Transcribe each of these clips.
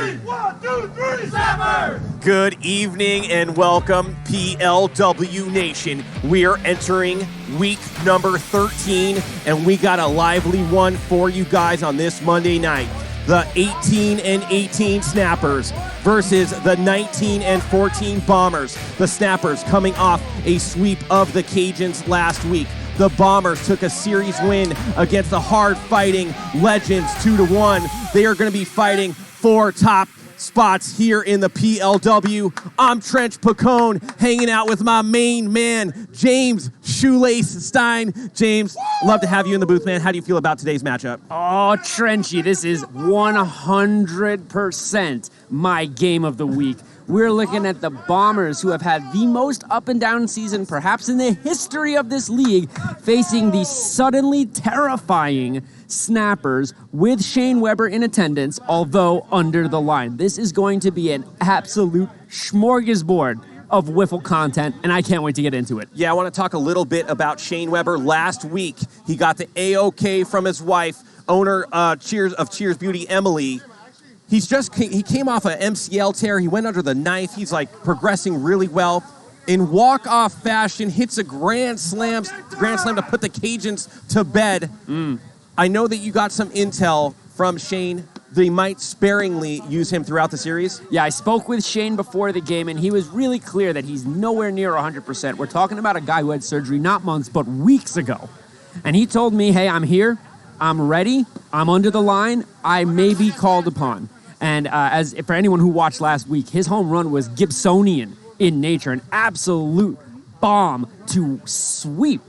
1, 2, 3, Snapper! Good evening and welcome, PLW Nation. We are entering week number 13, and we got a lively one for you guys on this Monday night. The 18-18 Snappers versus the 19-14 Bombers. The Snappers coming off a sweep of the Cajuns last week. The Bombers took a series win against the hard-fighting Legends 2-1. They are going to be fighting for top spots here in the PLW. I'm Trench Pacone, hanging out with my main man, James Shoelace Stein. James, love to have you in the booth, man. How do you feel about today's matchup? Oh, Trenchy, this is 100% my game of the week. We're looking at the Bombers, who have had the most up and down season perhaps in the history of this league, facing the suddenly terrifying Snappers with Shane Weber in attendance, although under the line. This is going to be an absolute smorgasbord of WIFFLE content, and I can't wait to get into it. Yeah, I want to talk a little bit about Shane Weber. Last week, he got the A-OK from his wife, owner Cheers Beauty, Emily. He came off an MCL tear. He went under the knife. He's like progressing really well. In walk-off fashion, hits a grand slam to put the Cajuns to bed. I know that you got some intel from Shane. They might sparingly use him throughout the series. Yeah, I spoke with Shane before the game, and he was really clear that he's nowhere near 100%. We're talking about a guy who had surgery not months, but weeks ago. And he told me, hey, I'm here. I'm ready. I'm under the line. I may be called upon. And as for anyone who watched last week, his home run was Gibsonian in nature, an absolute bomb to sweep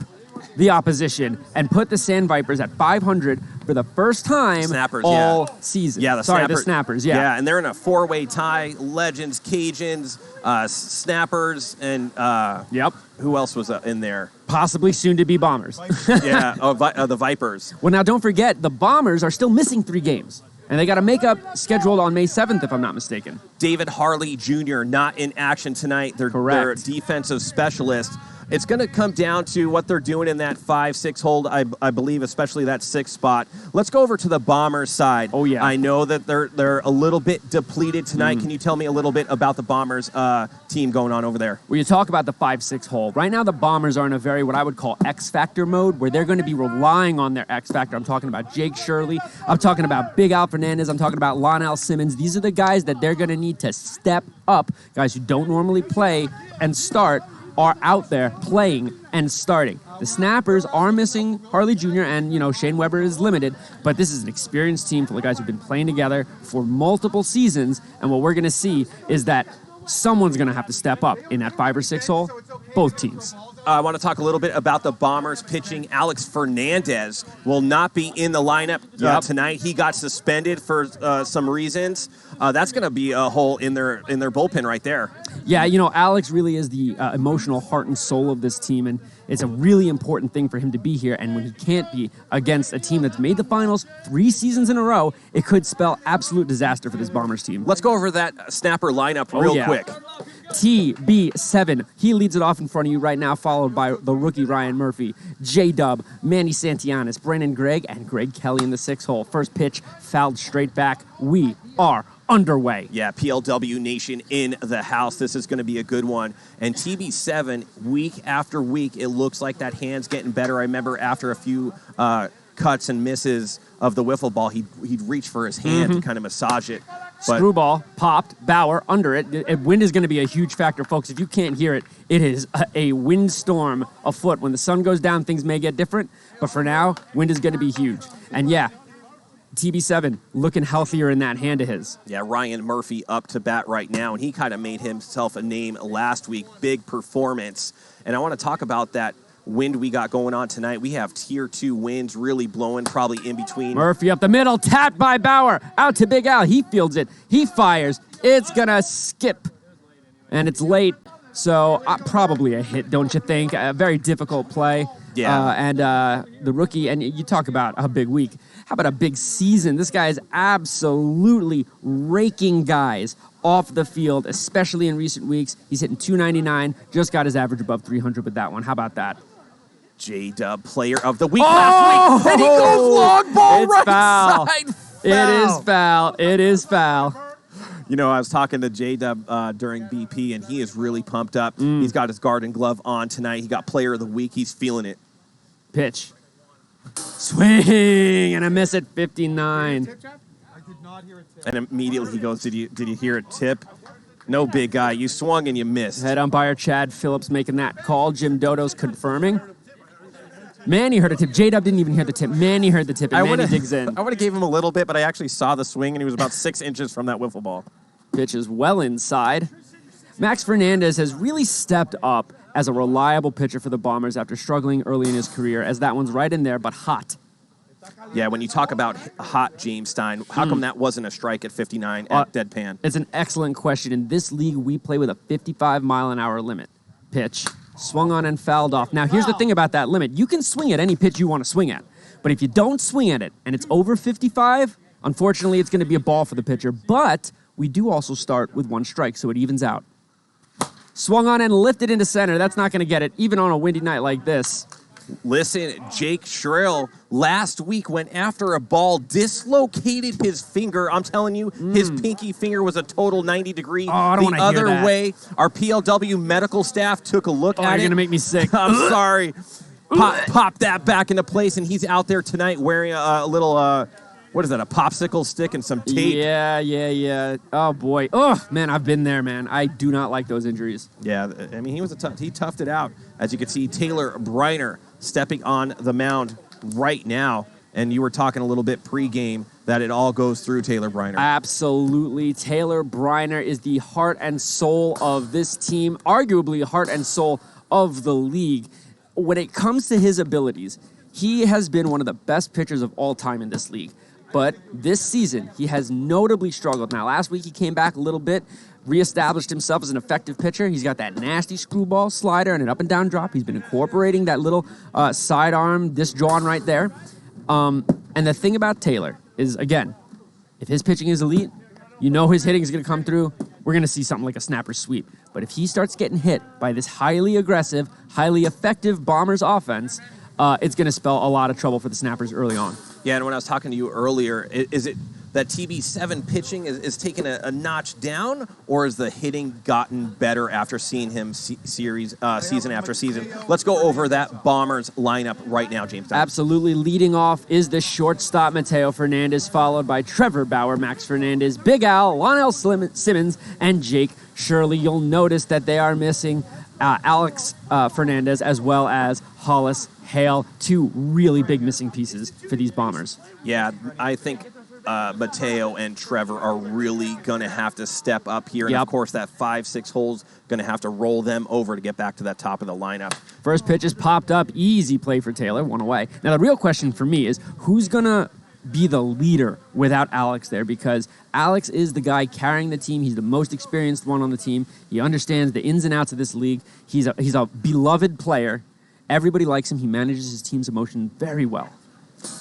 the opposition and put the Sand Vipers at 500 for the first time all season. Yeah, the Snappers. Yeah, and they're in a four-way tie: Legends, Cajuns, Snappers, and who else was in there? Possibly soon-to-be Bombers. Yeah, the Vipers. Well, now don't forget, the Bombers are still missing 3 games. And they got a makeup scheduled on May 7th, if I'm not mistaken. David Harley Jr. not in action tonight. They're defensive specialist. It's going to come down to what they're doing in that 5-6 hold, I believe, especially that 6th spot. Let's go over to the Bombers side. Oh, yeah. I know that they're a little bit depleted tonight. Can you tell me a little bit about the Bombers team going on over there? When you talk about the 5-6 hole, right now the Bombers are in a very, what I would call X-Factor mode, where they're going to be relying on their X-Factor. I'm talking about Jake Shirley. I'm talking about Big Al Fernandez. I'm talking about Lonell Simmons. These are the guys that they're going to need to step up. Guys who don't normally play and start are out there playing and starting. The Snappers are missing Harley Jr. and, Shane Weber is limited, but this is an experienced team full of guys who've been playing together for multiple seasons, and what we're going to see is that someone's going to have to step up in that 5 or 6 hole, both teams. I want to talk a little bit about the Bombers pitching. Alex Fernandez will not be in the lineup tonight. He got suspended for some reasons. That's going to be a hole in their bullpen right there. Yeah, Alex really is the emotional heart and soul of this team, and it's a really important thing for him to be here. And when he can't be against a team that's made the finals 3 seasons in a row, it could spell absolute disaster for this Bombers team. Let's go over that Snapper lineup real quick. TB7, he leads it off in front of you right now, followed by the rookie Ryan Murphy, J-Dub, Manny Santianis, Brandon Gregg, and Greg Kelly in the 6th hole. First pitch, fouled straight back. We are underway. Yeah, PLW Nation in the house. This is going to be a good one. And TB7, week after week, it looks like that hand's getting better. I remember after a few cuts and misses of the wiffle ball, he'd reach for his hand to kind of massage it. Screwball popped, Bauer under it. Wind is going to be a huge factor, folks. If you can't hear it, it is a windstorm afoot. When the sun goes down, things may get different, but for now, wind is going to be huge. And yeah, TB7 looking healthier in that hand of his. Yeah, Ryan Murphy up to bat right now, and he kind of made himself a name last week. Big performance. And I want to talk about that wind we got going on tonight. We have tier 2 winds really blowing, probably in between. Murphy up the middle, tapped by Bauer. Out to Big Al. He fields it. He fires. It's going to skip. And it's late. So probably a hit, don't you think? A very difficult play. Yeah. And the rookie, and you talk about a big week. How about a big season? This guy is absolutely raking guys off the field, especially in recent weeks. He's hitting 299, just got his average above 300 with that one. How about that? J-Dub, player of the week last week. And he goes long ball it's right foul. side. Foul. It is foul. It is foul. You know, I was talking to J-Dub during BP, and he is really pumped up. He's got his Garden Glove on tonight. He got Player of the Week. He's feeling it. Pitch. Swing, and I miss it, 59. I did not hear a tip. And immediately he goes, did you hear a tip? No, big guy. You swung and you missed. Head umpire Chad Phillips making that call. Jim Dodo's confirming. Manny heard a tip. J-Dub didn't even hear the tip. Manny heard the tip, and Manny digs in. I would have gave him a little bit, but I actually saw the swing, and he was about 6 inches from that wiffle ball. Pitch is well inside. Max Fernandez has really stepped up as a reliable pitcher for the Bombers after struggling early in his career, as that one's right in there, but hot. Yeah, when you talk about hot James Stein, how come that wasn't a strike at 59 at deadpan? It's an excellent question. In this league, we play with a 55-mile-an-hour limit. Pitch, swung on and fouled off. Now, here's the thing about that limit. You can swing at any pitch you want to swing at, but if you don't swing at it and it's over 55, unfortunately, it's going to be a ball for the pitcher. But we do also start with one strike, so it evens out. Swung on and lifted into center. That's not going to get it, even on a windy night like this. Listen, Jake Schrill last week went after a ball, dislocated his finger. I'm telling you, his pinky finger was a total 90-degree. Oh, I don't want to hear that. The other way, our PLW medical staff took a look at it. You're going to make me sick. I'm sorry. Pop that back into place, and he's out there tonight wearing a little, what is that, a popsicle stick and some tape? Yeah. Oh, boy. Oh, man, I've been there, man. I do not like those injuries. Yeah, I mean, he toughed it out. As you can see, Taylor Briner stepping on the mound right now. And you were talking a little bit pregame that it all goes through Taylor Briner. Absolutely. Taylor Briner is the heart and soul of this team, arguably heart and soul of the league. When it comes to his abilities, he has been one of the best pitchers of all time in this league. But this season, he has notably struggled. Now, last week he came back a little bit, reestablished himself as an effective pitcher. He's got that nasty screwball slider and an up and down drop. He's been incorporating that little sidearm, this John right there. And the thing about Taylor is, again, if his pitching is elite, you know his hitting is going to come through. We're going to see something like a snapper sweep. But if he starts getting hit by this highly aggressive, highly effective Bombers offense, it's going to spell a lot of trouble for the Snappers early on. Yeah, and when I was talking to you earlier, is it that TB7 pitching is taking a notch down, or is the hitting gotten better after seeing him season after season? Let's go over that Bombers lineup right now, James. Absolutely. Leading off is the shortstop, Mateo Fernandez, followed by Trevor Bauer, Max Fernandez, Big Al, Lonell Simmons, and Jake Shirley. You'll notice that they are missing Alex Fernandez as well as Hollis Hale, two really big missing pieces for these Bombers. Yeah, I think Mateo and Trevor are really going to have to step up here. And, of course, that 5-6 hole's going to have to roll them over to get back to that top of the lineup. First pitch is popped up. Easy play for Taylor, one away. Now, the real question for me is who's going to be the leader without Alex there, because Alex is the guy carrying the team. He's the most experienced one on the team. He understands the ins and outs of this league. He's a beloved player. Everybody likes him. He manages his team's emotion very well.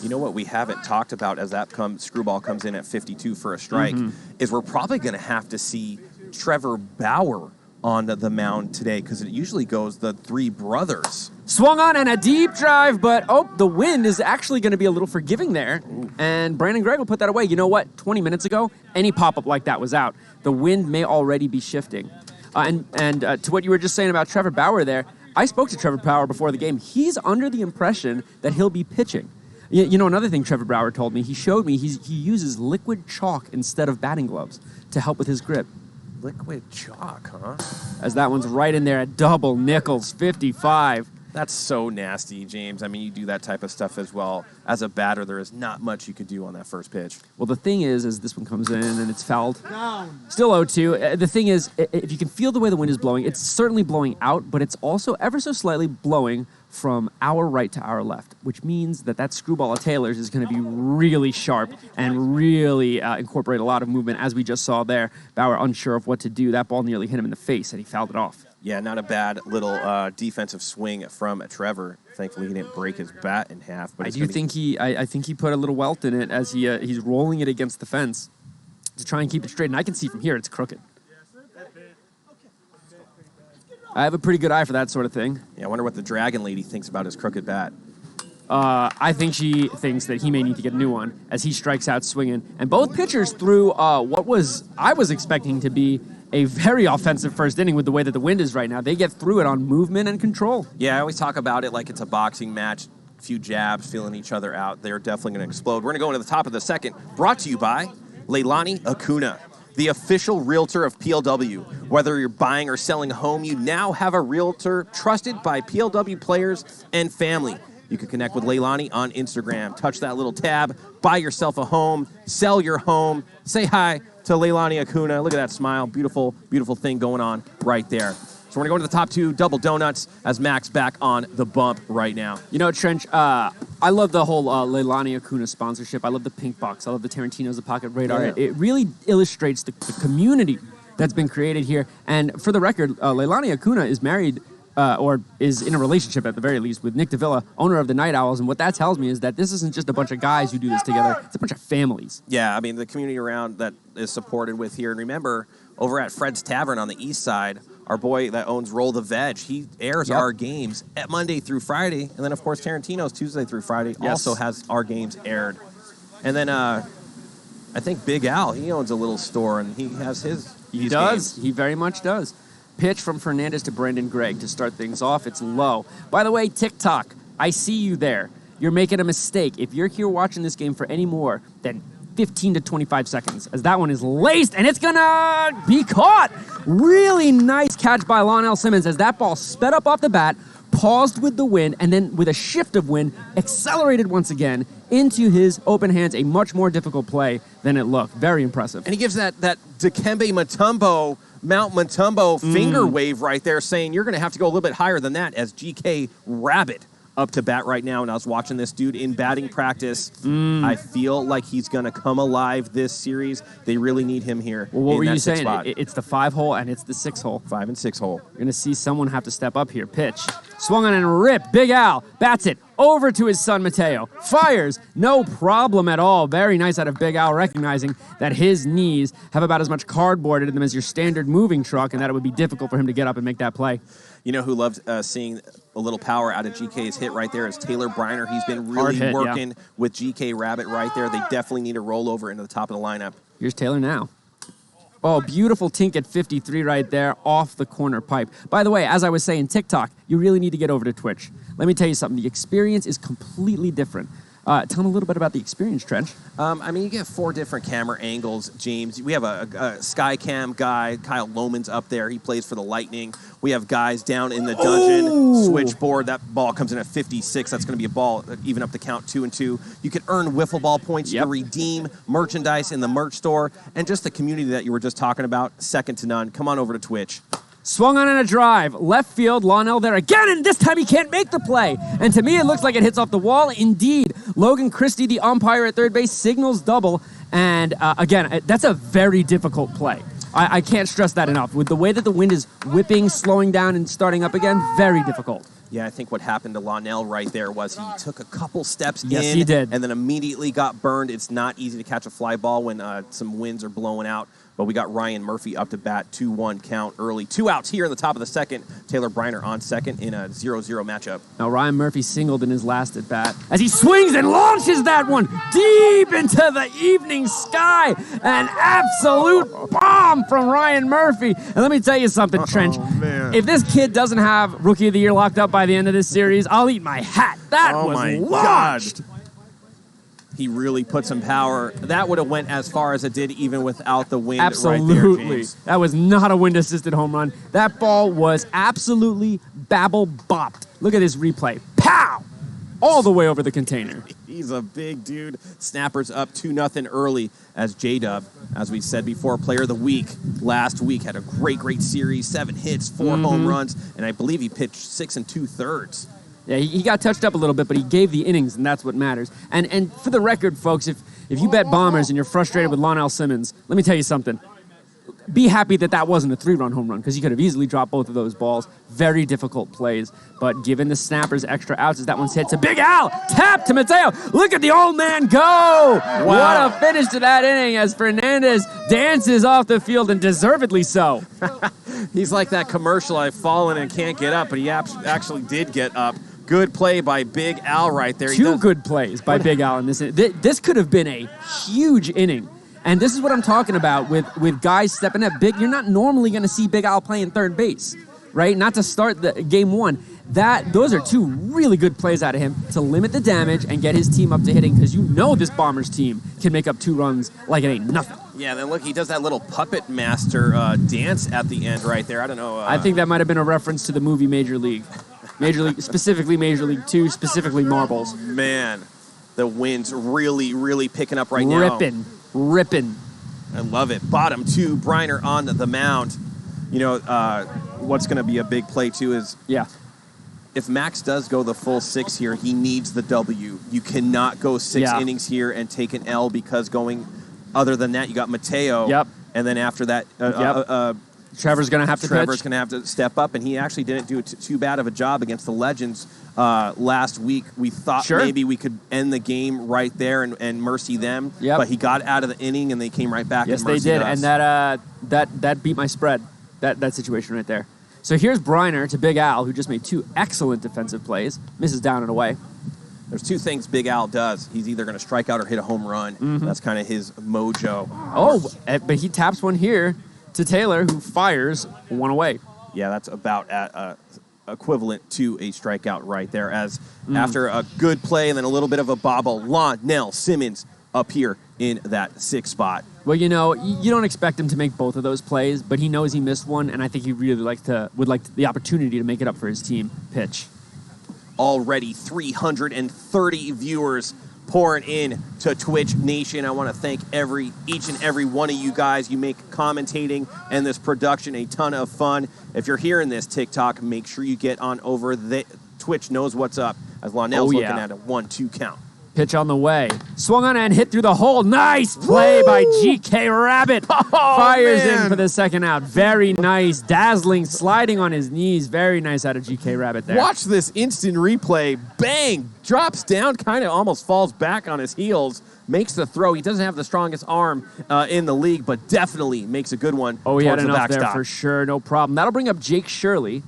You know what we haven't talked about as that screwball comes in at 52 for a strike is we're probably going to have to see Trevor Bauer on the mound today, because it usually goes the three brothers. Swung on and a deep drive, but the wind is actually going to be a little forgiving there. Ooh. And Brandon Gregg will put that away. You know what? 20 minutes ago, any pop-up like that was out. The wind may already be shifting. And to what you were just saying about Trevor Bauer there, I spoke to Trevor Bauer before the game. He's under the impression that he'll be pitching. You know, another thing Trevor Bauer told me, he showed me he uses liquid chalk instead of batting gloves to help with his grip. Liquid chalk, huh? As that one's right in there at double nickels, 55. That's so nasty, James. I mean, you do that type of stuff as well. As a batter, there is not much you could do on that first pitch. Well, the thing is this one comes in and it's fouled. Down. Still 0-2. The thing is, if you can feel the way the wind is blowing, it's certainly blowing out, but it's also ever so slightly blowing from our right to our left, which means that screwball of Taylor's is going to be really sharp and really incorporate a lot of movement, as we just saw there. Bauer unsure of what to do. That ball nearly hit him in the face, and he fouled it off. Yeah, not a bad little defensive swing from Trevor. Thankfully, he didn't break his bat in half. But I think he put a little welt in it as he's rolling it against the fence to try and keep it straight. And I can see from here it's crooked. I have a pretty good eye for that sort of thing. Yeah, I wonder what the Dragon Lady thinks about his crooked bat. I think she thinks that he may need to get a new one as he strikes out swinging. And both pitchers threw I was expecting to be a very offensive first inning with the way that the wind is right now. They get through it on movement and control. Yeah, I always talk about it like it's a boxing match. A few jabs, feeling each other out. They're definitely going to explode. We're going to go into the top of the second. Brought to you by Leilani Acuna, the official realtor of PLW. Whether you're buying or selling a home, you now have a realtor trusted by PLW players and family. You can connect with Leilani on Instagram. Touch that little tab, buy yourself a home, sell your home, say hi to Leilani Acuna. Look at that smile. Beautiful, beautiful thing going on right there. So we're going to go to the top two, double donuts, as Mac's back on the bump right now. You know, Trench, I love the whole Leilani Acuna sponsorship. I love the pink box. I love the Tarantino's, the Pocket Radar. Yeah. It really illustrates the community that's been created here. And for the record, Leilani Acuna is married or is in a relationship at the very least with Nick Davila, owner of the Night Owls. And what that tells me is that this isn't just a bunch of guys who do this together. It's a bunch of families. Yeah, I mean, the community around that is supported with here. And remember, over at Fred's Tavern on the east side, our boy that owns Roll the Veg, he airs our games at Monday through Friday. And then, of course, Tarantino's Tuesday through Friday also has our games aired. And then I think Big Al, he owns a little store, and he has his does. games. He very much does. Pitch from Fernandez to Brandon Gregg to start things off. It's low. By the way, TikTok, I see you there. You're making a mistake. If you're here watching this game for any more than 15 to 25 seconds, as that one is laced, and it's gonna be caught. Really nice catch by Lonell Simmons as that ball sped up off the bat, paused with the wind, and then with a shift of wind, accelerated once again into his open hands. A much more difficult play than it looked. Very impressive. And he gives that Dikembe Mutombo, Mount Mutombo finger wave right there, saying you're going to have to go a little bit higher than that, as GK Rabbit up to bat right now. And I was watching this dude in batting practice. I feel like he's going to come alive this series. They really need him here. Well, what in were that you sixth saying? spot. It's the 5 hole and it's the 6 hole. 5 and 6 hole. You're going to see someone have to step up here. Pitch. Swung on and rip. Big Al bats it over to his son, Mateo. Fires. No problem at all. Very nice out of Big Al, recognizing that his knees have about as much cardboard in them as your standard moving truck, and that it would be difficult for him to get up and make that play. You know who loves seeing a little power out of GK's hit right there is Taylor Briner. He's been really working with GK Rabbit right there. They definitely need a rollover into the top of the lineup. Here's Taylor now. Oh, beautiful tink at 53 right there off the corner pipe. By the way, as I was saying, TikTok, you really need to get over to Twitch. Let me tell you something. The experience is completely different. Tell them a little bit about the experience, Trench. I mean, you get 4 different camera angles, James. We have a Skycam guy. Kyle Lohman's up there. He plays for the Lightning. We have guys down in the dungeon. Switchboard. That ball comes in at 56. That's going to be a ball, even up the count 2-2. You can earn wiffle ball points. You can redeem merchandise in the merch store. And just the community that you were just talking about, second to none. Come on over to Twitch. Swung on in a drive. Left field, Lonell there again, and this time he can't make the play. And to me, it looks like it hits off the wall. Indeed, Logan Christie, the umpire at third base, signals double. And again, that's a very difficult play. I can't stress that enough. With the way that the wind is whipping, slowing down, and starting up again, very difficult. Yeah, I think what happened to Lonell right there was he took a couple steps in. Yes, he did. And then immediately got burned. It's not easy to catch a fly ball when some winds are blowing out. But we got Ryan Murphy up to bat, 2-1 count early. 2 outs here in the top of the second. Taylor Briner on second in a 0-0 matchup. Now Ryan Murphy singled in his last at bat as he swings and launches that one deep into the evening sky. An absolute bomb from Ryan Murphy. And let me tell you something, Trench. If this kid doesn't have Rookie of the Year locked up by the end of this series, I'll eat my hat. That was launched. He really put some power. That would have went as far as it did even without the wind Absolutely. right there, James. That was not a wind-assisted home run. That ball was absolutely babble-bopped. Look at this replay. Pow! All the way over the container. He's a big dude. Snappers up 2-0 early as J-Dub, as we said before, player of the week last week, had a great series, 7 hits, 4 home runs, and I believe he pitched 6 2/3. Yeah, he got touched up a little bit, but he gave the innings, and that's what matters. And for the record, folks, if you bet Bombers and you're frustrated with Lonell Simmons, let me tell you something. Be happy that wasn't a 3-run home run, because he could have easily dropped both of those balls. Very difficult plays. But given the Snappers extra outs as that one's hit to Big Al, tap to Mateo. Look at the old man go. Wow. What a finish to that inning as Fernandez dances off the field, and deservedly so. He's like that commercial, I've fallen and can't get up, but he actually did get up. Good play by Big Al right there. Two good plays by Big Al in this. This could have been a huge inning. And this is what I'm talking about with guys stepping up big. You're not normally going to see Big Al playing third base, right? Not to start the game one. Those are two really good plays out of him to limit the damage and get his team up to hitting, because you know this Bombers team can make up 2 runs like it ain't nothing. Yeah, then look, he does that little puppet master dance at the end right there. I don't know. I think that might have been a reference to the movie Major League. Specifically Major League 2, specifically marbles. Man, the wind's really, really picking up right now. Ripping. I love it. Bottom 2, Briner on the mound. You know, what's going to be a big play, too, is if Max does go the full 6 here, he needs the W. You cannot go 6 innings here and take an L, because other than that, you got Mateo. Yep. And then after that, Trevor's going to have to Trevor's going to have to step up, and he actually didn't do too bad of a job against the Legends last week. We thought maybe we could end the game right there and mercy them, but he got out of the inning, and they came right back and mercied us. And that beat my spread, that situation right there. So here's Briner to Big Al, who just made 2 excellent defensive plays, misses down and away. There's 2 things Big Al does. He's either going to strike out or hit a home run. Mm-hmm. That's kind of his mojo. Oh, but he taps one here to Taylor, who fires 1 away. Yeah, that's about equivalent to a strikeout right there, as after a good play and then a little bit of a bobble, Lonell Simmons up here in that 6th spot. Well, you know, you don't expect him to make both of those plays, but he knows he missed one, and I think he really would like the opportunity to make it up for his team. Pitch. Already 330 viewers pouring in to Twitch Nation. I want to thank each and every one of you guys. You make commentating and this production a ton of fun. If you're hearing this TikTok, make sure you get on over. Twitch knows what's up, as Lonell's looking at a 1-2 count. Pitch on the way. Swung on and hit through the hole. Nice play by GK Rabbit. Fires in for the second out. Very nice. Dazzling, sliding on his knees. Very nice out of GK Rabbit there. Watch this instant replay. Bang! Drops down, kind of almost falls back on his heels. Makes the throw. He doesn't have the strongest arm in the league, but definitely makes a good one. Oh, he had enough the there for sure. No problem. That'll bring up Jake Shirley.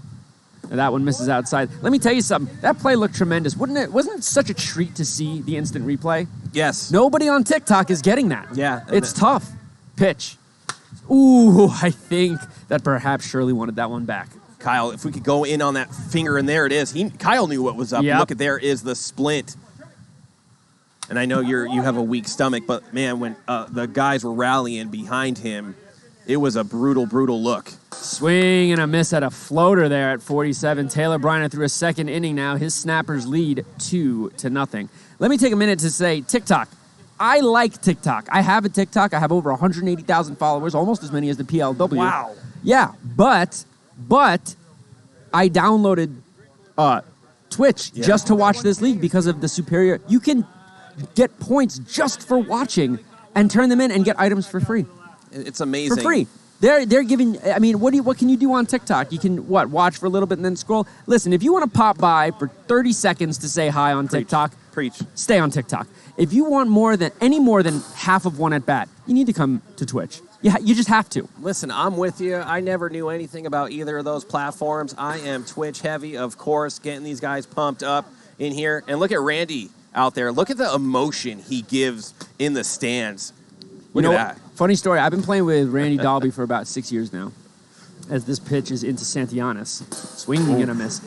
And that one misses outside. Let me tell you something. That play looked tremendous. Wasn't it such a treat to see the instant replay? Yes. Nobody on TikTok is getting that. Yeah. It's tough. Pitch. Ooh, I think that perhaps Shirley wanted that one back. Kyle, if we could go in on that finger, and there it is. Kyle knew what was up. Yep. Look, there is the splint. And I know you have a weak stomach, but man, when the guys were rallying behind him, it was a brutal, brutal look. Swing and a miss at a floater there at 47. Taylor Briner through a second inning now. His Snappers lead 2-0. Let me take a minute to say TikTok. I like TikTok. I have a TikTok. I have over 180,000 followers, almost as many as the PLW. Wow. Yeah, but I downloaded Twitch just to watch this league because of the superior. You can get points just for watching and turn them in and get items for free. It's amazing. For free. They're giving, I mean, what can you do on TikTok? You can, watch for a little bit and then scroll? Listen, if you want to pop by for 30 seconds to say hi on TikTok, stay on TikTok. If you want any more than half of one at bat, you need to come to Twitch. You just have to. Listen, I'm with you. I never knew anything about either of those platforms. I am Twitch heavy, of course, getting these guys pumped up in here. And look at Randy out there. Look at the emotion he gives in the stands. Look at that. Funny story. I've been playing with Randy Dalby for about 6 years now, as this pitch is into Santillanes. Swinging and a miss.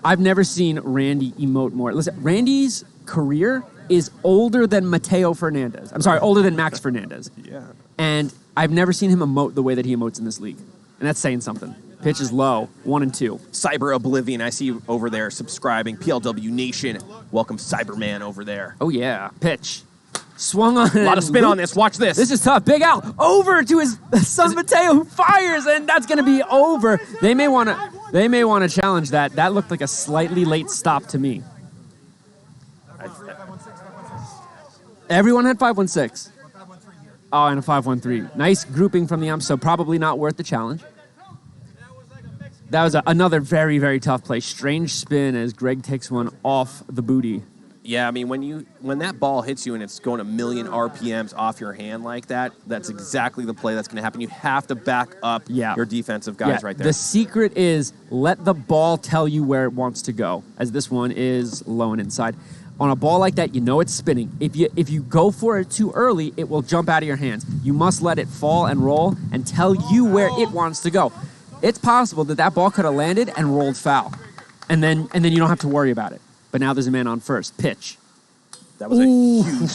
I've never seen Randy emote more. Listen, Randy's career is older than Mateo Fernandez. I'm sorry, older than Max Fernandez. Yeah. And I've never seen him emote the way that he emotes in this league. And that's saying something. Pitch is low, 1-2. Cyber Oblivion, I see you over there subscribing. PLW Nation, welcome Cyberman over there. Oh, yeah. Pitch. Swung on. A lot of spin on this. Watch this. This is tough. Big Al over to his son Mateo, who fires, and that's going to be over. They may want to challenge that. That looked like a slightly late stop to me. Everyone had 5-1-6. Oh, and a 5-1-3. Nice grouping from the ump, so probably not worth the challenge. That was another very, very tough play. Strange spin as Greg takes one off the booty. Yeah, I mean, when that ball hits you and it's going a million RPMs off your hand like that, that's exactly the play that's going to happen. You have to back up your defensive guys right there. The secret is let the ball tell you where it wants to go, as this one is low and inside. On a ball like that, you know it's spinning. If you go for it too early, it will jump out of your hands. You must let it fall and roll and tell you where it wants to go. It's possible that ball could have landed and rolled foul, and then you don't have to worry about it. But now there's a man on first. Pitch. That was a huge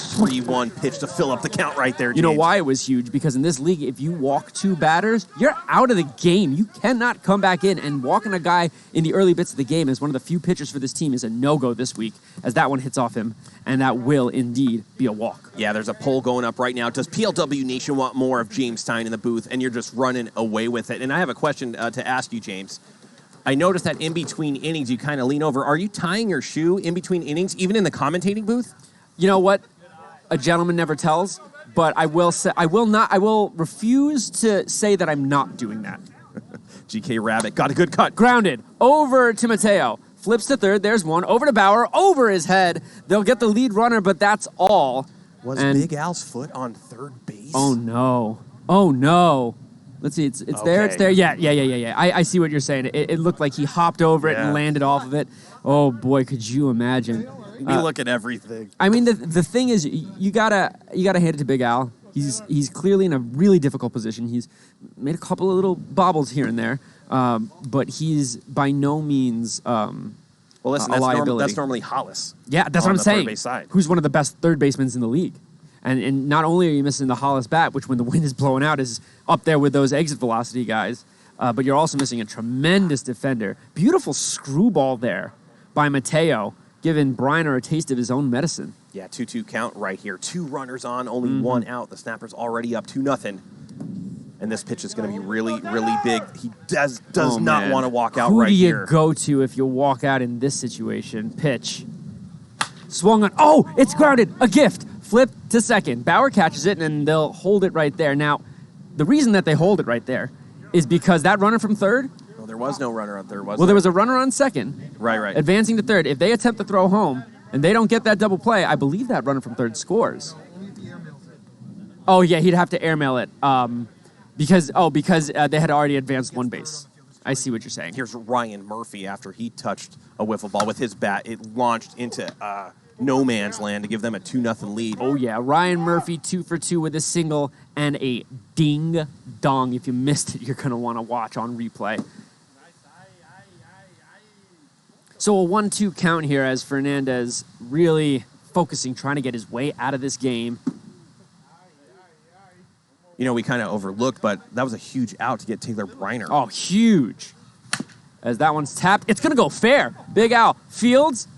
3-1 pitch to fill up the count right there, James. You know why it was huge? Because in this league, if you walk 2 batters, you're out of the game. You cannot come back in, and walking a guy in the early bits of the game as one of the few pitchers for this team is a no-go this week, as that one hits off him, and that will indeed be a walk. Yeah, there's a poll going up right now. Does PLW Nation want more of James Stein in the booth? And you're just running away with it. And I have a question to ask you, James. I noticed that in between innings, you kind of lean over. Are you tying your shoe in between innings, even in the commentating booth? You know what? A gentleman never tells, but I will refuse to say that I'm not doing that. GK Rabbit got a good cut. Grounded. Over to Mateo. Flips to third. There's one. Over to Bauer. Over his head. They'll get the lead runner, but that's all. Was Big Al's foot on third base? Oh, no. Oh, no. Let's see. It's there. It's there. Yeah. I see what you're saying. It looked like he hopped over it and landed off of it. Oh, boy, could you imagine? We look at everything. I mean, the thing is, you gotta hand it to Big Al. He's clearly in a really difficult position. He's made a couple of little bobbles here and there, but he's by no means well, listen, a liability. That's normally Hollis. Yeah, that's what I'm saying. Third base side. Who's one of the best third basemen in the league. And not only are you missing the Hollis bat, which when the wind is blowing out is up there with those exit velocity guys, but you're also missing a tremendous defender. Beautiful screwball there by Mateo, giving Briner a taste of his own medicine. Yeah, 2-2 count right here. 2 runners on, only 1 out. The Snappers already up 2-0. And this pitch is going to be really, really big. He does not want to walk out right here. Who do you go to if you walk out in this situation? Pitch. Swung on. Oh, it's grounded. A gift. Flip to second. Bauer catches it, and they'll hold it right there. Now, the reason that they hold it right there is because that runner from third. Well, there was no runner on third, was there? Well, there was a runner on second. Right. Advancing to third. If they attempt to throw home and they don't get that double play, I believe that runner from third scores. Oh, yeah, he'd have to airmail it because they had already advanced 1 base. I see what you're saying. Here's Ryan Murphy after he touched a wiffle ball with his bat. It launched into no man's land to give them a 2-0 lead. Oh, yeah. Ryan Murphy 2 for 2 with a single and a ding dong. If you missed it, you're going to want to watch on replay. So a 1-2 count here as Fernandez really focusing, trying to get his way out of this game. You know, we kind of overlooked, but that was a huge out to get Taylor Briner. Oh, huge. As that one's tapped, it's going to go fair. Big Al fields,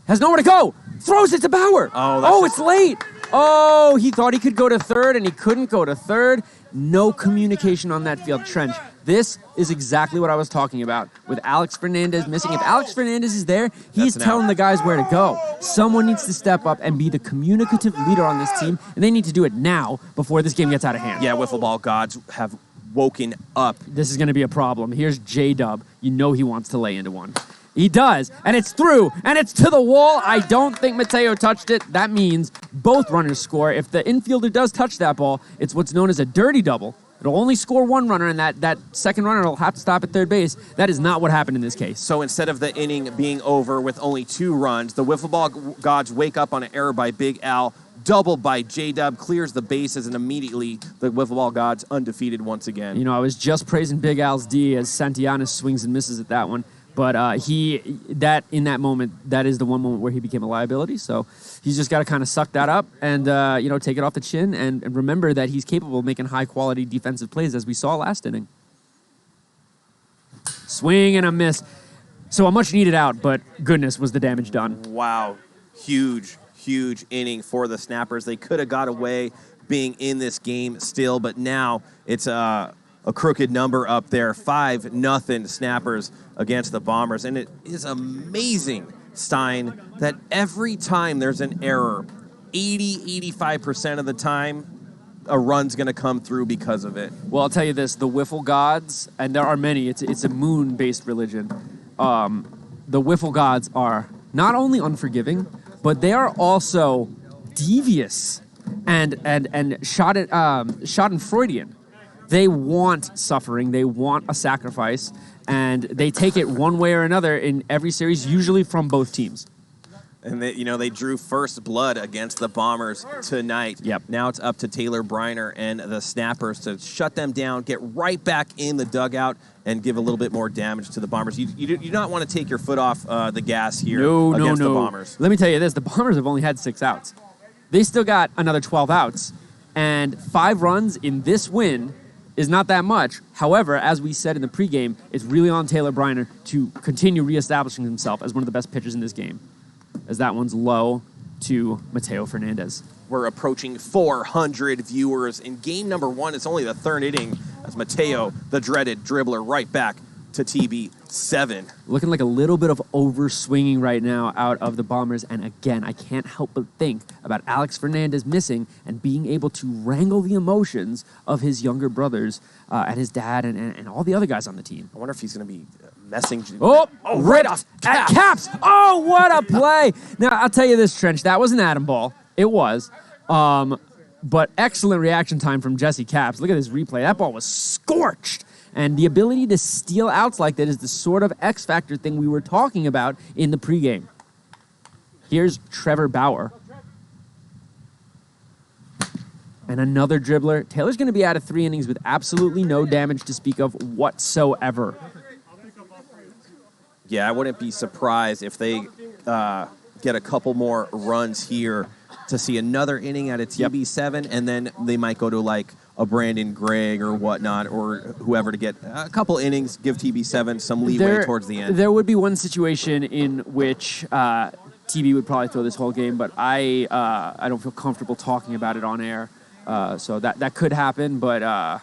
has nowhere to go. Throws it to Bauer. Oh, it's late. Oh, he thought he could go to third, and he couldn't go to third. No communication on that field. Trench, this is exactly what I was talking about with Alex Fernandez missing. If Alex Fernandez is there, he's telling the guys where to go. Someone needs to step up and be the communicative leader on this team, and they need to do it now before this game gets out of hand. Yeah, wiffle ball gods have woken up. This is going to be a problem. Here's J-Dub. You know he wants to lay into one. He does, and it's through, and it's to the wall. I don't think Mateo touched it. That means both runners score. If the infielder does touch that ball, it's what's known as a dirty double. It'll only score 1 runner, and that second runner will have to stop at third base. That is not what happened in this case. So instead of the inning being over with only 2 runs, the wiffle ball gods wake up on an error by Big Al, doubled by J-Dub, clears the bases, and immediately the wiffle ball gods undefeated once again. You know, I was just praising Big Al's D as Santillanes swings and misses at that one. But in that moment, that is the one moment where he became a liability. So he's just got to kind of suck that up and, take it off the chin and remember that he's capable of making high-quality defensive plays, as we saw last inning. Swing and a miss. So a much-needed out, but goodness, was the damage done. Wow. Huge inning for the Snappers. They could have got away being in this game still, but now it's a crooked number up there. 5-0 Snappers against the Bombers. And it is amazing, Stein, that every time there's an error, 85% of the time, a run's going to come through because of it. Well, I'll tell you this, the wiffle gods, and there are many, it's a moon-based religion. The wiffle gods are not only unforgiving, but they are also devious and Schadenfreudian. They want suffering, they want a sacrifice, and they take it one way or another in every series, usually from both teams. And they drew first blood against the Bombers tonight. Yep. Now it's up to Taylor Briner and the Snappers to shut them down, get right back in the dugout, and give a little bit more damage to the Bombers. You do not want to take your foot off the gas here against the Bombers. Let me tell you this. The Bombers have only had 6 outs. They still got another 12 outs. And 5 runs in this win is not that much. However, as we said in the pregame, it's really on Taylor Briner to continue reestablishing himself as one of the best pitchers in this game, as that one's low to Mateo Fernandez. We're approaching 400 viewers. In game number 1, it's only the 3rd inning as Mateo, the dreaded dribbler, right back to TB7. Looking like a little bit of overswinging right now out of the Bombers. And again, I can't help but think about Alex Fernandez missing and being able to wrangle the emotions of his younger brothers and his dad and all the other guys on the team. I wonder if he's going to be messing. Right off at Caps. Oh, what a play. Now, I'll tell you this, Trench. That was an Atom ball. It was. But excellent reaction time from Jesse Caps. Look at this replay. That ball was scorched. And the ability to steal outs like that is the sort of X factor thing we were talking about in the pregame. Here's Trevor Bauer. And another dribbler. Taylor's going to be out of 3 innings with absolutely no damage to speak of whatsoever. Yeah, I wouldn't be surprised if they get a couple more runs here to see another inning at a TB7, and then they might go to like a Brandon Gregg or whatnot, or whoever to get a couple innings, give TB7 some leeway towards the end. There would be one situation in which TB would probably throw this whole game, but I don't feel comfortable talking about it on air. So that could happen, but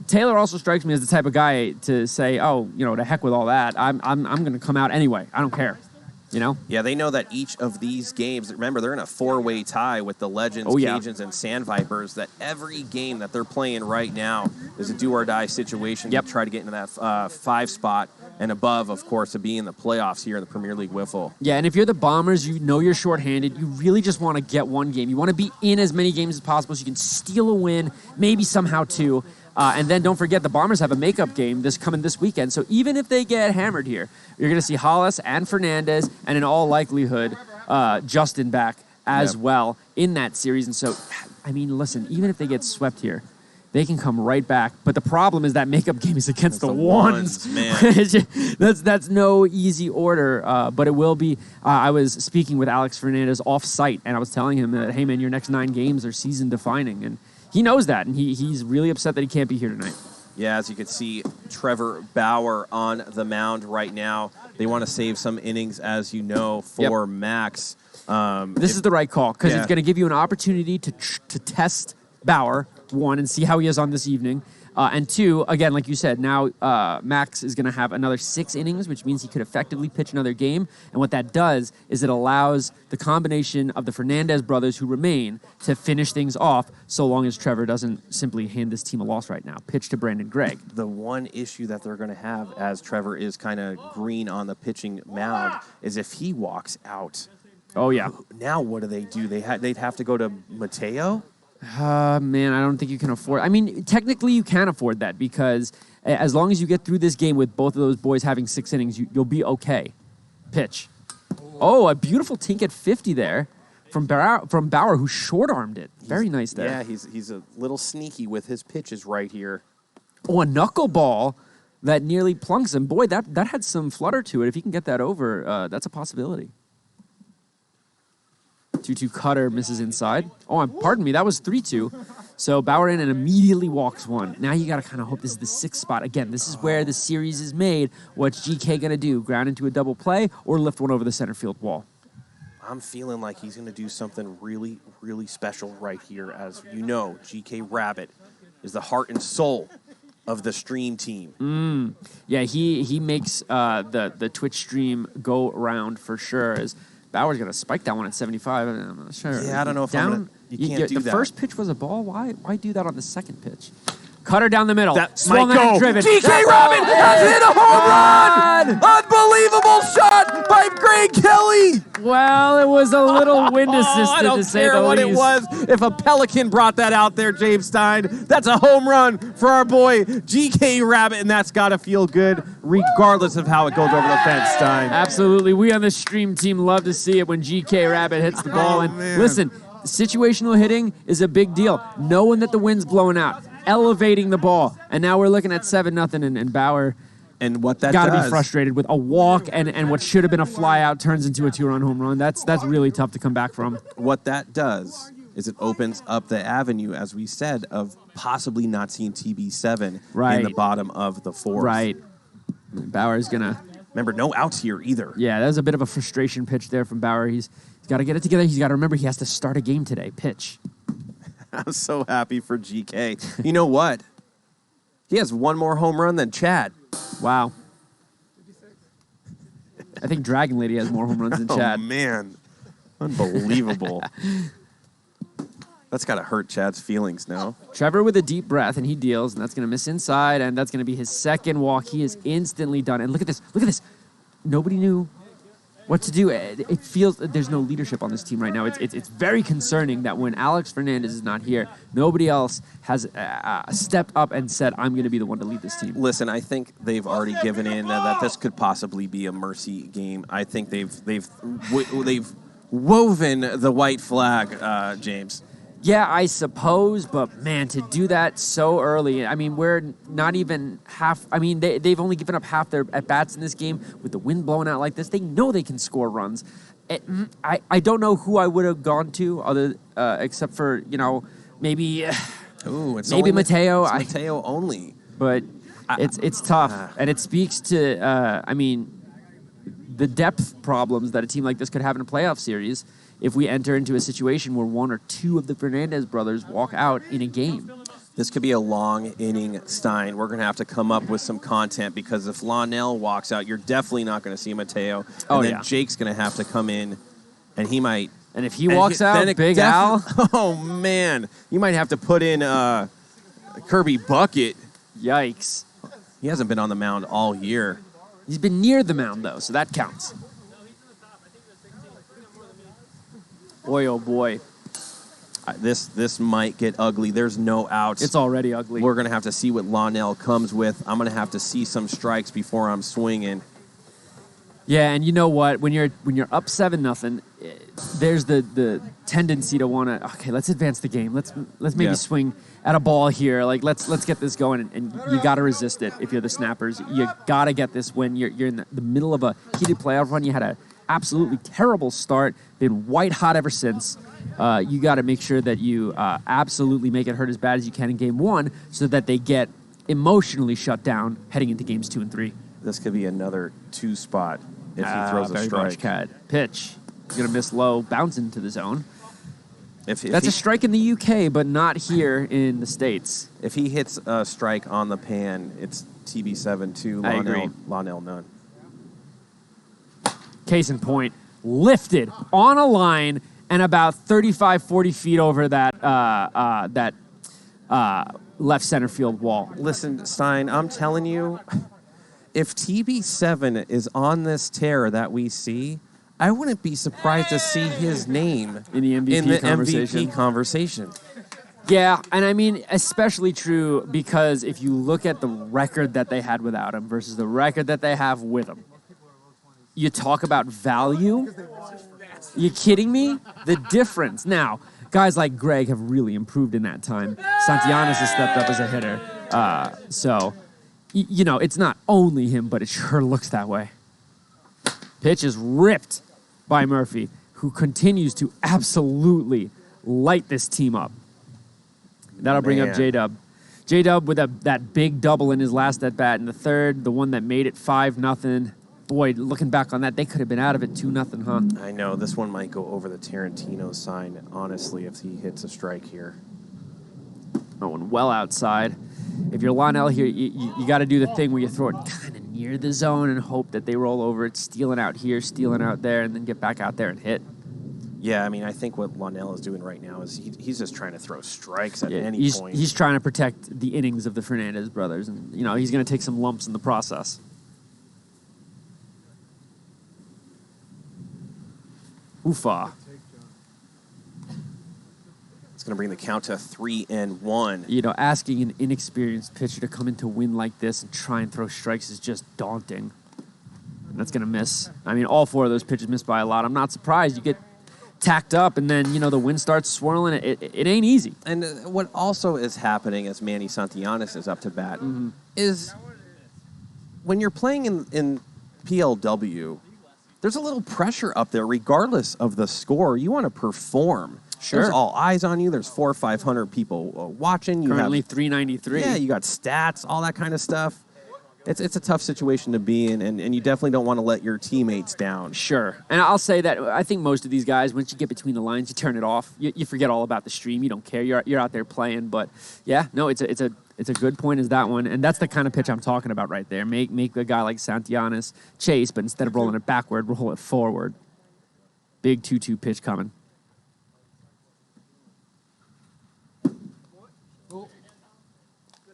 Taylor also strikes me as the type of guy to say, to heck with all that. I'm going to come out anyway. I don't care. Yeah, they know that each of these games, remember, they're in a 4-way tie with the Legends, Cajuns, and Sand Vipers, that every game that they're playing right now is a do-or-die situation to try to get into that 5 spot and above, of course, to be in the playoffs here in the Premier League Wiffle. Yeah, and if you're the Bombers, you know you're shorthanded. You really just want to get one game. You want to be in as many games as possible so you can steal a win, maybe somehow 2. And then don't forget, the Bombers have a makeup game coming this weekend. So even if they get hammered here, you're going to see Hollis and Fernandez, and in all likelihood, Justin back as well in that series. And so, listen, even if they get swept here, they can come right back. But the problem is that makeup game is against the ones. Man. That's no easy order, but it will be. I was speaking with Alex Fernandez off-site, and I was telling him that, hey, man, your next 9 games are season-defining. And he knows that, and he's really upset that he can't be here tonight. Yeah, as you can see, Trevor Bauer on the mound right now. They want to save some innings, as you know, for Max. This is the right call, because it's going to give you an opportunity to test Bauer, 1, and see how he is on this evening. And 2, again, like you said, now Max is going to have another 6 innings, which means he could effectively pitch another game. And what that does is it allows the combination of the Fernandez brothers who remain to finish things off, so long as Trevor doesn't simply hand this team a loss right now. Pitch to Brandon Gregg. The one issue that they're going to have, as Trevor is kind of green on the pitching mound, is if he walks out. Oh, yeah. Now what do? They'd have to go to Mateo? Man, I don't think you can afford. Technically you can afford that, because as long as you get through this game with both of those boys having 6 innings, you'll be okay. Pitch. Oh, a beautiful tink at 50 there from Bauer, who short-armed it. Very nice there. Yeah, he's a little sneaky with his pitches right here. Oh, a knuckleball that nearly plunks him. Boy, that had some flutter to it. If he can get that over, that's a possibility. 2-2 cutter misses inside. Oh, pardon me, that was 3-2. So Bauer in and immediately walks 1. Now you got to kind of hope this is the 6th spot. Again, this is where the series is made. What's GK going to do? Ground into a double play or lift one over the center field wall? I'm feeling like he's going to do something really, really special right here. As you know, GK Rabbit is the heart and soul of the stream team. Yeah, he makes the Twitch stream go around for sure. As Bauer's going to spike that one at 75. I'm not sure. Yeah, I don't know if you can't do that. The first pitch was a ball. Why do that on the second pitch? Cutter down the middle. That Swung might and go. driven. GK That's Rabbit has hit a home run! God! Unbelievable shot by Greg Kelly! Well, it was a little wind I assisted don't to say care the what least. it was. If a Pelican brought that out there, James Stein, that's a home run for our boy GK Rabbit, and that's got to feel good regardless of how it goes over the fence, Stein. Absolutely. We on the stream team love to see it when GK Rabbit hits the ball. And man. listen, situational hitting is a big deal. Knowing that the wind's blowing out, elevating the ball. And now we're looking at 7-0, and Bauer And what that got to does, be frustrated with a walk and what should have been a fly out turns into a 2-run home run. That's really tough to come back from. what that does is it opens up the avenue, as we said, of possibly not seeing TB7 in the Right. bottom of the fourth. Right. Bauer's going to... Remember, no outs here either. Yeah, that was a bit of a frustration pitch there from Bauer. He's got to get it together. He's got to remember he has to start a game today. Pitch. I'm so happy for GK. You know what? He has one more home run than Chad. Wow. I think Dragon Lady has more home runs than Chad. Oh, man. Unbelievable. That's got to hurt Chad's feelings now. Trevor with a deep breath, and he deals, and that's going to miss inside, and that's going to be his second walk. He is instantly done. And look at this. Look at this. Nobody knew what to do. It feels that there's no leadership on this team right now. It's very concerning that when Alex Fernandez is not here, nobody else has stepped up and said, I'm going to be the one to lead this team. Listen, I think they've already given in that this could possibly be a mercy game. I think they've woven the white flag, James. Yeah, I suppose, but man, to do that so early, I mean, we're not even half, I mean, they've only given up half their at-bats in this game. With the wind blowing out like this, they know they can score runs. I don't know who I would have gone to other except for, maybe maybe Mateo. It's Mateo only. But it's tough, and it speaks to, the depth problems that a team like this could have in a playoff series if we enter into a situation where one or two of the Fernandez brothers walk out in a game. This could be a long inning, Stein. We're going to have to come up with some content because if Lonell walks out, you're definitely not going to see Mateo. And then Jake's going to have to come in, and he might... And if he walks out, Big Al... Oh, man. You might have to put in Kirby Bucket. Yikes. He hasn't been on the mound all year. He's been near the mound, though, so that counts. Boy, oh boy. This might get ugly. There's no outs. It's already ugly. We're going to have to see what Lonell comes with. I'm going to have to see some strikes before I'm swinging. Yeah, and you know what? When you're up 7-0, there's the tendency to want to, okay, let's advance the game. Let's maybe swing at a ball here. Like let's get this going, and you got to resist it if you're the Snappers. You got to get this when you're in the middle of a heated playoff run. You had a absolutely terrible start, been white hot ever since. You got to make sure that you absolutely make it hurt as bad as you can in game one so that they get emotionally shut down heading into games 2 and 3. This could be another 2 spot if he throws a very strike. much, Cat. Pitch. He's going to miss low, bounce into the zone. If That's a strike in the UK, but not here in the States. If he hits a strike on the pan, it's TB7-2, I agree. Lonell none. Case in point, lifted on a line and about 35, 40 feet over that left center field wall. Listen, Stein, I'm telling you, if TB7 is on this tear that we see, I wouldn't be surprised to see his name in the MVP conversation. Yeah, and I mean, especially true because if you look at the record that they had without him versus the record that they have with him, you talk about value. You kidding me? The difference. Now, guys like Greg have really improved in that time. Santianes has stepped up as a hitter. So, it's not only him, but it sure looks that way. Pitch is ripped by Murphy, who continues to absolutely light this team up. That'll bring up J-Dub. J-Dub with that big double in his last at-bat in the third, the one that made it 5-0. Boy, looking back on that, they could have been out of it 2-0, huh? I know. This one might go over the Tarantino sign, honestly, if he hits a strike here. Going well outside. If you're Lonell here, you got to do the thing where you throw it kind of near the zone and hope that they roll over it, stealing out here, stealing out there, and then get back out there and hit. Yeah, I mean, I think what Lonell is doing right now is he's just trying to throw strikes at any point. He's trying to protect the innings of the Fernandez brothers, and he's going to take some lumps in the process. Oofa. It's going to bring the count to 3-1. Asking an inexperienced pitcher to come in to win like this and try and throw strikes is just daunting. And that's going to miss. I mean, all 4 of those pitches missed by a lot. I'm not surprised. You get tacked up, and then, the wind starts swirling. It ain't easy. And what also is happening as Manny Santillanes is up to bat is when you're playing in PLW, there's a little pressure up there regardless of the score. You want to perform. Sure. There's all eyes on you. There's 400 or 500 people watching. You Currently have 393. Yeah, you got stats, all that kind of stuff. It's a tough situation to be in, and you definitely don't want to let your teammates down. Sure. And I'll say that I think most of these guys, once you get between the lines, you turn it off. You forget all about the stream. You don't care. You're out there playing. But, yeah, no, it's a good point is that one. And that's the kind of pitch I'm talking about right there. Make a guy like Santillanes chase, but instead of rolling it backward, roll it forward. Big 2-2 pitch coming.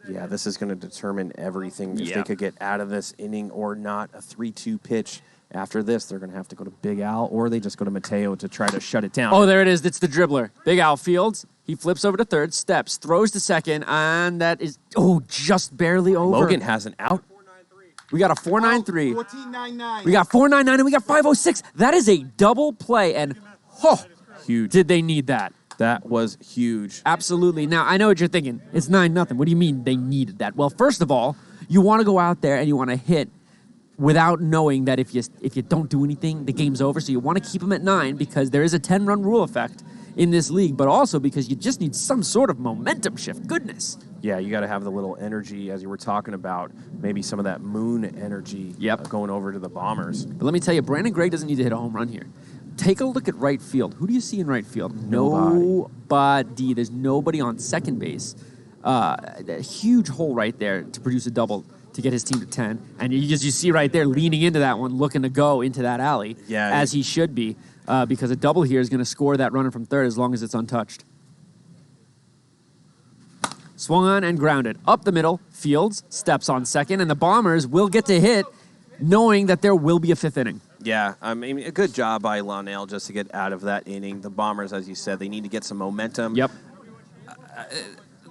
Yeah, this is going to determine everything. If they could get out of this inning or not. A 3-2 pitch. After this, they're going to have to go to Big Al, or they just go to Mateo to try to shut it down. Oh, there it is. It's the dribbler. Big Al fields. He flips over to third, steps, throws to second, and that is, just barely over. Logan has an out. We got a 4.93. 14.99. We got 4.99, and we got 5.06. That is a double play, and Huge. did they need that? That was huge. Absolutely. Now, I know what you're thinking. It's 9-0. What do you mean they needed that? Well, first of all, you want to go out there and you want to hit without knowing that if you don't do anything, the game's over. So you want to keep them at 9 because there is a 10-run rule effect in this league, but also because you just need some sort of momentum shift. Goodness. Yeah, you got to have the little energy, as you were talking about, maybe some of that moon energy going over to the Bombers. But let me tell you, Brandon Gregg doesn't need to hit a home run here. Take a look at right field. Who do you see in right field? Nobody. There's nobody on second base. A huge hole right there to produce a double to get his team to 10. And you see right there leaning into that one, looking to go into that alley, as he should be, because a double here is going to score that runner from third as long as it's untouched. Swung on and grounded. Up the middle, Fields steps on second, and the Bombers will get to hit knowing that there will be a 5th inning. Yeah, I mean, a good job by Lonell just to get out of that inning. The Bombers, as you said, they need to get some momentum. Yep.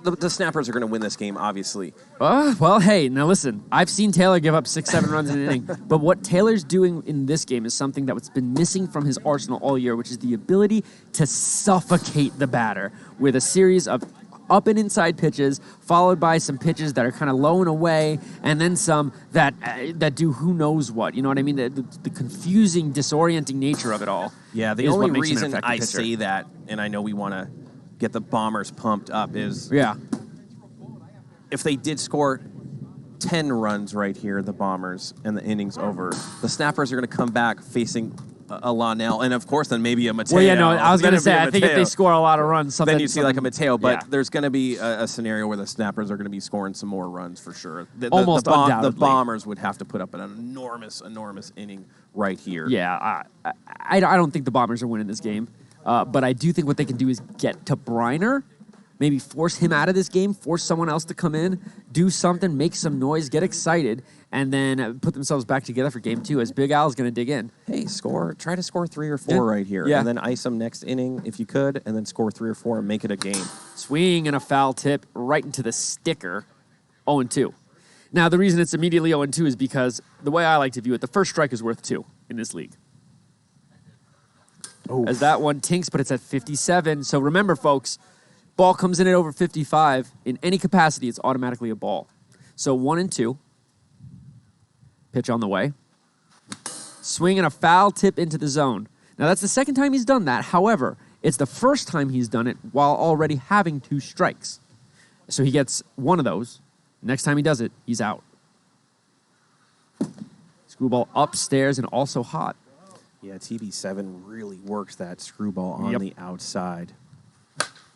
The Snappers are going to win this game, obviously. Well, hey, now listen. I've seen Taylor give up 6-7 runs in an inning, but what Taylor's doing in this game is something that's been missing from his arsenal all year, which is the ability to suffocate the batter with a series of up and inside pitches, followed by some pitches that are kind of low and away, and then some that do who knows what. You know what I mean? The confusing, disorienting nature of it all. Yeah, the only reason I say that, and I know we want to get the Bombers pumped up, is if they did score 10 runs right here, the Bombers, and the inning's over, the Snappers are going to come back facing a Lonell, and of course then maybe a Mateo. Well, yeah, no, I was going to say, I think if they score a lot of runs, then you see like a Mateo, but there's going to be a scenario where the Snappers are going to be scoring some more runs for sure. Almost undoubtedly. The Bombers would have to put up an enormous inning right here. Yeah, I don't think the Bombers are winning this game, but I do think what they can do is get to Briner, maybe force him out of this game, force someone else to come in, do something, make some noise, get excited, and then put themselves back together for game 2 as Big Al is going to dig in. Hey, try to score 3 or 4 right here. Yeah. And then ice them next inning if you could, and then score 3 or 4 and make it a game. Swing and a foul tip right into the sticker, 0-2. Now, the reason it's immediately 0-2 is because the way I like to view it, the first strike is worth 2 in this league. Oh. As that one tinks, but it's at 57. So remember, folks, ball comes in at over 55. In any capacity, it's automatically a ball. So 1-2. Pitch on the way. Swing and a foul tip into the zone. Now, that's the second time he's done that. However, it's the first time he's done it while already having 2 strikes. So he gets one of those. Next time he does it, he's out. Screwball upstairs and also hot. Yeah, TB7 really works that screwball on the outside.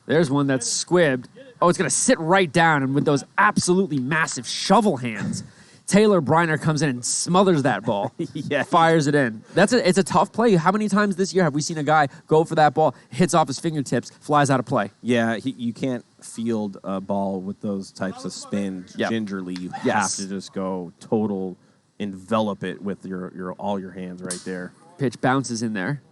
There's one that's squibbed. Oh, it's going to sit right down, and with those absolutely massive shovel hands, Taylor Briner comes in and smothers that ball. Yeah. Fires it in. It's a tough play. How many times this year have we seen a guy go for that ball, hits off his fingertips, flies out of play? Yeah, you can't field a ball with those types of spin gingerly. You have to just go total, envelop it with your all your hands right there. Pitch bounces in there.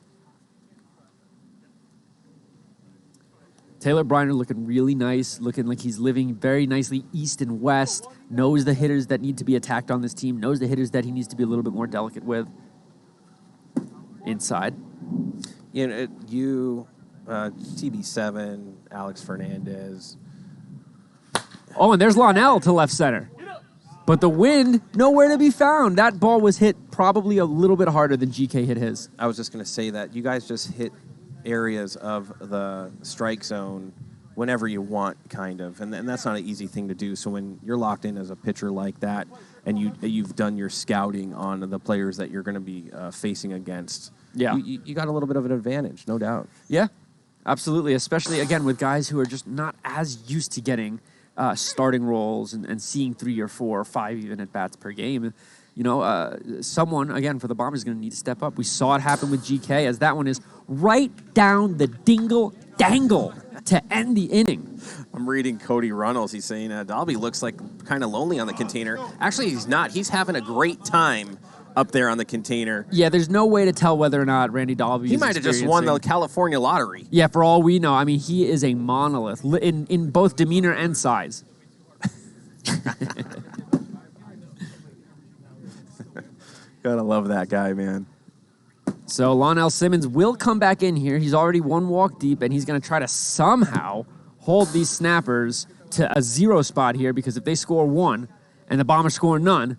Taylor Briner looking really nice, looking like he's living very nicely east and west, knows the hitters that need to be attacked on this team, knows the hitters that he needs to be a little bit more delicate with. Inside. TB7, Alex Fernandez. Oh, and there's Lonell to left center. But the wind, nowhere to be found. That ball was hit probably a little bit harder than GK hit his. I was just going to say that. You guys just hit areas of the strike zone whenever you want, kind of. And that's not an easy thing to do. So when you're locked in as a pitcher like that and you've done your scouting on the players that you're going to be facing against, you got a little bit of an advantage, no doubt. Yeah, absolutely, especially, again, with guys who are just not as used to getting starting roles and seeing 3 or 4 or 5 even at-bats per game. Someone, again, for the Bombers is going to need to step up. We saw it happen with GK as that one is right down the dingle-dangle to end the inning. I'm reading Cody Runnels. He's saying Dalby looks like kind of lonely on the container. Actually, he's not. He's having a great time up there on the container. Yeah, there's no way to tell whether or not Randy Dalby He might have just won the California lottery. Yeah, for all we know. I mean, he is a monolith in both demeanor and size. Gotta love that guy, man. So Lonell Simmons will come back in here. He's already 1 walk deep, and he's going to try to somehow hold these snappers to a 0 spot here, because if they score 1 and the Bombers score none,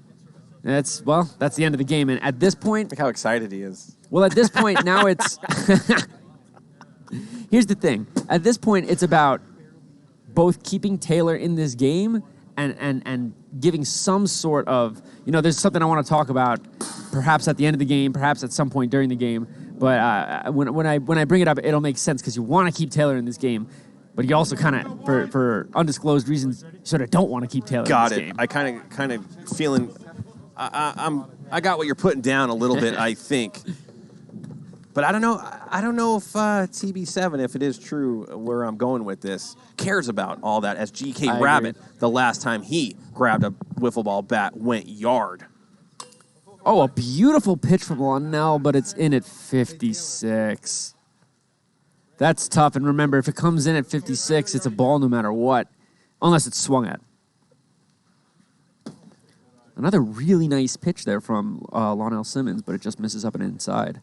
that's the end of the game. And at this point... Look how excited he is. Well, at this point, now it's... Here's the thing. At this point, it's about both keeping Taylor in this game and giving some sort of... there's something I want to talk about perhaps at the end of the game, perhaps at some point during the game. But when I bring it up, it'll make sense because you want to keep Taylor in this game. But you also kind of, for undisclosed reasons, sort of don't want to keep Taylor in this game. I kind of feeling... I got what you're putting down a little bit, I think. But I don't know if TB7, if it is true where I'm going with this, cares about all that, as GK Rabbit, the last time he grabbed a wiffle ball bat, went yard. Oh, a beautiful pitch from Lonell, but it's in at 56. That's tough. And remember, if it comes in at 56, it's a ball no matter what, unless it's swung at. Another really nice pitch there from Lonell Simmons, but it just misses up and inside.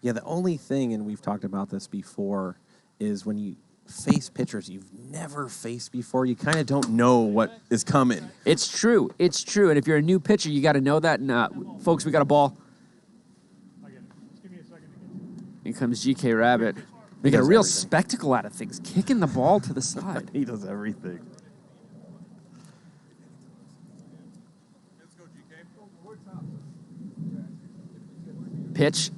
Yeah, the only thing, and we've talked about this before, is when you face pitchers you've never faced before, you kind of don't know what is coming. It's true. It's true. And if you're a new pitcher, you got to know that. And, folks, we got a ball. Here comes GK Rabbit. Making a real spectacle out of things, kicking the ball to the side. He does everything. Pitch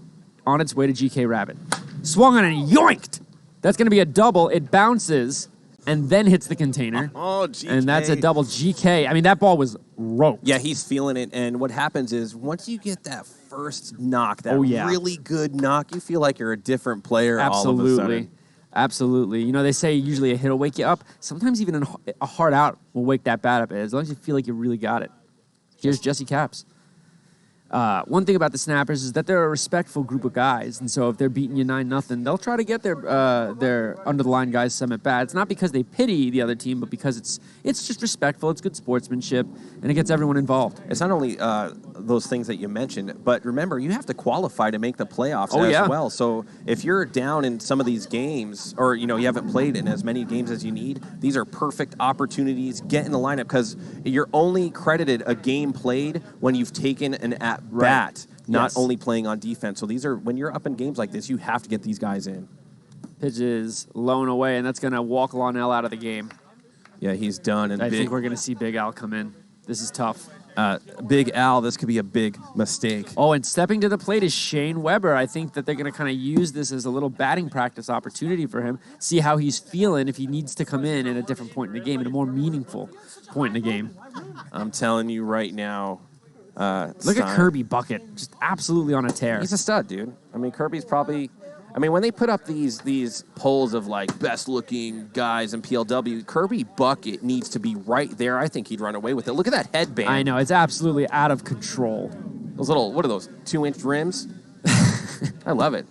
on its way to GK Rabbit. Swung on and yoinked. That's going to be a double. It bounces and then hits the container. Oh, GK. And that's a double. GK. I mean, that ball was roped. Yeah, he's feeling it. And what happens is once you get that first knock, that really good knock, you feel like you're a different player all of a sudden. Absolutely. They say usually a hit will wake you up. Sometimes even a hard out will wake that bat up, as long as you feel like you really got it. Here's Jesse Capps. One thing about the Snappers is that they're a respectful group of guys, and so if they're beating you 9-0, they'll try to get their under-the-line guys some at bats. Not because they pity the other team, but because it's just respectful. It's good sportsmanship, and it gets everyone involved. It's not only those things that you mentioned, but remember, you have to qualify to make the playoffs as well. So if you're down in some of these games, or you haven't played in as many games as you need, these are perfect opportunities. Get in the lineup, because you're only credited a game played when you've taken an at-bat, not only playing on defense. So these are, when you're up in games like this, you have to get these guys in. Pitch is low away, and that's going to walk Lonell out of the game. Yeah, he's done. And I think we're going to see Big Al come in. This is tough. Big Al, this could be a big mistake. Oh, and stepping to the plate is Shane Weber. I think that they're going to kind of use this as a little batting practice opportunity for him, see how he's feeling if he needs to come in at a different point in the game, at a more meaningful point in the game. I'm telling you right now. Look at Kirby Bucket, just absolutely on a tear. He's a stud, dude. I mean, Kirby's probably... I mean, when they put up these polls of, like, best-looking guys in PLW, Kirby Bucket needs to be right there. I think he'd run away with it. Look at that headband. I know. It's absolutely out of control. Those little, what are those, 2-inch rims? I love it.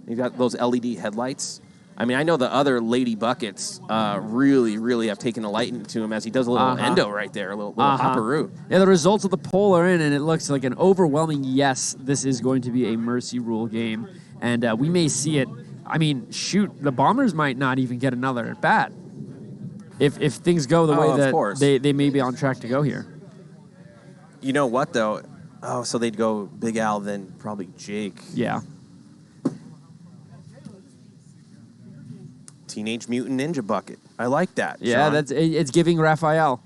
You got those LED headlights. I mean, I know the other Lady Buckets really, really have taken a liking to him as he does a little endo right there, a little hopperoo. Yeah, the results of the poll are in, and it looks like an overwhelming yes, this is going to be a mercy rule game. And we may see it. I mean, shoot, the Bombers might not even get another at bat. If things go the way that they may be on track to go here. You know what, though? Oh, so they'd go Big Al, then probably Jake. Yeah. Teenage Mutant Ninja Bucket. I like that. Yeah, Sean. it's giving Raphael.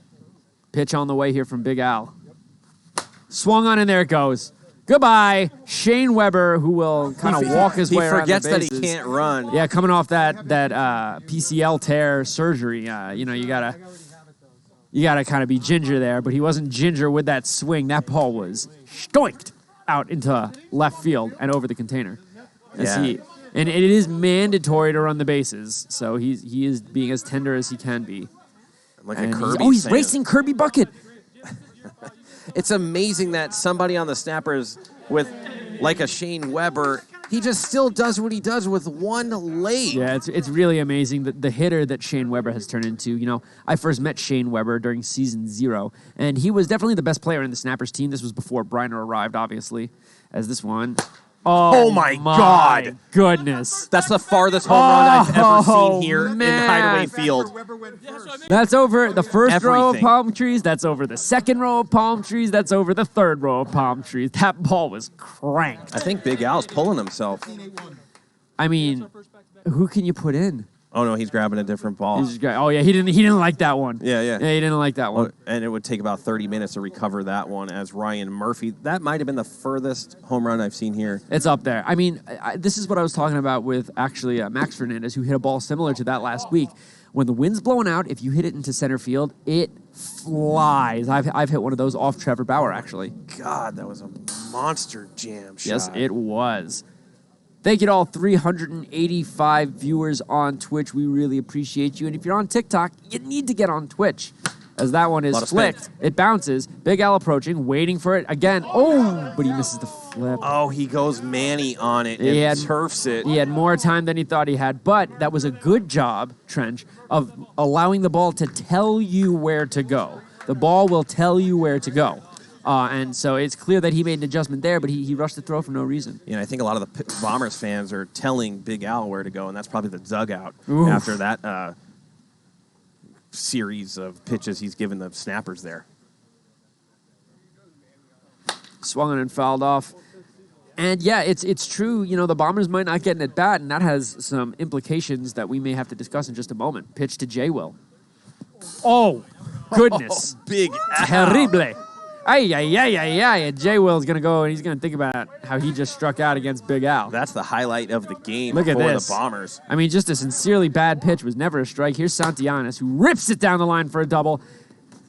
Pitch on the way here from Big Al. Swung on, and there it goes. Goodbye, Shane Weber, who will kind of walk his way around the bases. He forgets that he can't run. Yeah, coming off that PCL tear surgery, you gotta kind of be ginger there, but he wasn't ginger with that swing. That ball was stoinked out into left field and over the container. And it is mandatory to run the bases, so he is being as tender as he can be. Like a Kirby. He's racing Kirby Bucket. It's amazing that somebody on the Snappers with like a Shane Weber, he just still does what he does with one leg. Yeah, it's really amazing the hitter that Shane Weber has turned into. You know, I first met Shane Weber during season 0, and he was definitely the best player in the Snappers team. This was before Briner arrived, obviously, as this one. Oh my God. Goodness. That's the farthest home run I've ever seen here in Hideaway Field. That's over the first row of palm trees. That's over the second row of palm trees. That's over the third row of palm trees. That ball was cranked. I think Big Al's pulling himself. I mean, who can you put in? Oh no, he's grabbing a different ball. He didn't like that one. Yeah, he didn't like that one. And it would take about 30 minutes to recover that one as Ryan Murphy. That might have been the furthest home run I've seen here. It's up there. I mean, this is what I was talking about with actually Max Fernandez, who hit a ball similar to that last week. When the wind's blowing out, if you hit it into center field, it flies. I've hit one of those off Trevor Bauer, actually. God, that was a monster jam shot. Yes, it was. Thank you to all 385 viewers on Twitch. We really appreciate you. And if you're on TikTok, you need to get on Twitch, as that one is flicked. It bounces. Big Al approaching, waiting for it again. Oh, but he misses the flip. Oh, he goes Manny on it and turfs it. He had more time than he thought he had, but that was a good job, Trench, of allowing the ball to tell you where to go. The ball will tell you where to go. And so it's clear that he made an adjustment there, but he rushed the throw for no reason. Yeah, I think a lot of the Bombers fans are telling Big Al where to go, and that's probably the dugout after that series of pitches he's given the Snappers there. Swung on and fouled off. And yeah, it's true. You know, the Bombers might not get an at bat, and that has some implications that we may have to discuss in just a moment. Pitch to J. Will. Oh, goodness. Oh, Big Al. Terrible. J. Will's going to go, and he's going to think about how he just struck out against Big Al. That's the highlight of the game for the Bombers. I mean, just a sincerely bad pitch was never a strike. Here's Santillanes, who rips it down the line for a double.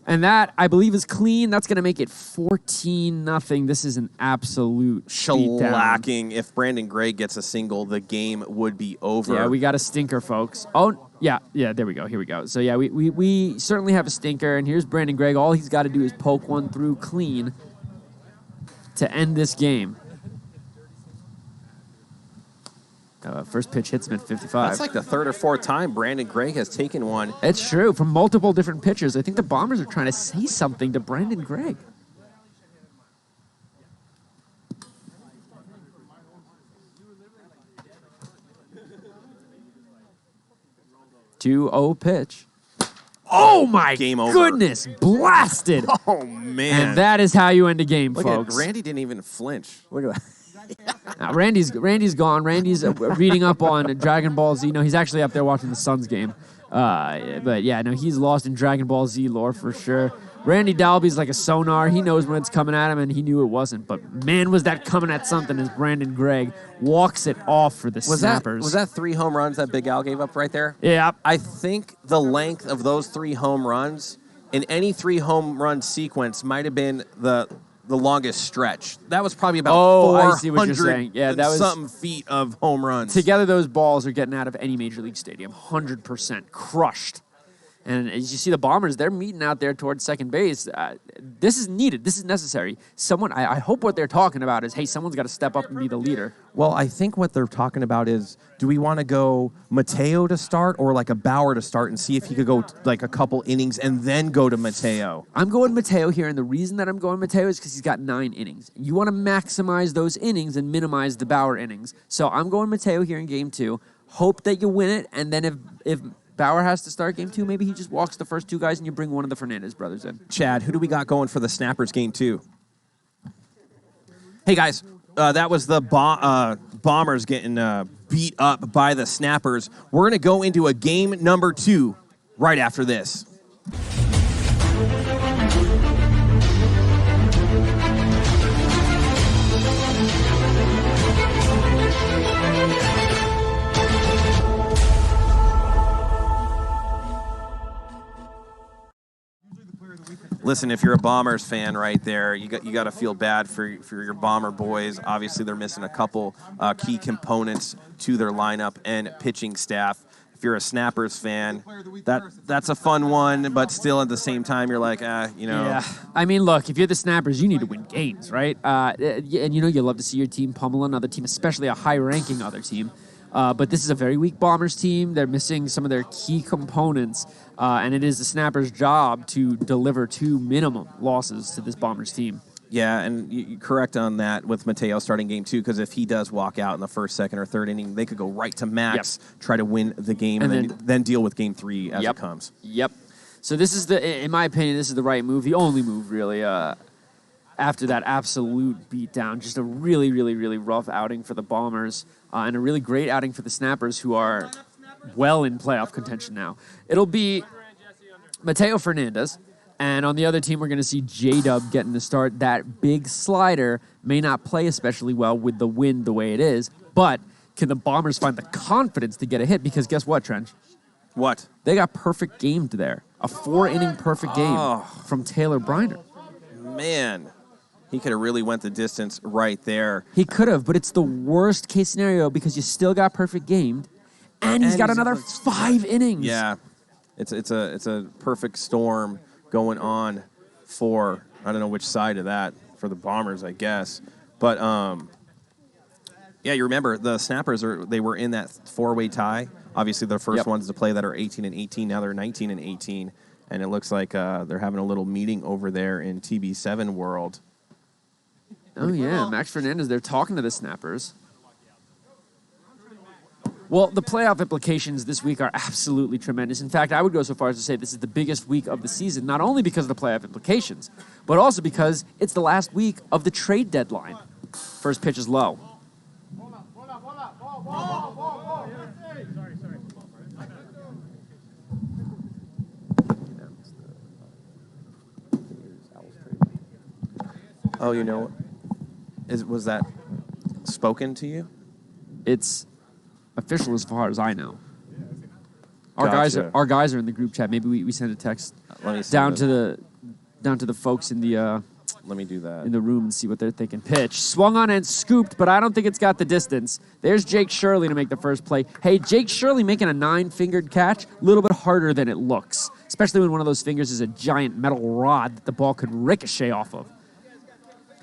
And that, I believe, is clean. That's going to make it 14-0. This is an absolute shellacking. If Brandon Gray gets a single, the game would be over. Yeah, we got a stinker, folks. Oh, yeah, there we go. Here we go. So, yeah, we certainly have a stinker. And here's Brandon Gregg. All he's got to do is poke one through clean to end this game. First pitch hits him at 55. That's like the third or fourth time Brandon Gregg has taken one. It's true, from multiple different pitchers. I think the Bombers are trying to say something to Brandon Gregg. (2-0) pitch. Oh my goodness! Blasted! Oh man! And that is how you end a game, Look folks. Randy didn't even flinch. Look at that. Randy's gone. Randy's reading up on Dragon Ball Z. No, he's actually up there watching the Suns game. But yeah, no, he's lost in Dragon Ball Z lore for sure. Randy Dalby's like a sonar. He knows when it's coming at him, and he knew it wasn't. But man, was that coming at something as Brandon Gregg walks it off for the Snappers. Was that 3 home runs that Big Al gave up right there? Yeah. I think the length of those 3 home runs in any 3 home run sequence might have been the longest stretch. That was probably about 400 I see what you're saying. Yeah, that was something feet of home runs. Together, those balls are getting out of any major league stadium. 100% crushed. And as you see the Bombers, they're meeting out there towards second base. This is needed. This is necessary. I hope what they're talking about is, hey, someone's got to step up and be the leader. Well, I think what they're talking about is, do we want to go Mateo to start or like a Bauer to start and see if he could go like a couple innings and then go to Mateo? I'm going Mateo here, and the reason that I'm going Mateo is because he's got 9 innings. You want to maximize those innings and minimize the Bauer innings. So I'm going Mateo here in Game 2. Hope that you win it, and then if Bauer has to start Game 2, maybe he just walks the first 2 guys and you bring one of the Fernandez brothers in. Chad, who do we got going for the Snappers Game 2? Hey, guys, that was the Bombers getting beat up by the Snappers. We're going to go into a game number 2 right after this. Listen, if you're a Bombers fan right there, you got to feel bad for your Bomber boys. Obviously, they're missing a couple key components to their lineup and pitching staff. If you're a Snappers fan, that's a fun one, but still at the same time, you're like, Yeah. I mean, look, if you're the Snappers, you need to win games, right? And you love to see your team pummel another team, especially a high-ranking other team. But this is a very weak Bombers team. They're missing some of their key components, and it is the Snappers' job to deliver 2 minimum losses to this Bombers team. Yeah, and you're correct on that with Mateo starting Game 2, because if he does walk out in the first, second, or third inning, they could go right to Max, try to win the game, and then deal with Game 3 as it comes. Yep. So this is in my opinion, this is the right move, the only move, really, after that absolute beatdown. Just a really, really, really rough outing for the Bombers, and a really great outing for the Snappers, who are well in playoff contention now. It'll be Mateo Fernandez, and on the other team, we're going to see J-Dub getting the start. That big slider may not play especially well with the wind the way it is, but can the Bombers find the confidence to get a hit? Because guess what, Trench? What? They got perfect gamed there. A 4-inning perfect game from Taylor Briner. Man, he could have really went the distance right there. He could have, but it's the worst case scenario because you still got perfect gamed, and he's got another 5 innings. Yeah, it's a perfect storm going on for, I don't know which side of that, for the Bombers, I guess. But yeah, you remember the Snappers they were in that 4-way tie. Obviously, the first ones to play that are 18-18. Now they're 19-18, and it looks like they're having a little meeting over there in TB7 world. Oh yeah, Max Fernandez. They're talking to the Snappers. Well, the playoff implications this week are absolutely tremendous. In fact, I would go so far as to say this is the biggest week of the season, not only because of the playoff implications, but also because it's the last week of the trade deadline. First pitch is low. Oh, you know, was that spoken to you? It's official as far as I know. Our Gotcha. guys are in the group chat. Maybe we send a text down to the folks in the let me do that in the room and see what they're thinking. Pitch swung on and scooped, but I don't think it's got the distance. There's Jake Shirley to make the first play. Hey, Jake Shirley making a 9-fingered catch, a little bit harder than it looks, especially when one of those fingers is a giant metal rod that the ball could ricochet off of.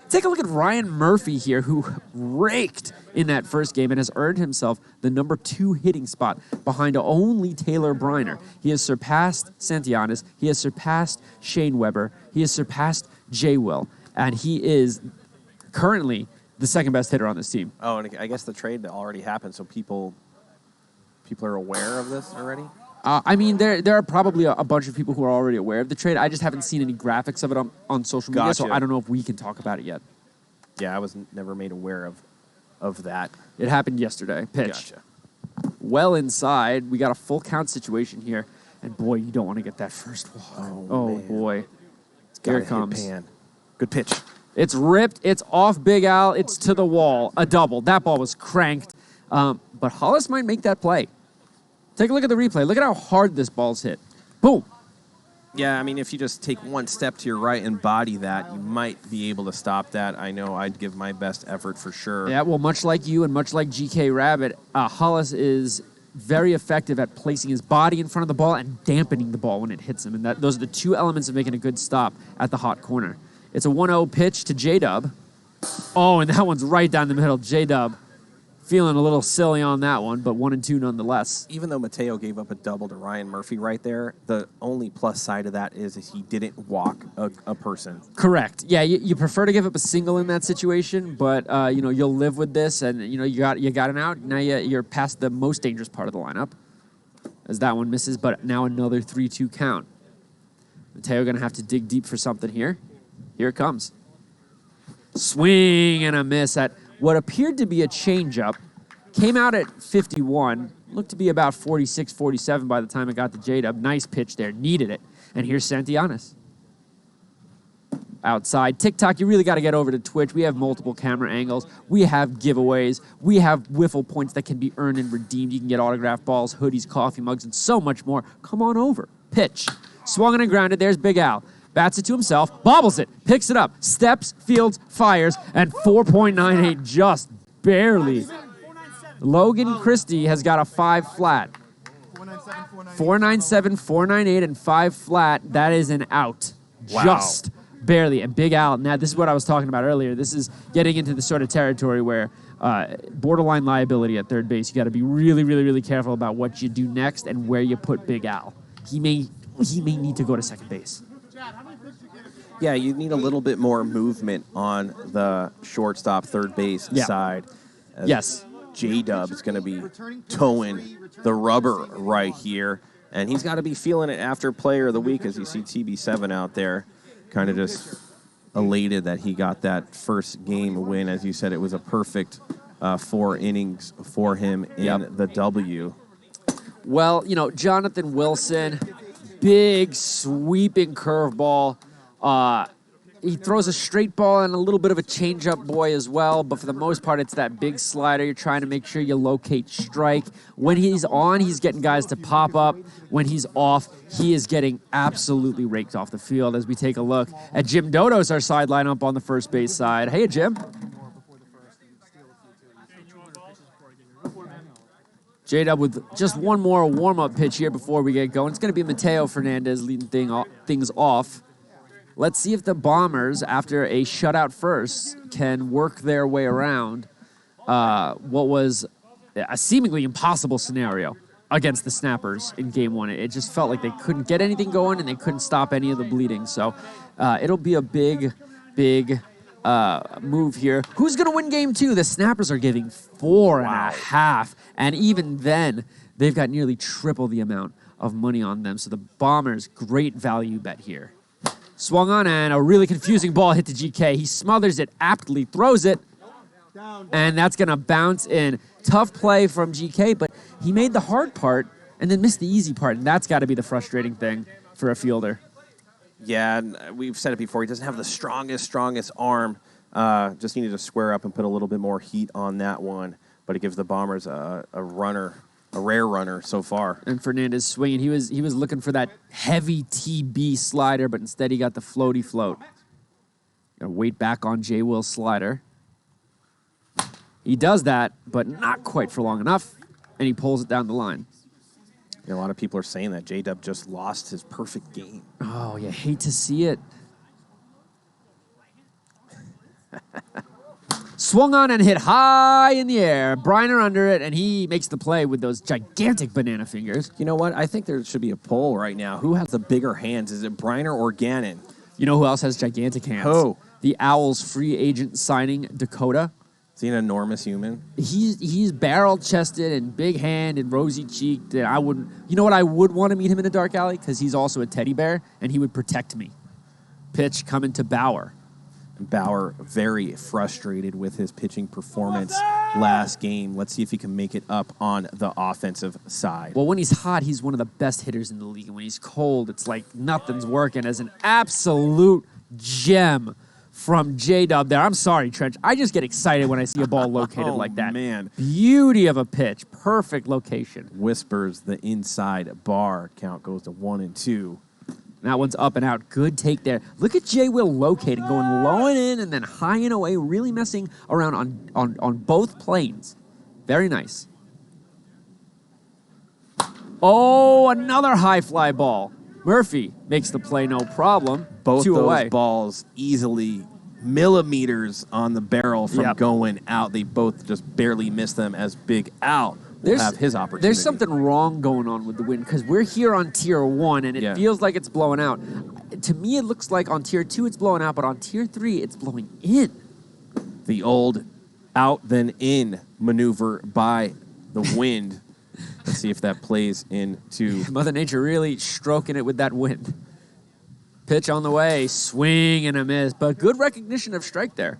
Take a look at Ryan Murphy here, who raked in that first game and has earned himself the number 2 hitting spot behind only Taylor Briner. He has surpassed Santianes. He has surpassed Shane Weber. He has surpassed Jay Will. And he is currently the second best hitter on this team. Oh, and I guess the trade already happened, so people are aware of this already? I mean, there are probably a bunch of people who are already aware of the trade. I just haven't seen any graphics of it on social media, so I don't know if we can talk about it yet. Yeah, I was never made aware of that. It happened yesterday. Pitch. Gotcha. Well inside. We got a full count situation here. And boy, you don't want to get that first walk. Oh Man. Boy. Here it comes. Pan. Good pitch. It's ripped. It's off Big Al. It's to the wall. A double. That ball was cranked. But Hollis might make that play. Take a look at the replay. Look at how hard this ball's hit. Boom. Yeah, I mean, if you just take one step to your right and body that, you might be able to stop that. I know I'd give my best effort for sure. Yeah, well, much like you and much like GK Rabbit, Hollis is very effective at placing his body in front of the ball and dampening the ball when it hits him. And those are the two elements of making a good stop at the hot corner. It's a 1-0 pitch to J-Dub. Oh, and that one's right down the middle. J-Dub feeling a little silly on that one, but 1-2 nonetheless. Even though Mateo gave up a double to Ryan Murphy right there, the only plus side of that is he didn't walk a person. Correct. Yeah, you prefer to give up a single in that situation, but you'll live with this, and you got an out. Now you're past the most dangerous part of the lineup, as that one misses. But now another 3-2 count. Mateo gonna have to dig deep for something here. Here it comes. Swing and a miss at what appeared to be a changeup. Came out at 51. Looked to be about 46, 47 by the time it got to J-Dub. Nice pitch there. Needed it. And here's Santianes. Outside. TikTok, you really got to get over to Twitch. We have multiple camera angles. We have giveaways. We have WIFFLE points that can be earned and redeemed. You can get autographed balls, hoodies, coffee mugs, and so much more. Come on over. Pitch. Swung and grounded. There's Big Al. Bats it to himself, bobbles it, picks it up, steps, fields, fires, and 4.98 just barely. Logan Christie has got a 5 flat. 497, 498, and 5 flat. That is an out. Wow. Just barely. And Big Al, now this is what I was talking about earlier. This is getting into the sort of territory where borderline liability at third base. You got to be really, really, really careful about what you do next and where you put Big Al. He may need to go to second base. Yeah, you need a little bit more movement on the shortstop, third base side. Yes. J-Dub is going to be towing the rubber right here. And he's got to be feeling it after Player of the Week, as you see TB7 out there, kind of just elated that he got that first game win. As you said, it was a perfect 4 innings for him in the W. Well, Jonathan Wilson, big sweeping curveball. He throws a straight ball and a little bit of a changeup boy as well, but for the most part, it's that big slider. You're trying to make sure you locate strike. When he's on, he's getting guys to pop up. When he's off, he is getting absolutely raked off the field. As we take a look at Jim Dodos, our sideline up on the first base side. Hey, Jim. J-Dub with just one more warm-up pitch here before we get going. It's going to be Mateo Fernandez leading things off. Let's see if the Bombers, after a shutout first, can work their way around what was a seemingly impossible scenario against the Snappers in Game 1. It just felt like they couldn't get anything going and they couldn't stop any of the bleeding. So it'll be a big move here. Who's going to win Game 2? The Snappers are giving 4.5. And even then, they've got nearly triple the amount of money on them. So the Bombers, great value bet here. Swung on, and a really confusing ball hit to GK. He smothers it aptly, throws it, and that's going to bounce in. Tough play from GK, but he made the hard part and then missed the easy part, and that's got to be the frustrating thing for a fielder. Yeah, and we've said it before. He doesn't have the strongest arm. Just needed to square up and put a little bit more heat on that one, but it gives the Bombers a rare runner so far. And Fernandez swinging. He was looking for that heavy TB slider, but instead he got the floaty float. Got to wait back on J. Will's slider. He does that, but not quite for long enough, and he pulls it down the line. Yeah, a lot of people are saying that J-Dub just lost his perfect game. Oh, you hate to see it. Swung on and hit high in the air. Briner under it, and he makes the play with those gigantic banana fingers. You know what? I think there should be a poll right now. Who has the bigger hands? Is it Briner or Gannon? You know who else has gigantic hands? Who? The Owls free agent signing, Dakota. Is he an enormous human? He's barrel-chested and big-hand and rosy-cheeked. And I wouldn't. You know what? I would want to meet him in a dark alley because he's also a teddy bear, and he would protect me. Pitch coming to Bauer. Bauer very frustrated with his pitching performance last game. Let's see if he can make it up on the offensive side. Well, when he's hot, he's one of the best hitters in the league. And when he's cold, it's like nothing's working. As an absolute gem from J-Dub there. I'm sorry, Trench. I just get excited when I see a ball located like that. Man. Beauty of a pitch. Perfect location. Whispers the inside bar. Count goes to 1 and 2. That one's up and out. Good take there. Look at J. Will locating, going low and in and then high and away, really messing around on both planes. Very nice. Oh, another high fly ball. Murphy makes the play no problem. Both 2 those away. balls easily millimeters on the barrel from going out. They both just barely missed them as Big Al will have his opportunity. There's something wrong going on with the wind because we're here on Tier 1 and it feels like it's blowing out. To me, it looks like on Tier 2 it's blowing out, but on Tier 3 it's blowing in. The old out then in maneuver by the wind. Let's see if that plays into... Mother Nature really stroking it with that wind. Pitch on the way, swing and a miss, but good recognition of strike there.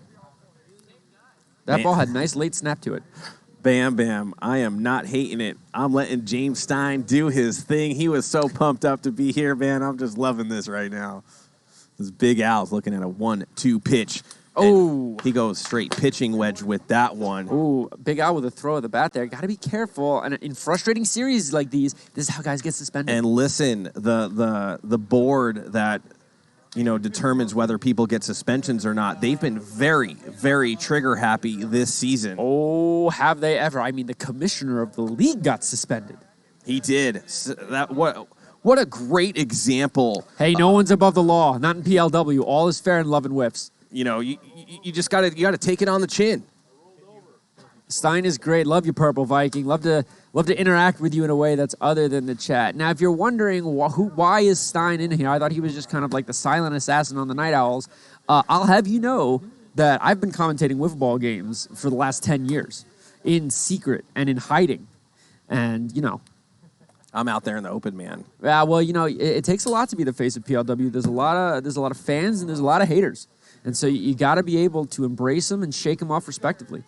That ball had nice late snap to it. Bam, bam. I am not hating it. I'm letting James Stein do his thing. He was so pumped up to be here, man. I'm just loving this right now. This Big Al's looking at a 1-2 pitch. Oh. He goes straight pitching wedge with that one. Ooh, Big Al with a throw of the bat there. Got to be careful. And in frustrating series like these, this is how guys get suspended. And listen, the board that determines whether people get suspensions or not, they've been very, very trigger happy this season. Oh, have they ever? I mean, the commissioner of the league got suspended. He did. What a great example. Hey, no one's above the law. Not in PLW. All is fair in love and whiffs. You just gotta take it on the chin. Stein is great. Love you, Purple Viking. Love to interact with you in a way that's other than the chat. Now, if you're wondering why is Stein in here, I thought he was just kind of like the silent assassin on the Night Owls. I'll have you know that I've been commentating wiffle ball games for the last 10 years in secret and in hiding, and I'm out there in the open, man. Yeah, well, it takes a lot to be the face of PLW. There's a lot of fans and there's a lot of haters. And so you got to be able to embrace them and shake them off respectively.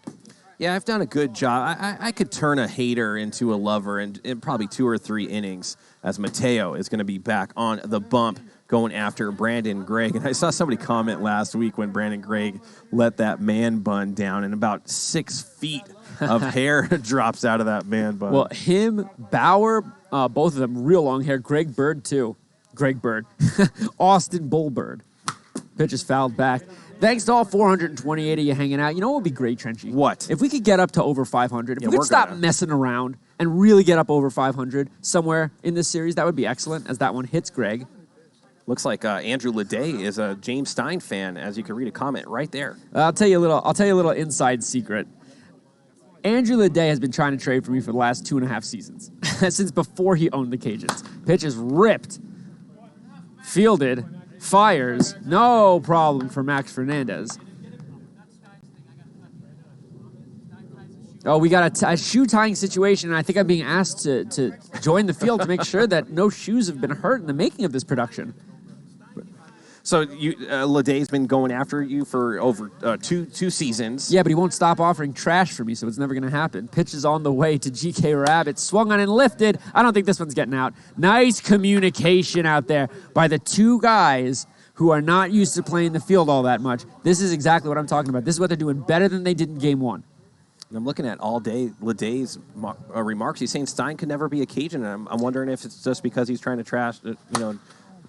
Yeah, I've done a good job. I could turn a hater into a lover in probably 2 or 3 innings, as Mateo is going to be back on the bump going after Brandon Gregg. And I saw somebody comment last week when Brandon Gregg let that man bun down, and about 6 feet of hair drops out of that man bun. Well, him, Bauer, both of them, real long hair. Greg Bird, too. Greg Bird. Austin Bullbird. Pitch is fouled back. Thanks to all 428 of you hanging out. You know what would be great, Trenchy? What? If we could get up to over 500. If we could stop messing around and really get up over 500 somewhere in this series, that would be excellent, as that one hits Greg. Looks like Andrew Leday is a James Stein fan, as you can read a comment right there. I'll tell you a little inside secret. Andrew Leday has been trying to trade for me for the last 2.5 seasons, since before he owned the Cajuns. Pitch is ripped, fielded, fires, no problem for Max Fernandez. Oh, we got a shoe tying situation, and I think I'm being asked to join the field to make sure that no shoes have been hurt in the making of this production. So Leday's been going after you for over two seasons. Yeah, but he won't stop offering trash for me, so it's never going to happen. Pitch is on the way to GK Rabbit. Swung on and lifted. I don't think this one's getting out. Nice communication out there by the 2 guys who are not used to playing the field all that much. This is exactly what I'm talking about. This is what they're doing better than they did in Game 1. I'm looking at all day Leday's remarks. He's saying Stein could never be a Cajun, and I'm wondering if it's just because he's trying to trash,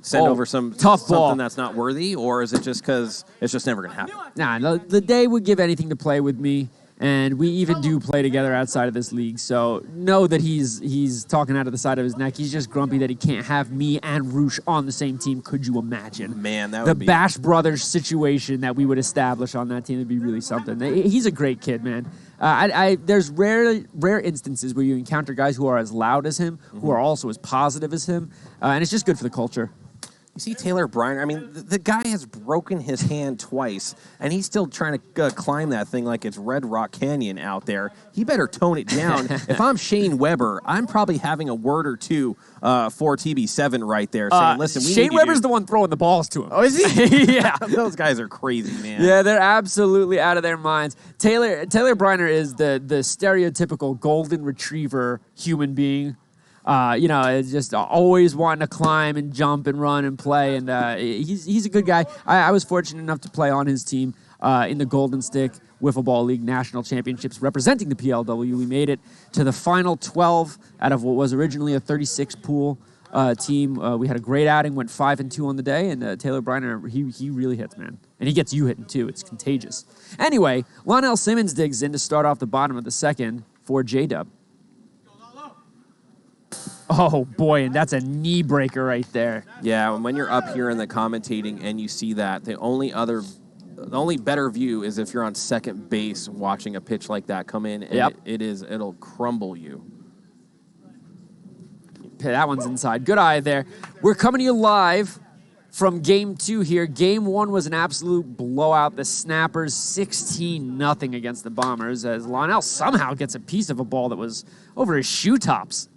send over something that's not worthy, or is it just because it's just never going to happen? Nah, the day would give anything to play with me, and we even do play together outside of this league. So know that he's talking out of the side of his neck. He's just grumpy that he can't have me and Roosh on the same team. Could you imagine? Man, that would be... The Bash Brothers situation that we would establish on that team would be really something. He's a great kid, man. There's rare instances where you encounter guys who are as loud as him, who are also as positive as him, and it's just good for the culture. You see Taylor Briner? I mean, the guy has broken his hand twice, and he's still trying to climb that thing like it's Red Rock Canyon out there. He better tone it down. If I'm Shane Weber, I'm probably having a word or two for TB7 right there, saying, listen, we Shane need Weber's the one throwing the balls to him. Oh, is he? Yeah. Those guys are crazy, man. Yeah, they're absolutely out of their minds. Taylor Briner is the stereotypical golden retriever human being. It's just always wanting to climb and jump and run and play. And he's a good guy. I was fortunate enough to play on his team in the Golden Stick Wiffle Ball League National Championships representing the PLW. We made it to the final 12 out of what was originally a 36 pool team. We had a great outing, went 5-2 on the day, and Taylor Briner, he really hits, man. And he gets you hitting, too. It's contagious. Anyway, Lionel Simmons digs in to start off the bottom of the second for J-Dub. Oh, boy, and that's a knee breaker right there. Yeah, when you're up here in the commentating and you see that, the only better view is if you're on second base watching a pitch like that come in, and it'll crumble you. Okay, that one's inside. Good eye there. We're coming to you live from Game 2 here. Game 1 was an absolute blowout. The Snappers 16-0 against the Bombers as Lionel somehow gets a piece of a ball that was over his shoe tops.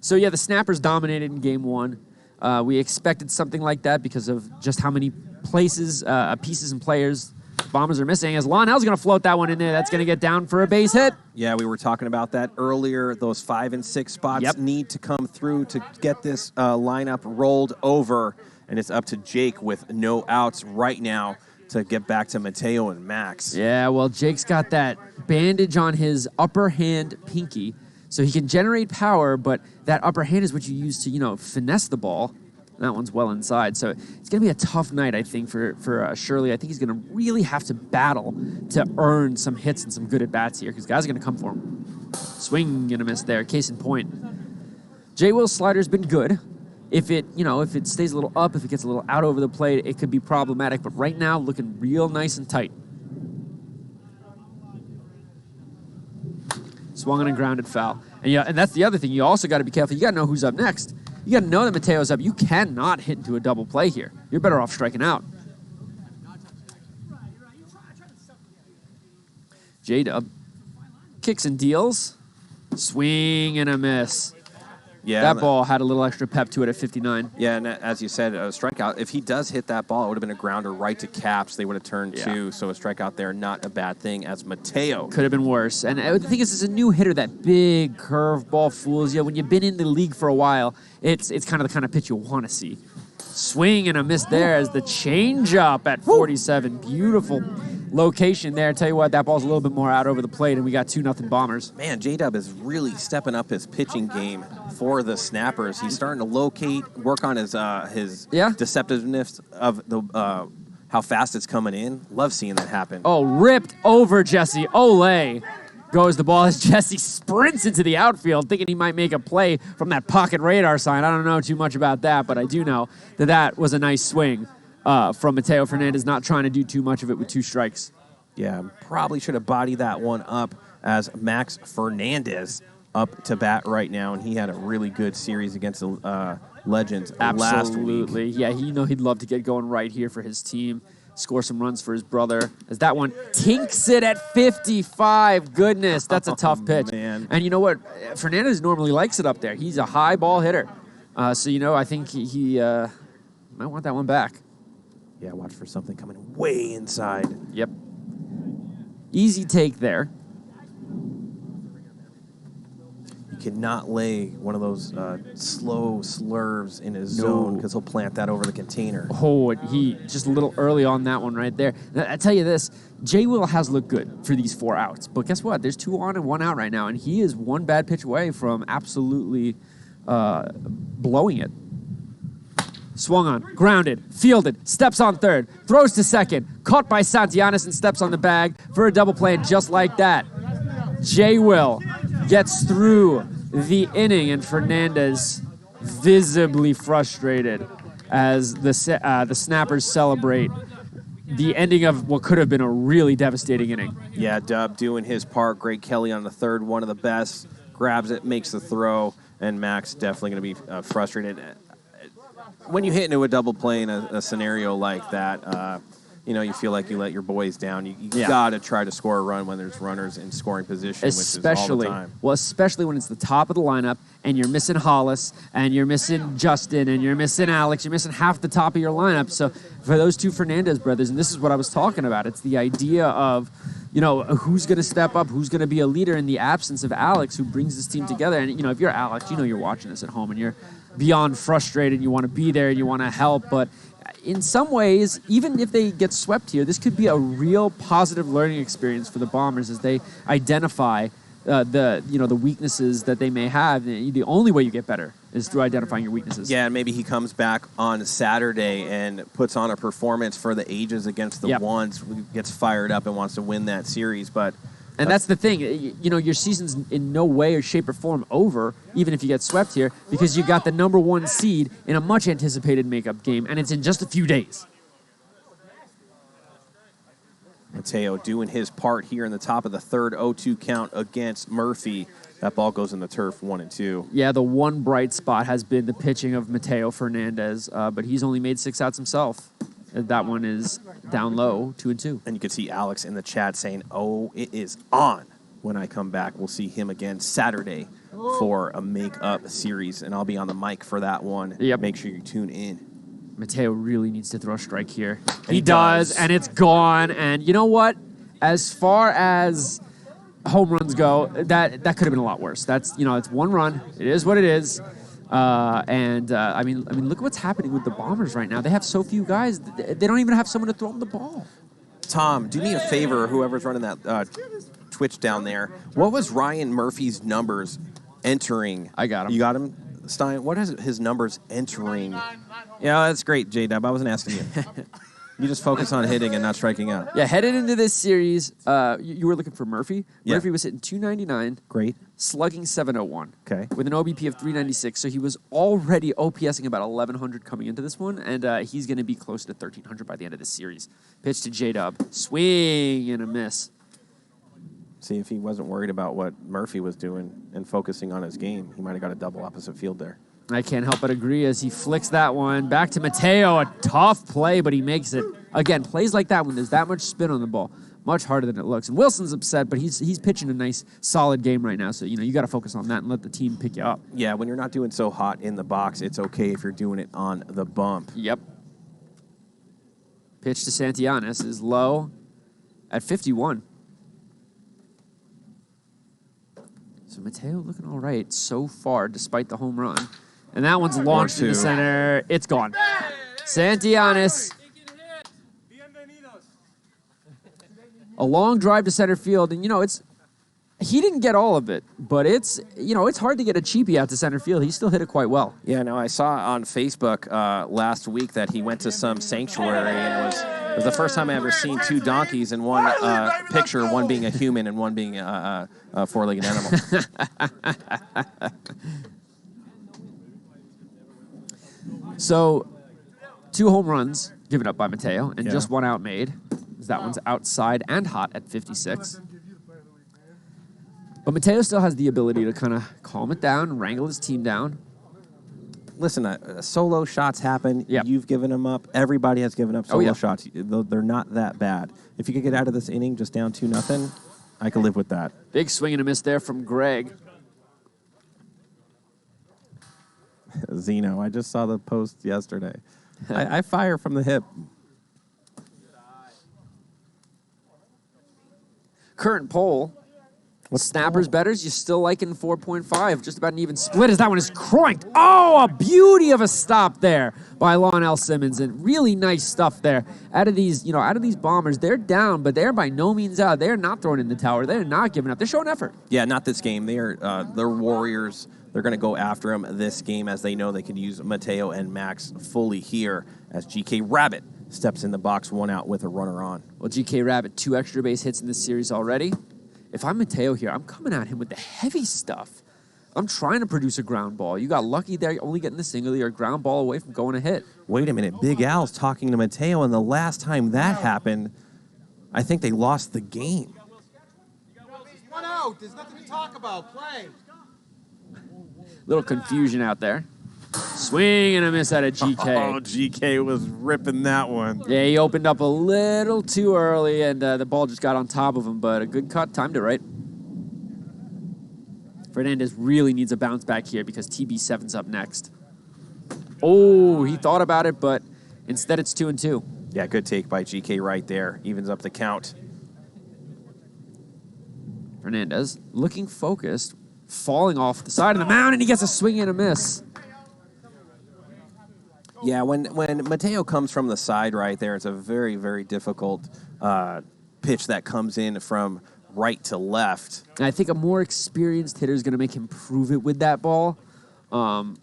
So, yeah, the Snappers dominated in Game 1. We expected something like that because of just how many pieces and players Bombers are missing. As Lionel's going to float that one in there, that's going to get down for a base hit. Yeah, we were talking about that earlier. Those 5 and 6 spots need to come through to get this lineup rolled over, and it's up to Jake with no outs right now to get back to Mateo and Max. Yeah, well, Jake's got that bandage on his upper hand pinky, so he can generate power, but that upper hand is what you use to, finesse the ball. That one's well inside. So it's going to be a tough night, I think, for Shirley. I think he's going to really have to battle to earn some hits and some good at-bats here because guys are going to come for him. Swing and a miss there. Case in point. J. Will's slider's been good. If it stays a little up, if it gets a little out over the plate, it could be problematic. But right now, looking real nice and tight. Swung on a grounded foul. And that's the other thing. You also got to be careful. You got to know who's up next. You got to know that Mateo's up. You cannot hit into a double play here. You're better off striking out. J-Dub kicks and deals. Swing and a miss. Yeah, that ball had a little extra pep to it at 59. Yeah, and as you said, a strikeout. If he does hit that ball, it would have been a grounder right to Caps. They would have turned 2, so a strikeout there, not a bad thing as Mateo. Could have been worse. And the thing is, as a new hitter, that big curveball fools you. When you've been in the league for a while, it's kind of pitch you want to see. Swing and a miss there as the changeup at 47. Beautiful location there. Tell you what, that ball's a little bit more out over the plate, and we got 2-0 Bombers. Man, J-Dub is really stepping up his pitching game for the Snappers. He's starting to locate, work on his deceptiveness of the how fast it's coming in. Love seeing that happen. Oh, ripped over Jesse. Ole goes the ball as Jesse sprints into the outfield, thinking he might make a play from that pocket radar sign. I don't know too much about that, but I do know that was a nice swing. From Mateo Fernandez, not trying to do too much of it with 2 strikes. Yeah, probably should have bodied that one up as Max Fernandez up to bat right now, and he had a really good series against the Legends last week. Absolutely. Yeah, he'd love to get going right here for his team, score some runs for his brother, as that one tinks it at 55. Goodness, that's a tough pitch. Man. And you know what? Fernandez normally likes it up there. He's a high ball hitter. So, I think he might want that one back. Yeah, watch for something coming way inside. Yep. Easy take there. You cannot lay one of those slow slurves in his zone because he'll plant that over the container. Oh, he just a little early on that one right there. Now, I tell you this, J. Will has looked good for these 4 outs. But guess what? There's 2 on and 1 out right now, and he is 1 bad pitch away from absolutely blowing it. Swung on, grounded, fielded, steps on third, throws to second, caught by Santianes and steps on the bag for a double play, and just like that, J. Will gets through the inning, and Fernandez visibly frustrated as the Snappers celebrate the ending of what could have been a really devastating inning. Yeah, Dub doing his part. Greg Kelly on the third, one of the best, grabs it, makes the throw, and Max definitely going to be frustrated. when you hit into a double play in a scenario like that, you feel like you let your boys down. You got to try to score a run when there's runners in scoring position, which is all the time. Well, especially when it's the top of the lineup and you're missing Hollis and you're missing Justin and you're missing Alex. You're missing half the top of your lineup. So for those two Fernandez brothers, and this is what I was talking about, it's the idea of, who's going to step up, who's going to be a leader in the absence of Alex, who brings this team together. And, if you're Alex, you're watching this at home and you're beyond frustrated. You want to be there and you want to help. But in some ways, even if they get swept here, this could be a real positive learning experience for the Bombers as they identify the weaknesses that they may have. The only way you get better is through identifying your weaknesses. Yeah, and maybe he comes back on Saturday and puts on a performance for the ages against the ones, gets fired up and wants to win that series. And that's the thing. Your season's in no way or shape or form over, even if you get swept here, because you got the number 1 seed in a much anticipated makeup game, and it's in just a few days. Mateo doing his part here in the top of the third, 0-2 count against Murphy. That ball goes in the turf, 1-2. Yeah, the one bright spot has been the pitching of Mateo Fernandez, but he's only made 6 outs himself. That one is down low, 2-2. And you can see Alex in the chat saying, "Oh, it is on." When I come back, we'll see him again Saturday for a make-up series, and I'll be on the mic for that one. Yep. Make sure you tune in. Mateo really needs to throw a strike here. He does, and it's gone. And you know what? As far as home runs go, that could have been a lot worse. That's it's 1 run. It is what it is. I mean, look what's happening with the Bombers right now. They have so few guys. They don't even have someone to throw them the ball. Tom, do me a favor, whoever's running that Twitch down there. What was Ryan Murphy's numbers entering? I got him. You got him, Stein? What is his numbers entering? Yeah, that's great, J-Dub. I wasn't asking you. You just focus on hitting and not striking out. Yeah, headed into this series, you were looking for Murphy. Yeah. Murphy was hitting .299. Great. Slugging .701. Okay. With an OBP of .396. So he was already OPSing about 1,100 coming into this one, and he's going to be close to 1,300 by the end of this series. Pitch to J-Dub. Swing and a miss. See, if he wasn't worried about what Murphy was doing and focusing on his game, he might have got a double opposite field there. I can't help but agree as he flicks that one. Back to Mateo. A tough play, but he makes it. Again, plays like that when there's that much spin on the ball. Much harder than it looks. And Wilson's upset, but he's pitching a nice, solid game right now. So, you got to focus on that and let the team pick you up. Yeah, when you're not doing so hot in the box, it's okay if you're doing it on the bump. Yep. Pitch to Santillanes is low at 51. So Mateo looking all right so far, despite the home run. And that one's launched into center. It's gone. Santillanes. A long drive to center field. And, he didn't get all of it. But it's hard to get a cheapie out to center field. He still hit it quite well. Yeah, no, I saw on Facebook last week that he went to some sanctuary and it was the first time I ever seen 2 donkeys in one picture, one being a human and one being a 4-legged animal. So, 2 home runs given up by Mateo, and just 1 out made. That one's outside and hot at 56. But Mateo still has the ability to kind of calm it down, wrangle his team down. Listen, solo shots happen. Yep. You've given them up. Everybody has given up solo shots. They're not that bad. If you could get out of this inning just down 2-0, I could live with that. Big swing and a miss there from Greg. Zeno, I just saw the post yesterday. I fire from the hip. Current poll. Snappers, betters, you still liking 4.5. Just about an even split as that one is cranked. Oh, a beauty of a stop there by Lionel Simmons. And really nice stuff there. Out of these Bombers, they're down, but they're by no means out. They're not throwing in the tower. They're not giving up. They're showing effort. Yeah, not this game. They're Warriors. They're going to go after him this game as they know they could use Mateo and Max fully here as GK Rabbit steps in the box, 1 out with a runner on. Well, GK Rabbit, 2 extra base hits in this series already. If I'm Mateo here, I'm coming at him with the heavy stuff. I'm trying to produce a ground ball. You got lucky there, only getting the single. You're a ground ball away from going to hit. Wait a minute. Big Al's talking to Mateo, and the last time that happened, I think they lost the game. 1 out. There's nothing to talk about. Play. Little confusion out there. Swing and a miss out of GK. Oh, GK was ripping that one. Yeah, he opened up a little too early, and the ball just got on top of him, but a good cut, timed it right. Fernandez really needs a bounce back here because TB7's up next. Oh, he thought about it, but instead it's 2-2. Yeah, good take by GK right there. Evens up the count. Fernandez looking focused, falling off the side of the mound, and he gets a swing and a miss. Yeah, when Mateo comes from the side right there, it's a very, very difficult pitch that comes in from right to left. And I think a more experienced hitter is going to make him prove it with that ball. And,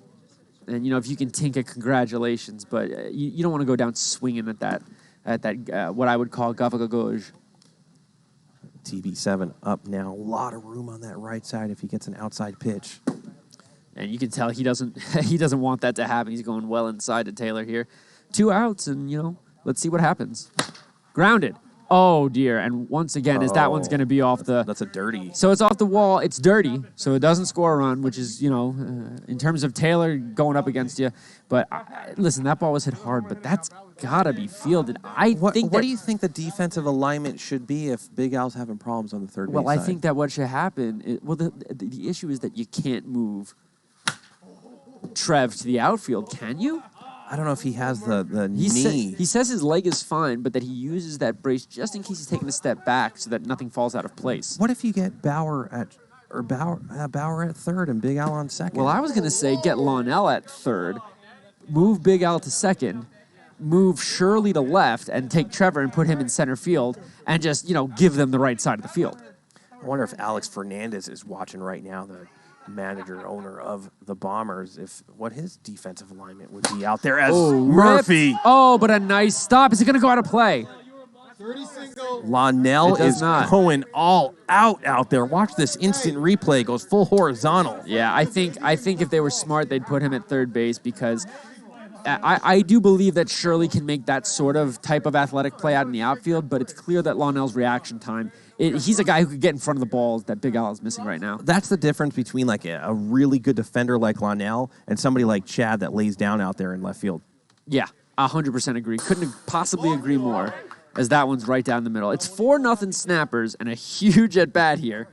you know, if you can tink it, congratulations. But you don't want to go down swinging at that what I would call gavaga gauge. TB7 up now. A lot of room on that right side if he gets an outside pitch. And you can tell he doesn't he doesn't want that to happen. He's going well inside to Taylor here. 2 outs, and, you know, let's see what happens. Grounded. Oh, dear. And once again, that one's going to be off the... That's a dirty. So it's off the wall. It's dirty, so it doesn't score a run, which is, you know, in terms of Taylor going up against you. But, listen, that ball was hit hard, but that's got to be fielded. What do you think the defensive alignment should be if Big Al's having problems on the third base Well, I side? think that what should happen... the issue is that you can't move Trev to the outfield, can you? I don't know if he has the knee. He says his leg is fine, but that he uses that brace just in case he's taking a step back so that nothing falls out of place. What if you get Bauer at third and Big Al on second? Well, I was going to say get Lonell at third, move Big Al to second, move Shirley to left, and take Trevor and put him in center field and just, you know, give them the right side of the field. I wonder if Alex Fernandez is watching right now, the manager, owner of the Bombers, what his defensive alignment would be out there as Murphy. Ripped. Oh, but a nice stop. Is it going to go out of play? 30 single. Lonell is going all out there. Watch this instant replay. Goes full horizontal. Yeah, I think if they were smart, they'd put him at third base because I do believe that Shirley can make that sort of type of athletic play out in the outfield, but it's clear that Lonell's reaction time, he's a guy who could get in front of the ball that Big Al is missing right now. That's the difference between like a really good defender like Lonell and somebody like Chad that lays down out there in left field. Yeah, 100% agree. Couldn't possibly agree more, as that one's right down the middle. It's 4-0 Snappers and a huge at-bat here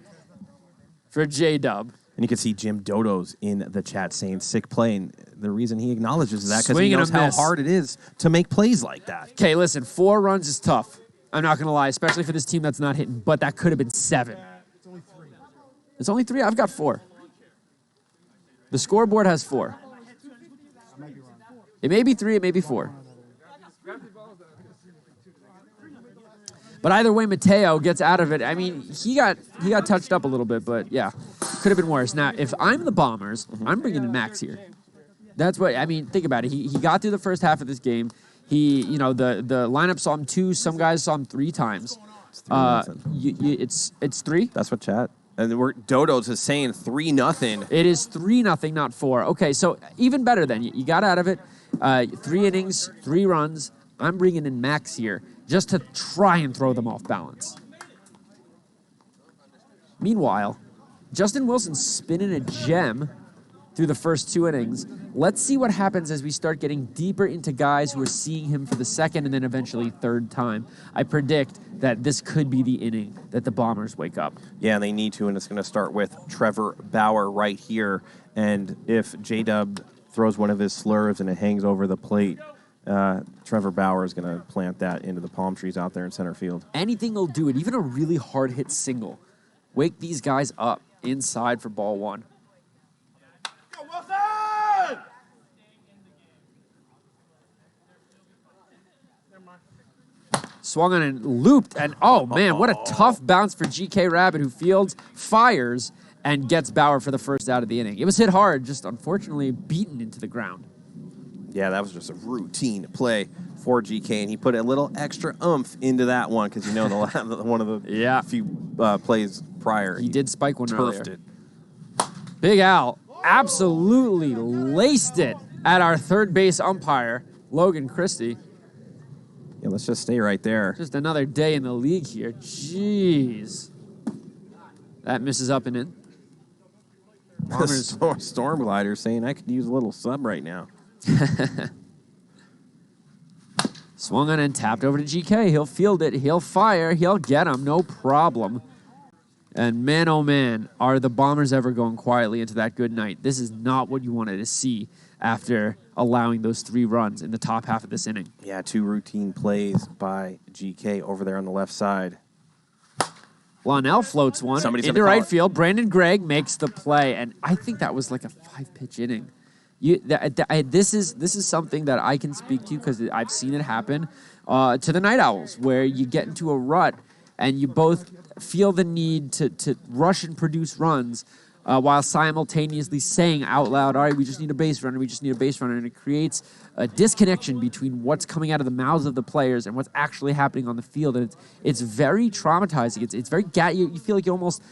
for J-Dub. And you can see Jim Dodo's in the chat saying sick play. And the reason he acknowledges that because he knows how hard it is to make plays like that. Okay, listen, 4 runs is tough. I'm not going to lie, especially for this team that's not hitting, but that could have been 7. It's only 3. It's only 3? I've got 4. The scoreboard has 4. I might be wrong. It may be 3, it may be 4. But either way, Mateo gets out of it. I mean, he got touched up a little bit, but yeah, could have been worse. Now, if I'm the Bombers, I'm bringing in Max here. That's what I mean. Think about it. He got through the first half of this game. The lineup saw him 2. Some guys saw him 3 times. It's 3. That's what chat. And Dodo's is saying 3-0. It is 3-0, not 4. Okay, so even better then. You got out of it. 3 innings, 3 runs. I'm bringing in Max here just to try and throw them off balance. Meanwhile, Justin Wilson's spinning a gem through the first 2 innings. Let's see what happens as we start getting deeper into guys who are seeing him for the second and then eventually third time. I predict that this could be the inning that the Bombers wake up. Yeah, they need to, and it's going to start with Trevor Bauer right here. And if J-Dub throws one of his slurves and it hangs over the plate, Trevor Bauer is going to plant that into the palm trees out there in center field. Anything will do it, even a really hard hit single. Wake these guys up inside for ball 1. Wilson! Swung on and looped, and oh man, what a tough bounce for GK Rabbit, who fields, fires, and gets Bauer for the first out of the inning. It was hit hard, just unfortunately beaten into the ground. Yeah, that was just a routine play for GK, and he put a little extra oomph into that one because, you know, one of the few plays prior. He did spike one turfed earlier. it. Big Al absolutely laced it at our third base umpire, Logan Christie. Yeah, let's just stay right there. Just another day in the league here. Jeez. That misses up and in. Bombers. Storm Glider saying I could use a little sub right now. Swung on and tapped over to GK. He'll field it. He'll fire. He'll get him. No problem. And man, oh man, are the Bombers ever going quietly into that good night. This is not what you wanted to see after allowing those 3 runs in the top half of this inning. Yeah, 2 routine plays by GK over there on the left side. Lonnell floats one Somebody's into gonna call right it. field. Brandon Gregg makes the play, and I think that was like a 5-pitch inning. This is something that I can speak to because I've seen it happen to the Night Owls, where you get into a rut and you both feel the need to rush and produce runs while simultaneously saying out loud, all right, we just need a base runner, we just need a base runner, and it creates a disconnection between what's coming out of the mouths of the players and what's actually happening on the field, and it's very traumatizing. It's very you feel like you're almost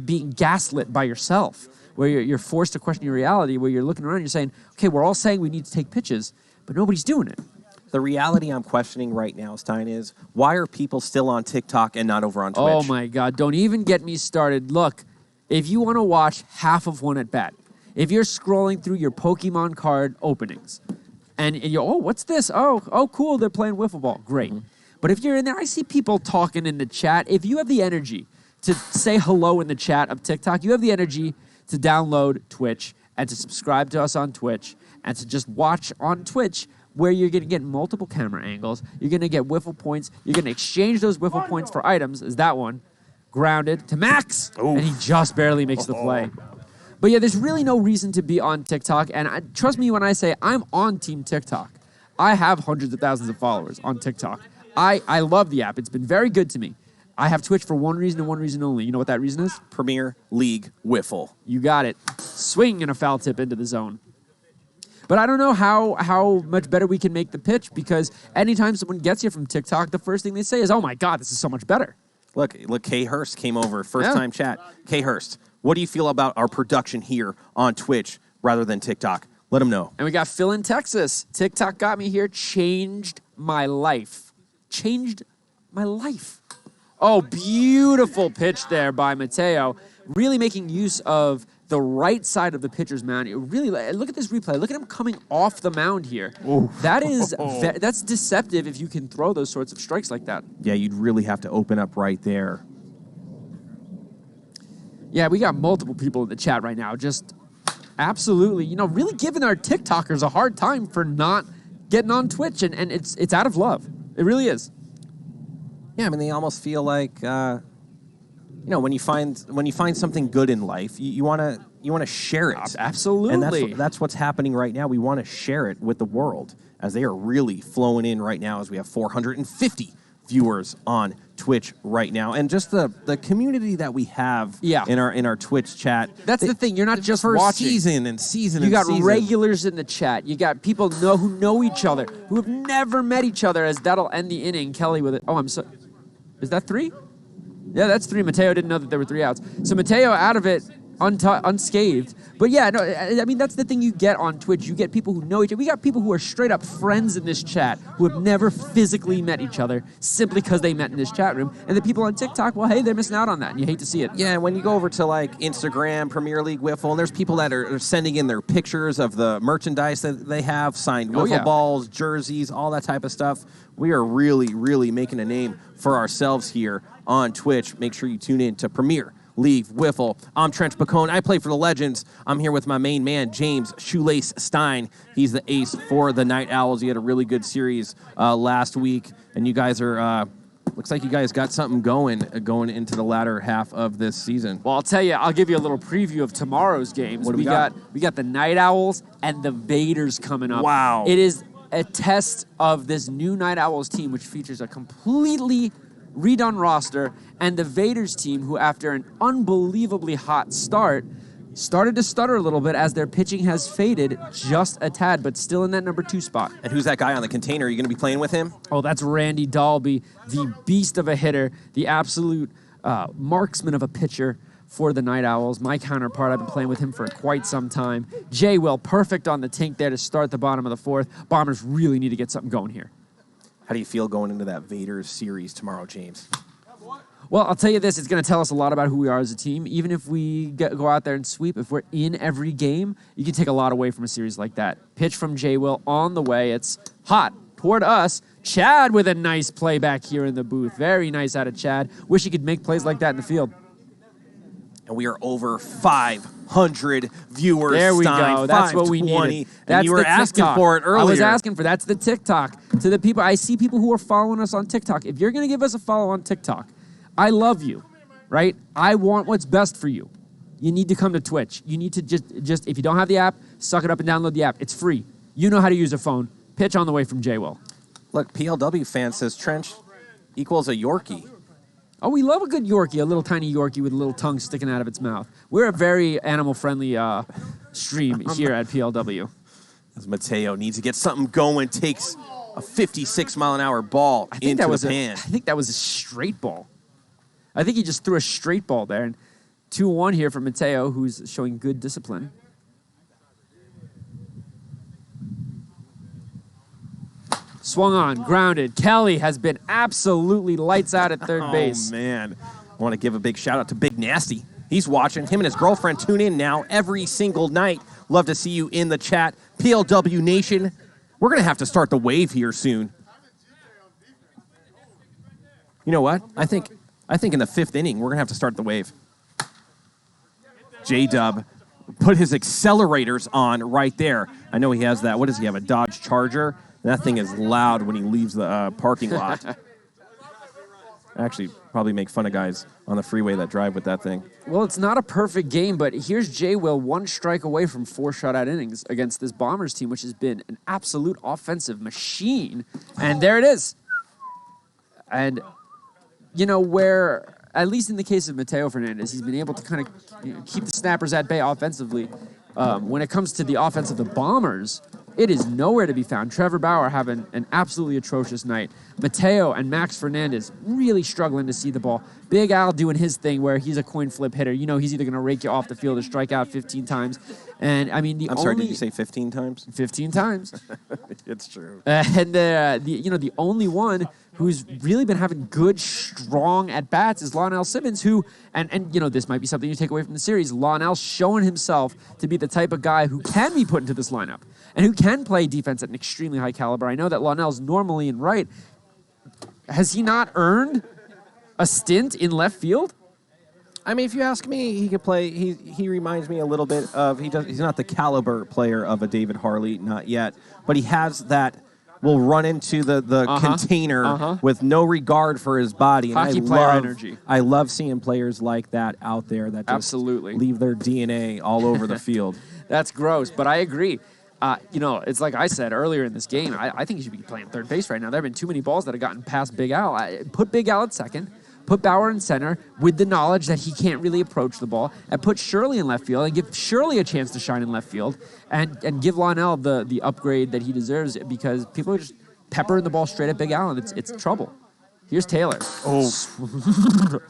being gaslit by yourself, where you're forced to question your reality, where you're looking around and you're saying, okay, we're all saying we need to take pitches, but nobody's doing it. The reality I'm questioning right now, Stein, is why are people still on TikTok and not over on Twitch? Oh my God, don't even get me started. Look, if you want to watch half of one at bat, if you're scrolling through your Pokemon card openings, and you're, oh, what's this? Oh, cool, they're playing wiffle ball. Great. But if you're in there, I see people talking in the chat. If you have the energy to say hello in the chat of TikTok, you have the energy to download Twitch and to subscribe to us on Twitch and to just watch on Twitch, where you're going to get multiple camera angles. You're going to get wiffle points. You're going to exchange those wiffle points for items. Is that one grounded to Max? Oof. And he just barely makes the play. But yeah, there's really no reason to be on TikTok. And trust me when I say I'm on Team TikTok. I have hundreds of thousands of followers on TikTok. I love the app. It's been very good to me. I have Twitch for one reason and one reason only. You know what that reason is? Premier League Wiffle. You got it. Swing and a foul tip into the zone. But I don't know how much better we can make the pitch, because anytime someone gets you from TikTok, the first thing they say is, oh my God, this is so much better. Look, Kay Hurst came over, first time chat. Kay Hurst, what do you feel about our production here on Twitch rather than TikTok? Let him know. And we got Phil in Texas. TikTok got me here, changed my life. Changed my life. Oh, beautiful pitch there by Mateo. Really making use of the right side of the pitcher's mound. It really, look at this replay. Look at him coming off the mound here. Ooh. That's deceptive if you can throw those sorts of strikes like that. Yeah, you'd really have to open up right there. Yeah, we got multiple people in the chat right now. Just absolutely, really giving our TikTokers a hard time for not getting on Twitch, and it's out of love. It really is. Yeah, I mean, they almost feel like, when you find something good in life, you want to share it. Absolutely. And that's what's happening right now. We want to share it with the world, as they are really flowing in right now, as we have 450 viewers on Twitch right now, and just the community that we have in our Twitch chat. That's the thing. You're not just for watching. Season. You got regulars in the chat. You got people who know each other, who have never met each other, as that'll end the inning. Kelly with it. Oh, is that 3? Yeah, that's 3. Mateo didn't know that there were 3 outs. So Mateo out of it unscathed. But yeah, no, I mean, that's the thing you get on Twitch. You get people who know each other. We got people who are straight up friends in this chat who have never physically met each other simply because they met in this chat room. And the people on TikTok, well, hey, they're missing out on that, and you hate to see it. Yeah, when you go over to like Instagram, Premier League Wiffle, and there's people that are sending in their pictures of the merchandise that they have, signed wiffle balls, jerseys, all that type of stuff. We are really, really making a name for ourselves here on Twitch. Make sure you tune in to Premier League Wiffle. I'm Trench Bacone. I play for the Legends. I'm here with my main man, James Shoelace Stein. He's the ace for the Night Owls. He had a really good series last week, and you guys are looks like you guys got something going into the latter half of this season. Well, I'll tell you, I'll give you a little preview of tomorrow's games. What do we got? We got the Night Owls and the Vaders coming up. Wow. It is a test of this new Night Owls team, which features a completely redone roster, and the Vaders team, who after an unbelievably hot start, started to stutter a little bit as their pitching has faded just a tad, but still in that number 2 spot. And who's that guy on the container? Are you going to be playing with him? Oh, that's Randy Dalby, the beast of a hitter, the absolute marksman of a pitcher for the Night Owls. My counterpart, I've been playing with him for quite some time. Jay Will, perfect on the tink there to start the bottom of the 4th. Bombers really need to get something going here. How do you feel going into that Vaders series tomorrow, James? Well, I'll tell you this. It's going to tell us a lot about who we are as a team. Even if we go out there and sweep, if we're in every game, you can take a lot away from a series like that. Pitch from J. Will on the way. It's hot toward us. Chad with a nice play back here in the booth. Very nice out of Chad. Wish he could make plays like that in the field. And we are over 500 viewers. There we go. That's what we needed. And you were asking for it earlier. I was asking for that's the TikTok. To the people, I see people who are following us on TikTok. If you're going to give us a follow on TikTok, I love you, right? I want what's best for you. You need to come to Twitch. You need to just if you don't have the app, suck it up and download the app. It's free. You know how to use a phone. Pitch on the way from J-Will. Look, PLW fan says Trench equals a Yorkie. Oh, we love a good Yorkie, a little tiny Yorkie with a little tongue sticking out of its mouth. We're a very animal-friendly stream here at PLW. As Mateo needs to get something going, takes a 56-mile-an-hour ball into the pan. I think that was a straight ball. I think he just threw a straight ball there. And 2-1 here for Mateo, who's showing good discipline. Swung on, grounded. Kelly has been absolutely lights out at third base. Oh, man. I want to give a big shout-out to Big Nasty. He's watching. Him and his girlfriend tune in now every single night. Love to see you in the chat. PLW Nation, we're going to have to start the wave here soon. You know what? I think in the 5th inning, we're going to have to start the wave. J-Dub put his accelerators on right there. I know he has that. What does he have, a Dodge Charger? That thing is loud when he leaves the parking lot. Actually, probably make fun of guys on the freeway that drive with that thing. Well, it's not a perfect game, but here's J-Will, 1 strike away from 4 shutout innings against this Bombers team, which has been an absolute offensive machine. And there it is. And, you know, where, at least in the case of Mateo Fernandez, he's been able to kind of keep the snappers at bay offensively. When it comes to the offense of the Bombers, it is nowhere to be found. Trevor Bauer having an absolutely atrocious night. Mateo and Max Fernandez really struggling to see the ball. Big Al doing his thing where he's a coin flip hitter. You know he's either going to rake you off the field or strike out 15 times. And, I mean, I'm sorry, did you say 15 times? 15 times. It's true. And, the only one who's really been having good, strong at-bats is Lonell Simmons, who, and this might be something you take away from the series, Lonell showing himself to be the type of guy who can be put into this lineup and who can play defense at an extremely high caliber. I know that Lonell's normally in right. Has he not earned a stint in left field? I mean, if you ask me, he could play. He reminds me a little bit of, he's not the caliber player of a David Harley, not yet, but he has that, will run into the container with no regard for his body. And hockey player energy. I love seeing players like that out there that just absolutely leave their DNA all over the field. That's gross, but I agree. It's like I said earlier in this game, I think he should be playing third base right now. There have been too many balls that have gotten past Big Al. Put Big Al at second, put Bauer in center with the knowledge that he can't really approach the ball, and put Shirley in left field and give Shirley a chance to shine in left field and give Lonell the upgrade that he deserves, because people are just peppering the ball straight at Big Al, and it's trouble. Here's Taylor. Oh,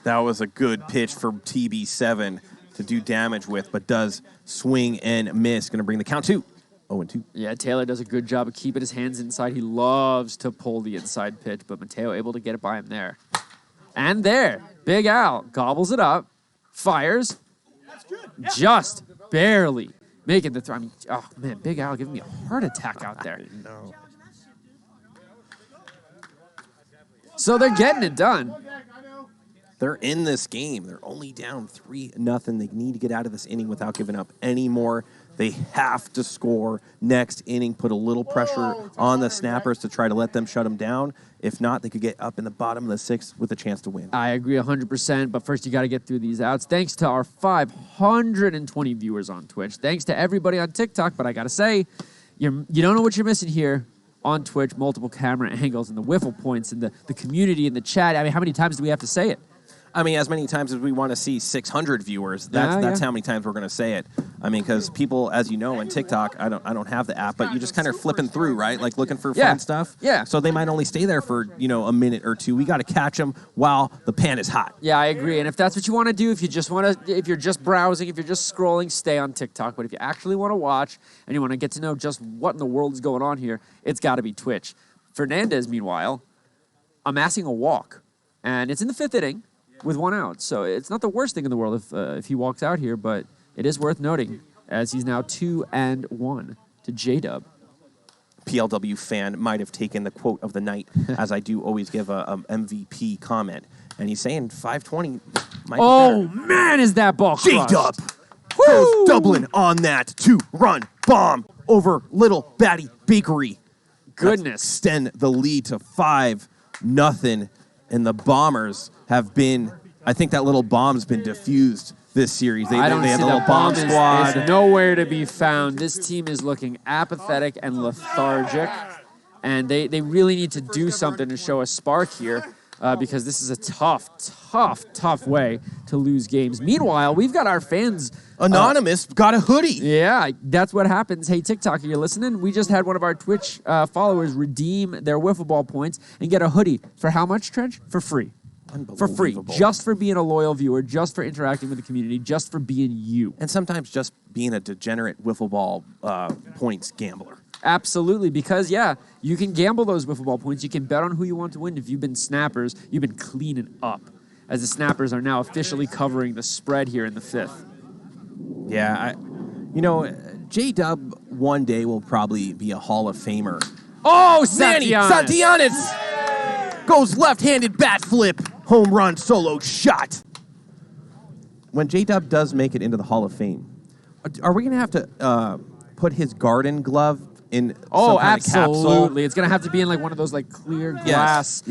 that was a good pitch for TB7 to do damage with, but does swing and miss. Going to bring the count to 0-2. Yeah, Taylor does a good job of keeping his hands inside. He loves to pull the inside pitch, but Mateo able to get it by him there. And there, Big Al gobbles it up, fires, just barely making the throw. I mean, oh man, Big Al giving me a heart attack out there. No. So they're getting it done. They're in this game. They're only down 3-0. They need to get out of this inning without giving up any more. They have to score next inning, put a little pressure on the snappers to try to let them shut them down. If not, they could get up in the bottom of the 6th with a chance to win. I agree 100%, but first you got to get through these outs. Thanks to our 520 viewers on Twitch. Thanks to everybody on TikTok, but I got to say, you don't know what you're missing here on Twitch. Multiple camera angles and the WIFFLE points and the community and the chat. I mean, how many times do we have to say it? I mean, as many times as we want to see 600 viewers, that's how many times we're going to say it. I mean, because people, as you know, in TikTok, I don't have the app, but you just kind of flipping through, right? Like looking for fun stuff. Yeah. So they might only stay there for, a minute or two. We got to catch them while the pan is hot. Yeah, I agree. And if that's what you want to do, if you're just browsing, if you're just scrolling, stay on TikTok. But if you actually want to watch and you want to get to know just what in the world is going on here, it's got to be Twitch. Fernandez, meanwhile, amassing a walk, and it's in the 5th inning. with 1 out. So it's not the worst thing in the world if he walks out here, but it is worth noting as he's now 2-1 to J-Dub. PLW fan might have taken the quote of the night, as I do always give a MVP comment. And he's saying 520 might be Oh, better. man, is that ball crushed. J-Dub goes Dublin on that 2-run bomb over Little Batty Bakery. Goodness. Let's extend the lead to 5-0. And the Bombers have been, I think that little bomb's been diffused this series. They I don't have see the little the bomb bomb squad. is nowhere to be found. This team is looking apathetic and lethargic, and they really need to do something to show a spark here because this is a tough way to lose games. Meanwhile, we've got our fans. Anonymous got a hoodie. Yeah, that's what happens. Hey, TikTok, are you listening? We just had one of our Twitch followers redeem their wiffle ball points and get a hoodie. For how much, Trench? For free. For free. Just for being a loyal viewer, just for interacting with the community, just for being you. And sometimes just being a degenerate wiffle ball points gambler. Absolutely, because, yeah, you can gamble those wiffle ball points. You can bet on who you want to win. If you've been snappers, you've been cleaning up, as the snappers are now officially covering the spread here in the 5th. Yeah, J-Dub one day will probably be a Hall of Famer. Oh, Manny Santianes goes left-handed bat flip, home run solo shot. When J-Dub does make it into the Hall of Fame, are we going to have to put his garden glove in some kind of capsule? Absolutely. It's going to have to be in like one of those like clear glass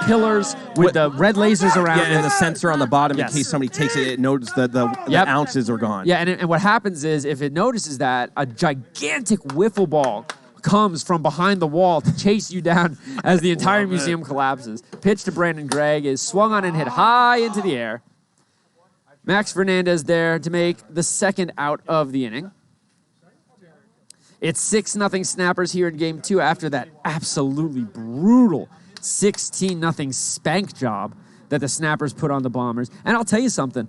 pillars with the red lasers around it. And the sensor on the bottom Yes. in case somebody takes it, it notices the ounces are gone. Yeah, and what happens is if it notices that, a gigantic wiffle ball comes from behind the wall to chase you down as the entire museum collapses. Pitch to Brandon Gregg is swung on and hit high into the air. Max Fernandez there to make the 2nd out of the inning. It's 6-0 Snappers here in Game 2 after that absolutely brutal 16-0 spank job that the Snappers put on the Bombers. And I'll tell you something.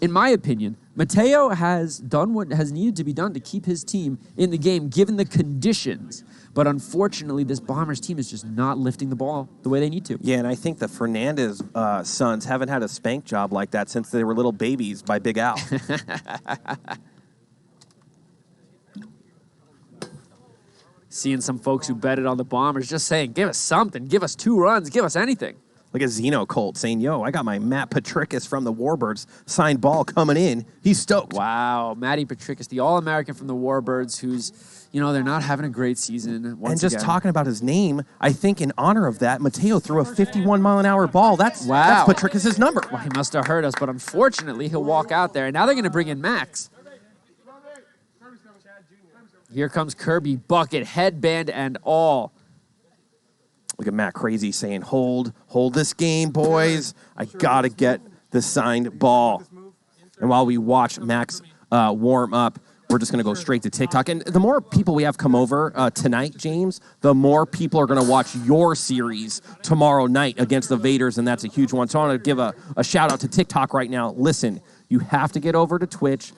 In my opinion, Mateo has done what has needed to be done to keep his team in the game, given the conditions. But unfortunately, this Bombers team is just not lifting the ball the way they need to. Yeah, and I think the Fernandez sons haven't had a spank job like that since they were little babies by Big Al. Seeing some folks who betted on the Bombers just saying, give us something, give us 2 runs, give us anything. Look at Zeno Colt saying, yo, I got my Matt Patricus from the Warbirds signed ball coming in. He's stoked. Wow, Matty Patricus, the All-American from the Warbirds, who's, they're not having a great season. And just talking about his name, I think in honor of that, Mateo threw a 51-mile-an-hour ball. That's Patricus's number. Well, he must have heard us, but unfortunately, he'll walk out there. And now they're going to bring in Max. Here comes Kirby, bucket, headband, and all. Look at Matt Crazy saying, hold this game, boys. I got to get the signed ball. And while we watch Max warm up, we're just going to go straight to TikTok. And the more people we have come over tonight, James, the more people are going to watch your series tomorrow night against the Vaders, and that's a huge one. So I want to give a shout-out to TikTok right now. Listen, you have to get over to Twitch.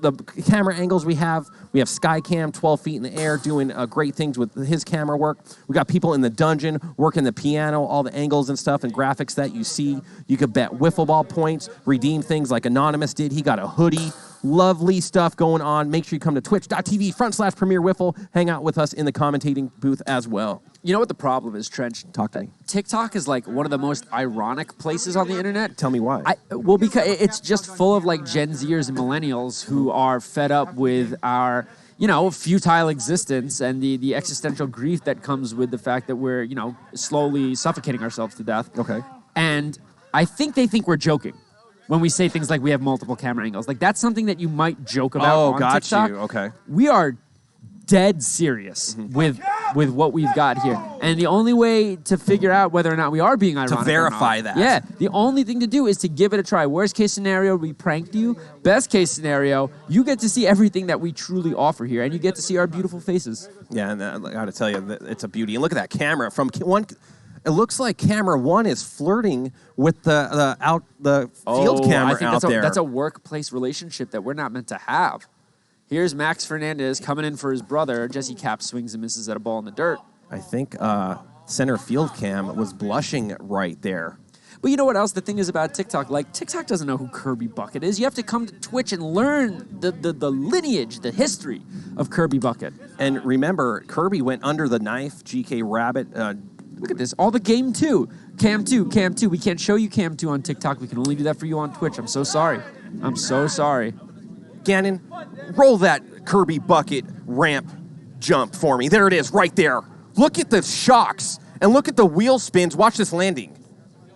The camera angles we have Skycam 12 feet in the air doing great things with his camera work. We got people in the dungeon working the piano, all the angles and stuff and graphics that you see. You could bet wiffle ball points, redeem things like Anonymous did. He got a hoodie. Lovely stuff going on. Make sure you come to twitch.tv/Premier Wiffle. Hang out with us in the commentating booth as well. You know what the problem is, Trench? Talk to me. TikTok is like one of the most ironic places on the internet. Tell me why. Because it's just full of like Gen Zers and millennials who are fed up with our, futile existence and the existential grief that comes with the fact that we're, slowly suffocating ourselves to death. Okay. And I think they think we're joking when we say things like we have multiple camera angles. Like, that's something that you might joke about on TikTok. Okay. We are dead serious with what we've got here. And the only way to figure out whether or not we are being ironic to verify or not, that. Yeah, the only thing to do is to give it a try. Worst case scenario, we pranked you. Best case scenario, you get to see everything that we truly offer here, and you get to see our beautiful faces. Yeah, and I got to tell you, it's a beauty. And look at that camera from one. It looks like camera one is flirting with the field camera I think out there. That's a workplace relationship that we're not meant to have. Here's Max Fernandez coming in for his brother. Jesse Cap swings and misses at a ball in the dirt. I think center field cam was blushing right there. But you know what else the thing is about TikTok? Like, TikTok doesn't know who Kirby Bucket is. You have to come to Twitch and learn the lineage, the history of Kirby Bucket. And remember, Kirby went under the knife. GK Rabbit. Look at this. All the game 2. Cam 2. We can't show you Cam 2 on TikTok. We can only do that for you on Twitch. I'm so sorry. I'm so sorry. Gannon, roll that Kirby Bucket ramp jump for me. There it is, right there. Look at the shocks and look at the wheel spins. Watch this landing.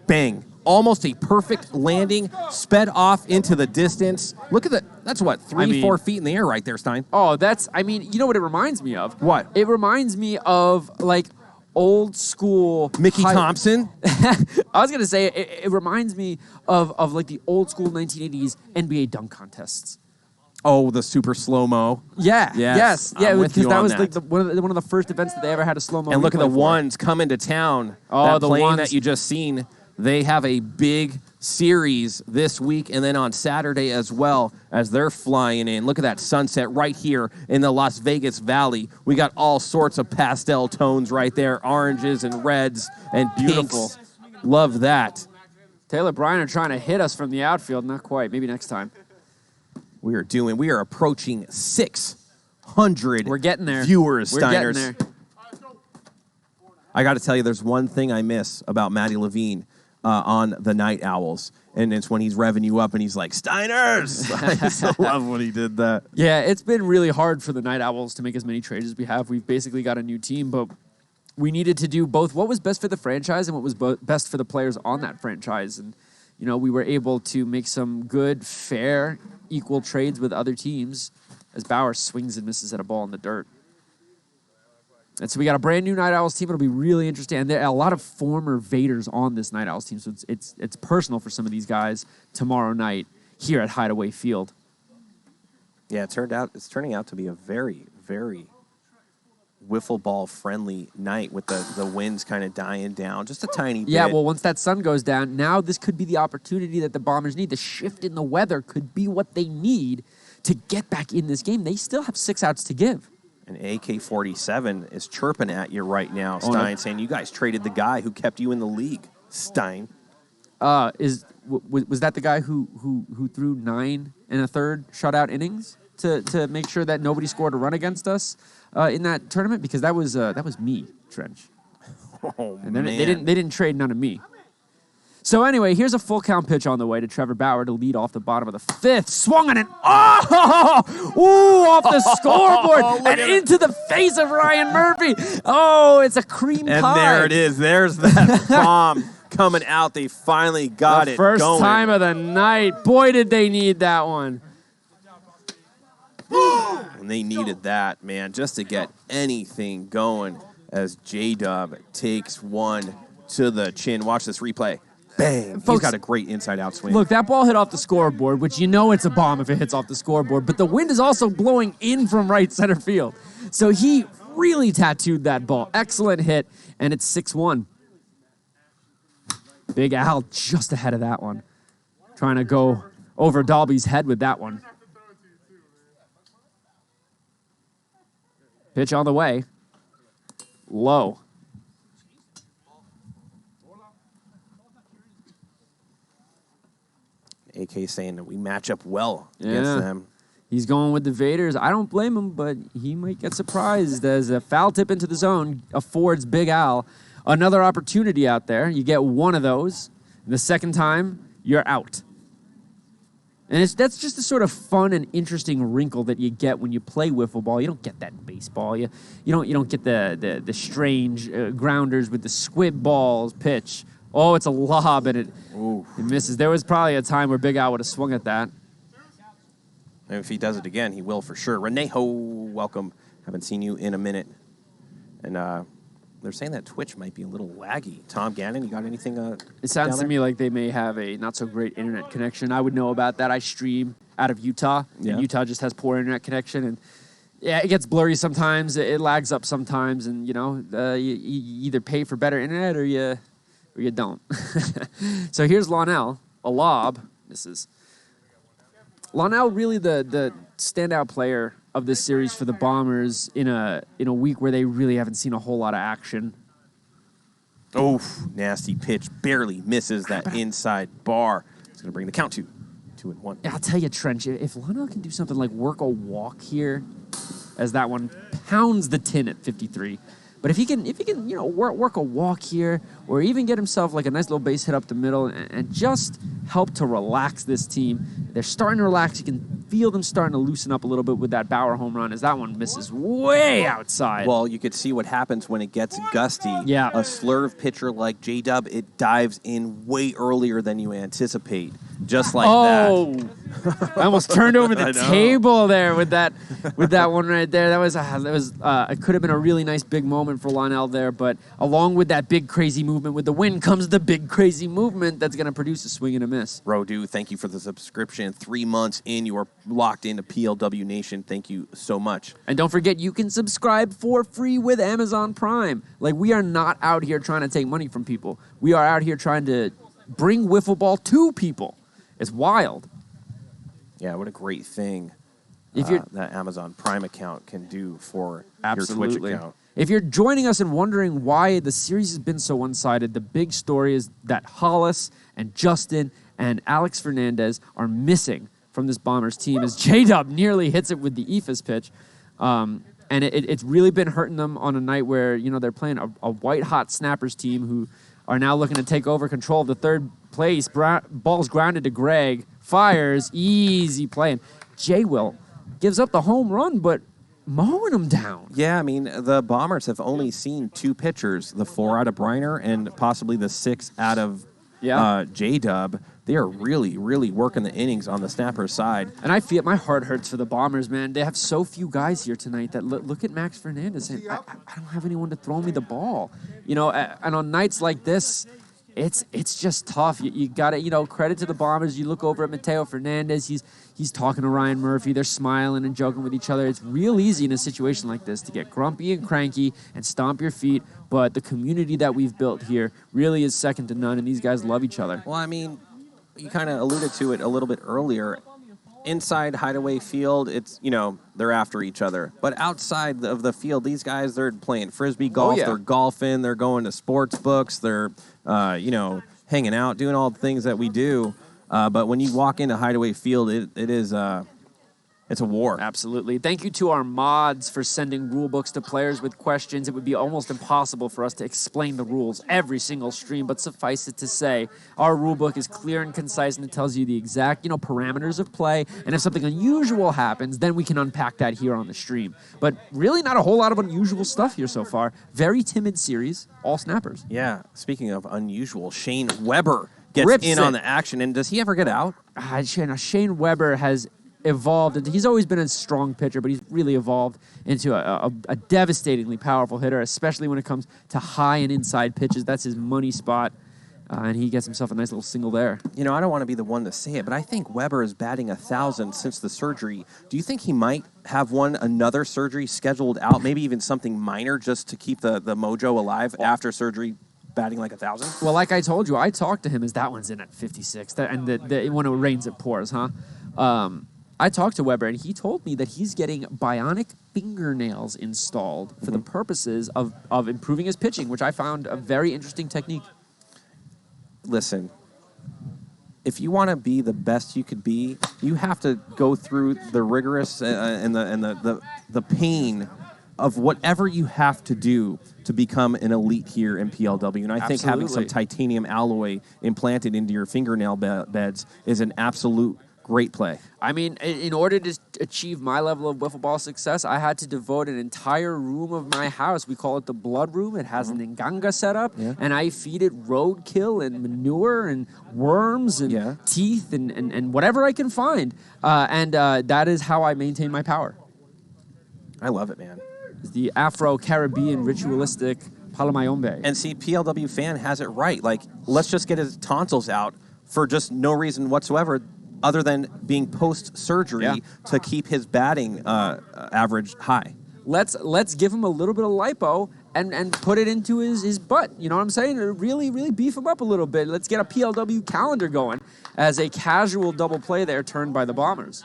Bang. Almost a perfect landing, sped off into the distance. Look at that's what, 4 feet in the air right there, Stein. Oh, you know what it reminds me of? What? It reminds me of, like, old school Mickey Thompson. I was gonna say it reminds me of like the old school 1980s NBA dunk contests. Oh, the super slow-mo. Yeah. Yes. Yeah, with because you that on was that. like one of the first events that they ever had a slow-mo. And look at the replay for. ones coming to town. Oh, that the plane ones that you just seen. They have a big series this week and then on Saturday as well as they're flying in. Look at that sunset right here in the Las Vegas Valley. We got all sorts of pastel tones right there, oranges and reds and Beautiful. pinks. Love that. Taylor Briner trying to hit us from the outfield. Not quite. Maybe next time. We are approaching 600 We're getting there. viewers, We're Steiners. getting there. I got to tell you, there's one thing I miss about Matty Levine on the Night Owls, and it's when he's revving you up and he's like, Steiners! I just love when he did that. Yeah, it's been really hard for the Night Owls to make as many trades as we have. We've basically got a new team, but we needed to do both what was best for the franchise and what was best for the players on that franchise. And, you know, we were able to make some good, fair, equal trades with other teams as Bauer swings and misses at a ball in the dirt. And so we got a brand new Night Owls team. It'll be really interesting. And there are a lot of former Vaders on this Night Owls team, so it's personal for some of these guys tomorrow night here at Hideaway Field. Yeah, it's turning out to be a very, very wiffle ball friendly night with the winds kind of dying down just a tiny bit. Yeah, well, once that sun goes down, now this could be the opportunity that the Bombers need. The shift in the weather could be what they need to get back in this game. They still have 6 outs to give. And AK-47 is chirping at you right now, Stein, saying you guys traded the guy who kept you in the league, Stein. Was that the guy who threw 9 1/3 shutout innings to make sure that nobody scored a run against us in that tournament? Because that was me, Trench. Oh, And then man. they didn't trade none of me. So anyway, here's a full count pitch on the way to Trevor Bauer to lead off the bottom of the 5th. Swung on it. Oh! Ooh, off the scoreboard and into the face of Ryan Murphy. Oh, it's a cream And pie. there it is. There's that bomb coming out. They finally got it First going. time of the night. Boy, did they need that one. And they needed that, man, just to get anything going as J-Dub takes one to the chin. Watch this replay. Bang. He's Folks, got a great inside-out swing. Look, that ball hit off the scoreboard, which you know it's a bomb if it hits off the scoreboard, but the wind is also blowing in from right center field. So he really tattooed that ball. Excellent hit, and it's 6-1. Big Al just ahead of that one. Trying to go over Dalby's head with that one. Pitch on the way. Low. AK saying that we match up well against them. He's going with the Vaders. I don't blame him, but he might get surprised as a foul tip into the zone affords Big Al another opportunity out there. You get one of those. The second time, you're out. And that's just the sort of fun and interesting wrinkle that you get when you play wiffle ball. You don't get that in baseball. You don't get the strange grounders with the squib balls pitch. Oh, it's a lob, and it misses. There was probably a time where Big Al would have swung at that. And if he does it again, he will for sure. Renejo, welcome. Haven't seen you in a minute. And they're saying that Twitch might be a little laggy. Tom Gannon, you got anything? It sounds down to there? me like they may have a not-so-great internet connection. I would know about that. I stream out of Utah, Yeah. and Utah just has poor internet connection. And, yeah, it gets blurry sometimes. It lags up sometimes. And, you either pay for better internet or you don't. So here's Lonell, a lob. Misses. Lonell really the standout player of this series for the Bombers in a week where they really haven't seen a whole lot of action. Oh, nasty pitch. Barely misses that inside bar. It's going to bring the count to 2-1. I'll tell you, Trench, if Lionel can do something like work a walk here, as that one pounds the tin at 53. But if he can, work a walk here, or even get himself like a nice little base hit up the middle, and just help to relax this team. They're starting to relax. You can feel them starting to loosen up a little bit with that Bauer home run, as that one misses way outside. Well, you could see what happens when it gets gusty. Yeah. A slurve pitcher like J-Dub, it dives in way earlier than you anticipate. Just like that. I almost turned over the table there with that one right there. It could have been a really nice big moment for Lionel there, but along with that big crazy movement with the wind comes the big crazy movement that's going to produce a swing and a miss. Rodu, thank you for the subscription. 3 months in, you are locked into PLW Nation. Thank you so much. And don't forget, you can subscribe for free with Amazon Prime. Like, we are not out here trying to take money from people. We are out here trying to bring wiffle ball to people. It's wild. Yeah, what a great thing that Amazon Prime account can do for your Twitch account. If you're joining us and wondering why the series has been so one-sided, the big story is that Hollis and Justin and Alex Fernandez are missing from this Bombers team as J-Dub nearly hits it with the Ephus pitch. And it's really been hurting them on a night where, they're playing a white-hot Snappers team who are now looking to take over control of the third place. Ball's grounded to Greg. Fires. Easy playing. J-Will gives up the home run, but mowing them down. Yeah, I mean, the Bombers have only seen 2 pitchers, the 4 out of Briner and possibly the 6 out of J-Dub. They are really, really working the innings on the Snappers side. And I feel my heart hurts for the Bombers, man. They have so few guys here tonight that look at Max Fernandez saying, I don't have anyone to throw me the ball. And on nights like this, it's just tough. You got to, credit to the Bombers. You look over at Mateo Fernandez. He's talking to Ryan Murphy. They're smiling and joking with each other. It's real easy in a situation like this to get grumpy and cranky and stomp your feet. But the community that we've built here really is second to none, and these guys love each other. Well, I mean, you kind of alluded to it a little bit earlier. Inside Hideaway Field, it's, they're after each other. But outside of the field, these guys, they're playing Frisbee golf. They're golfing. They're going to sports books. They're, hanging out, doing all the things that we do. But when you walk into Hideaway Field, it is it's a war. Absolutely. Thank you to our mods for sending rule books to players with questions. It would be almost impossible for us to explain the rules every single stream, but suffice it to say, our rule book is clear and concise, and it tells you the exact, parameters of play. And if something unusual happens, then we can unpack that here on the stream. But really not a whole lot of unusual stuff here so far. Very timid series, all Snappers. Yeah. Speaking of unusual, Shane Weber gets in on the action. And does he ever get out? Shane Weber has evolved, and he's always been a strong pitcher, but he's really evolved into a devastatingly powerful hitter, especially when it comes to high and inside pitches. That's his money spot, and he gets himself a nice little single there. I don't want to be the one to say it, but I think Weber is batting 1,000 since the surgery. Do you think he might have another surgery scheduled out, maybe even something minor just to keep the mojo alive after surgery? Batting like 1,000? Well, like I told you, I talked to him as that one's in at 56, and when it rains, it pours, huh? I talked to Weber, and he told me that he's getting bionic fingernails installed for the purposes of improving his pitching, which I found a very interesting technique. Listen, if you want to be the best you could be, you have to go through the rigorous and the pain of whatever you have to do to become an elite here in PLW. And I think having some titanium alloy implanted into your fingernail beds is an absolute great play. I mean, in order to achieve my level of wiffle ball success, I had to devote an entire room of my house. We call it the blood room. It has an nganga set up, and I feed it roadkill and manure and worms and teeth and whatever I can find. And that is how I maintain my power. I love it, man. It's the Afro-Caribbean ritualistic Palamayombe. And see, PLW fan has it right. Like, let's just get his tonsils out for just no reason whatsoever other than being post-surgery to keep his batting average high. Let's give him a little bit of lipo and put it into his butt. You know what I'm saying? Really, really beef him up a little bit. Let's get a PLW calendar going as a casual double play there turned by the Bombers.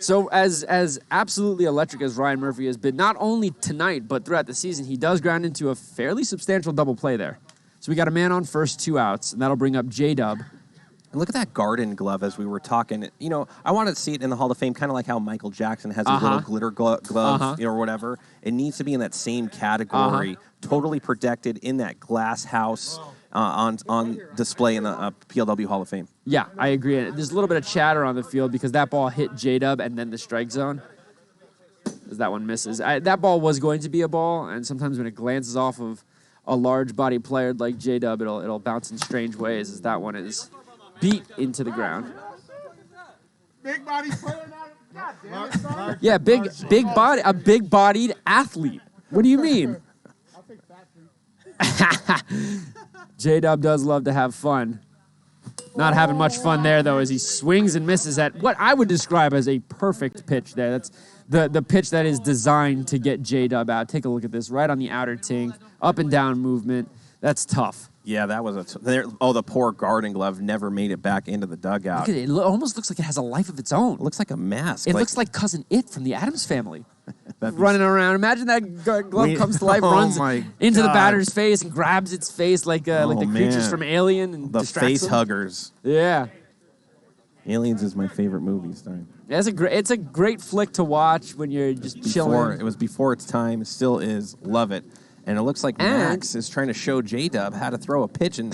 So as absolutely electric as Ryan Murphy has been, not only tonight, but throughout the season, he does ground into a fairly substantial double play there. So we got a man on first, 2 outs, and that'll bring up J-Dub. And look at that garden glove as we were talking. You know, I want to see it in the Hall of Fame, kind of like how Michael Jackson has his little glitter glove, you know, or whatever. It needs to be in that same category, totally protected in that glass house on display in the PLW Hall of Fame. Yeah, I agree. There's a little bit of chatter on the field because that ball hit J-Dub and then the strike zone. As that one misses. That ball was going to be a ball, and sometimes when it glances off of a large body player like J-Dub, it'll bounce in strange ways as that one is beat into the ground. Big body player now. God damn it. Yeah, a big-bodied athlete. What do you mean? I'll take that. J-Dub does love to have fun. Not having much fun there, though, as he swings and misses at what I would describe as a perfect pitch there. That's the pitch that is designed to get J-Dub out. Take a look at this. Right on the outer tink. Up and down movement. That's tough. Yeah, that was the poor garden glove never made it back into the dugout. Look at it. It almost looks like it has a life of its own. It looks like a mask. It looks like Cousin It from the Addams Family. Running around. Imagine that glove comes to life, runs into the batter's face and grabs its face like the creatures from Alien and the distracts face them. huggers. Yeah. Aliens is my favorite movie, Stein. It's a great flick to watch when you're just chilling. It was before its time. It still is. Love it. And it looks like Max is trying to show J-Dub how to throw a pitch in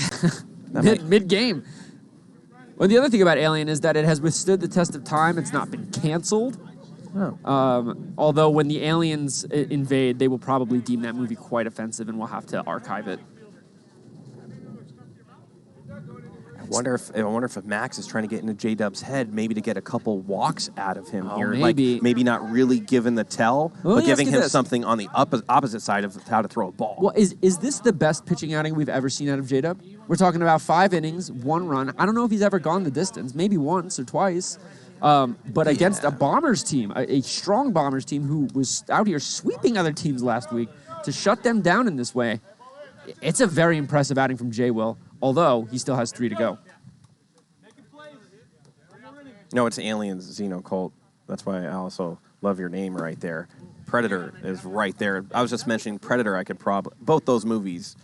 mid-game. Well, the other thing about Alien is that it has withstood the test of time. It's not been canceled. Oh. Although when the aliens invade, they will probably deem that movie quite offensive and we'll have to archive it. I wonder if Max is trying to get into J-Dub's head, maybe to get a couple walks out of him here. Maybe. Like maybe not really giving the tell, but giving him something on the opposite side of how to throw a ball. Well, is this the best pitching outing we've ever seen out of J-Dub? We're talking about 5 innings, 1 run. I don't know if he's ever gone the distance, maybe once or twice. But against a Bombers team, a strong Bombers team who was out here sweeping other teams last week, to shut them down in this way, it's a very impressive outing from J-Will, although he still has 3 to go. No, it's Aliens, Xeno Cult. That's why I also love your name right there. Predator is right there. I was just mentioning Predator. I could probably both those movies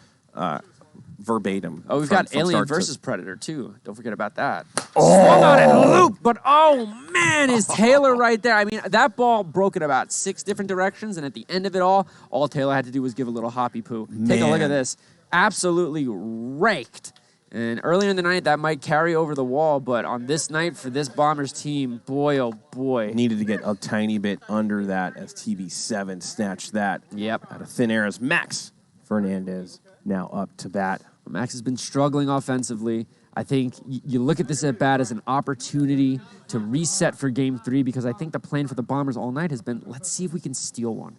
verbatim. Oh, we've got Alien versus Predator, too. Don't forget about that. Oh! Swung on it, loop, but oh, man, is Taylor right there. I mean, that ball broke in about 6 different directions, and at the end of it all Taylor had to do was give a little hoppy poo. Take a look at this. Absolutely raked. And earlier in the night, that might carry over the wall, but on this night for this Bombers team, boy, oh, boy. Needed to get a tiny bit under that as TV7 snatched that out of thin air as Max Fernandez now up to bat. Max has been struggling offensively. I think you look at this at-bat as an opportunity to reset for Game 3 because I think the plan for the Bombers all night has been, let's see if we can steal one.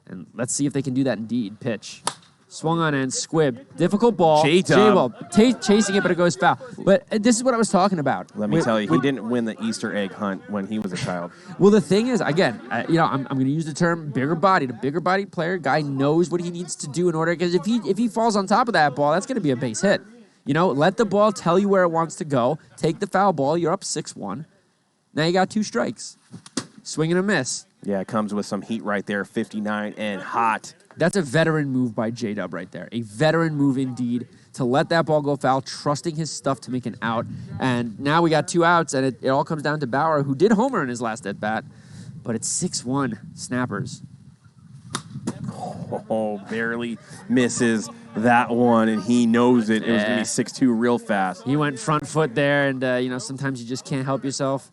And let's see if they can do that indeed. Pitch. Swung on and squib. Difficult ball. J-Dub. Chasing it, but it goes foul. But this is what I was talking about. Let me tell you, he didn't win the Easter egg hunt when he was a child. Well, the thing is, again, I'm going to use the term bigger bodied. A bigger bodied player, guy knows what he needs to do in order. Because if he falls on top of that ball, that's going to be a base hit. You know, let the ball tell you where it wants to go. Take the foul ball. You're up 6-1. Now you got 2 strikes. Swing and a miss. Yeah, it comes with some heat right there. 59 and hot. That's a veteran move by J-Dub right there. A veteran move indeed to let that ball go foul, trusting his stuff to make an out. And now we got 2 outs, and it all comes down to Bauer, who did homer in his last at-bat. But it's 6-1 Snappers. Oh, barely misses that one, and he knows it. It was going to be 6-2 real fast. He went front foot there, and, sometimes you just can't help yourself.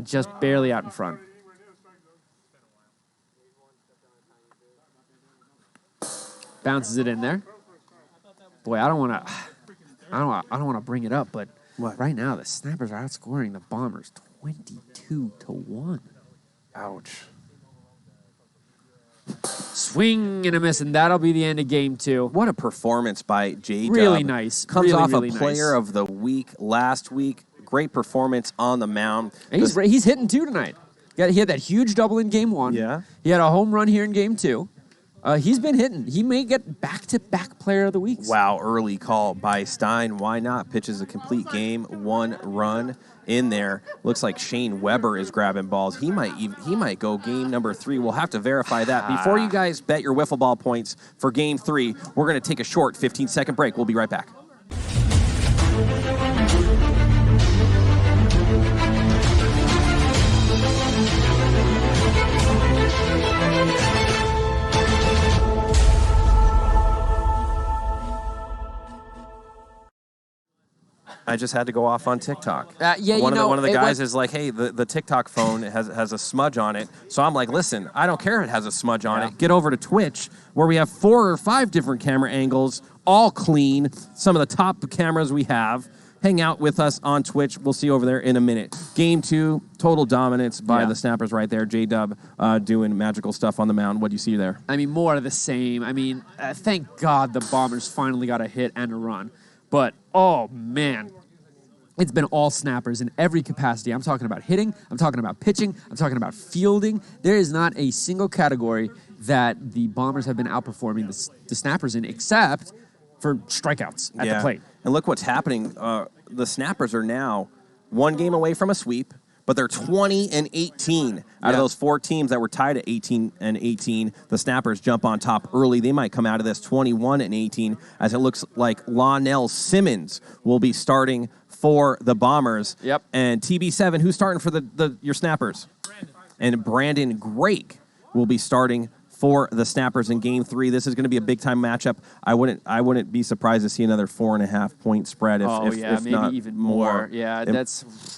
Just barely out in front. Bounces it in there. Boy, I don't want to bring it up, but right now the Snappers are outscoring the Bombers 22-1. Ouch. Swing and a miss, and that'll be the end of Game 2. What a performance by J-Dub. Really nice. Comes really, off really a Player of the Week last week. Great performance on the mound. He's hitting 2 tonight. He had that huge double in Game 1. Yeah. He had a home run here in Game 2. He's been hitting. He may get back-to-back Player of the Weeks. Wow, early call by Stein. Why not? Pitches a complete game, 1 run in there. Looks like Shane Weber is grabbing balls. He might go game number 3. We'll have to verify that. Before you guys bet your wiffle ball points for game 3, we're going to take a short 15-second break. We'll be right back. I just had to go off on TikTok. One of the guys is like, hey, the TikTok phone has a smudge on it. So I'm like, listen, I don't care if it has a smudge on it. Get over to Twitch, where we have 4 or 5 different camera angles, all clean, some of the top cameras we have. Hang out with us on Twitch. We'll see you over there in a minute. Game 2, total dominance by the Snappers right there. J-Dub doing magical stuff on the mound. What do you see there? I mean, more of the same. I mean, thank God the Bombers finally got a hit and a run. But, oh, man, it's been all Snappers in every capacity. I'm talking about hitting. I'm talking about pitching. I'm talking about fielding. There is not a single category that the Bombers have been outperforming the Snappers in, except for strikeouts at the plate. And look what's happening. The Snappers are now 1 game away from a sweep, but they're 20-18 out of those 4 teams that were tied at 18-18. The Snappers jump on top early. They might come out of this 21-18, as it looks like Lonell Simmons will be starting for the Bombers. Yep. And TB7, who's starting for your Snappers? Brandon. And Brandon Grake will be starting for the Snappers in Game 3. This is going to be a big-time matchup. I wouldn't be surprised to see another 4.5-point spread, if maybe not even more. Yeah,